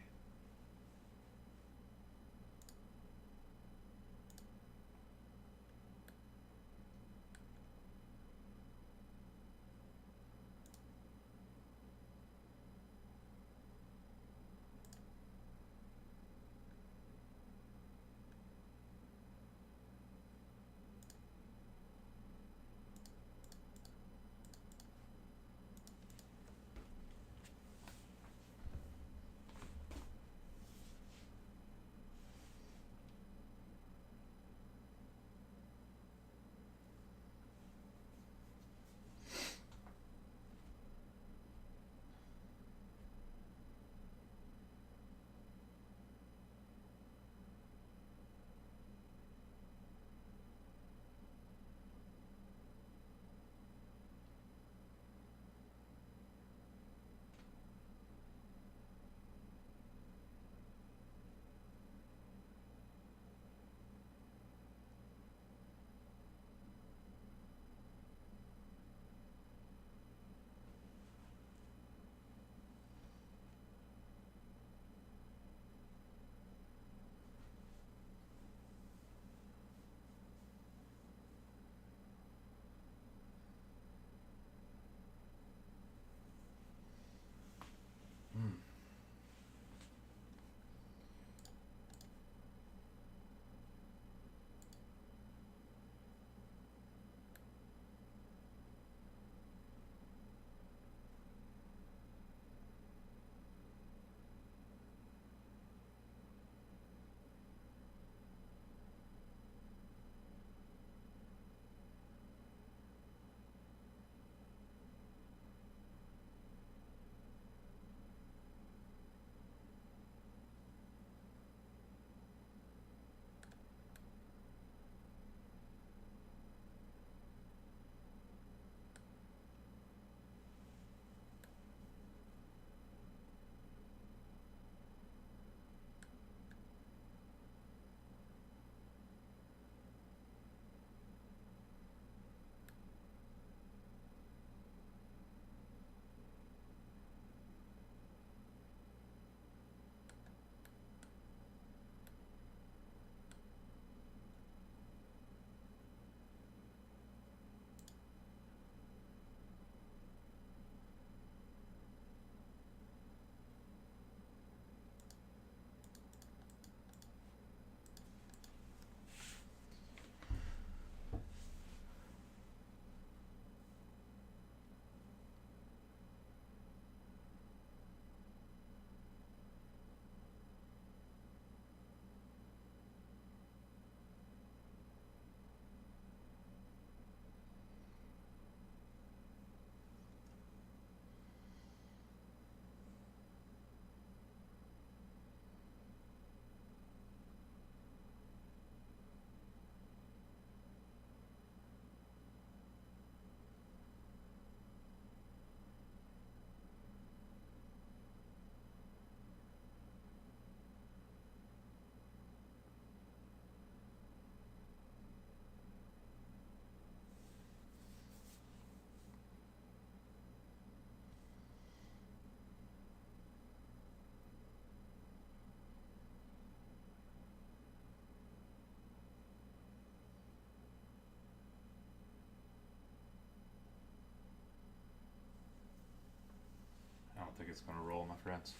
it's going to roll, my friends.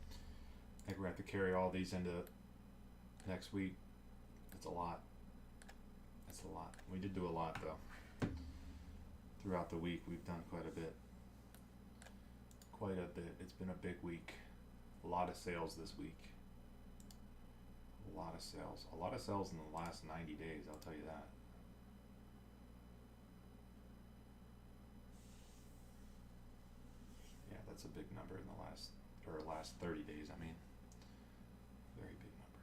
I think we're going to have to carry all these into next week. That's a lot. That's a lot. We did do a lot, though. Throughout the week, we've done quite a bit. Quite a bit. It's been a big week. A lot of sales this week. A lot of sales. A lot of sales in the last 90 days, I'll tell you that. Yeah, that's a big number in the last 30 days, I mean. Very big number.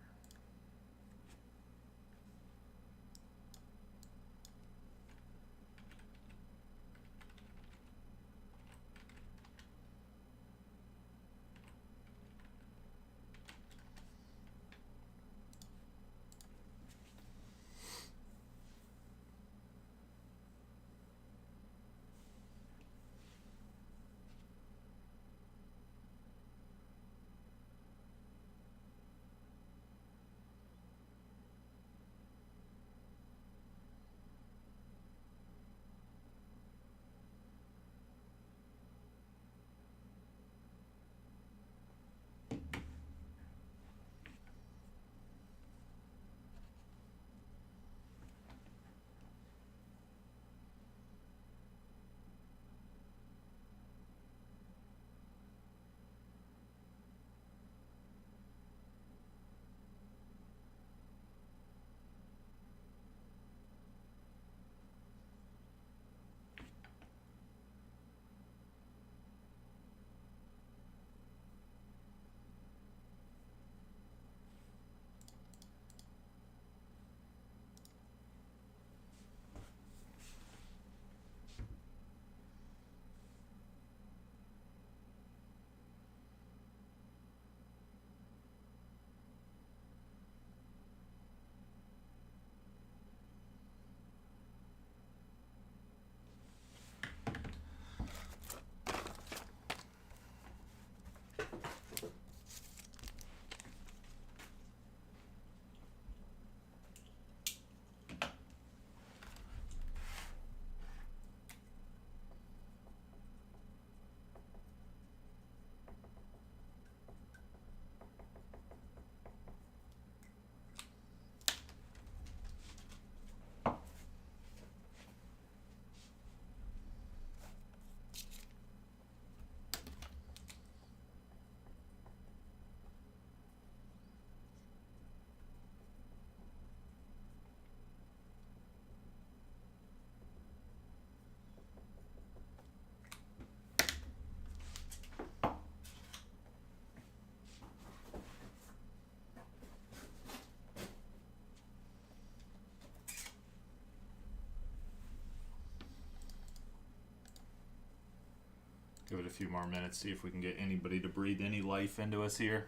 Give it a few more minutes, see if we can get anybody to breathe any life into us here.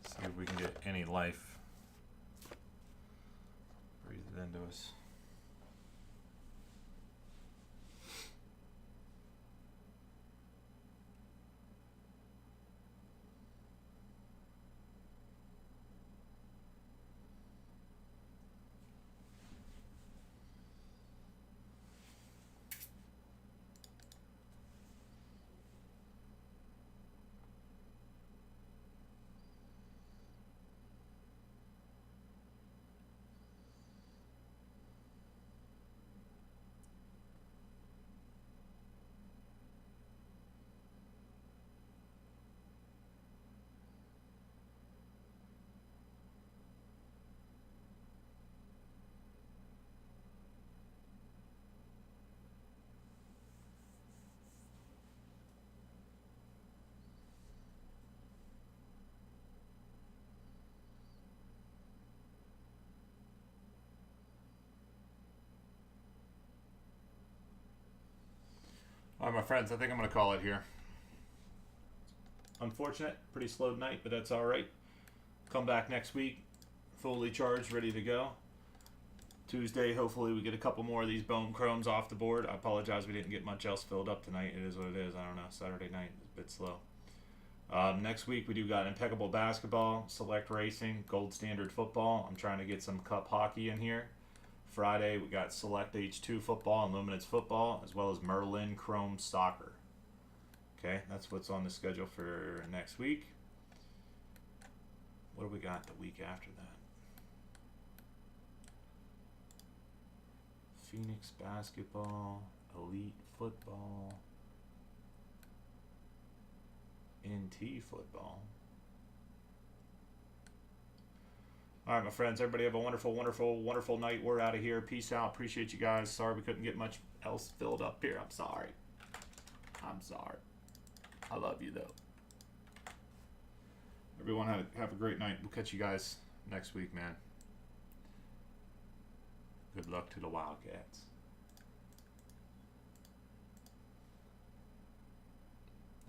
See if we can get any life breathed into us. All right, my friends, I think I'm going to call it here. Unfortunate, pretty slow night, but that's all right. Come back next week, fully charged, ready to go. Tuesday, hopefully we get a couple more of these bone chromes off the board. I apologize we didn't get much else filled up tonight. It is what it is. I don't know. Saturday night is a bit slow. Next week we do got impeccable basketball, select racing, gold standard football. I'm trying to get some cup hockey in here. Friday, we got Select H2 football and Luminance football, as well as Merlin Chrome soccer. Okay, that's what's on the schedule for next week. What do we got the week after that? Phoenix basketball, Elite football, NT football. All right, my friends, everybody have a wonderful, wonderful, wonderful night. We're out of here. Peace out. Appreciate you guys. Sorry we couldn't get much else filled up here. I'm sorry. I'm sorry. I love you, though. Everyone have a great night. We'll catch you guys next week, man. Good luck to the Wildcats.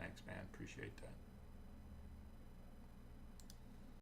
Thanks, man. Appreciate that.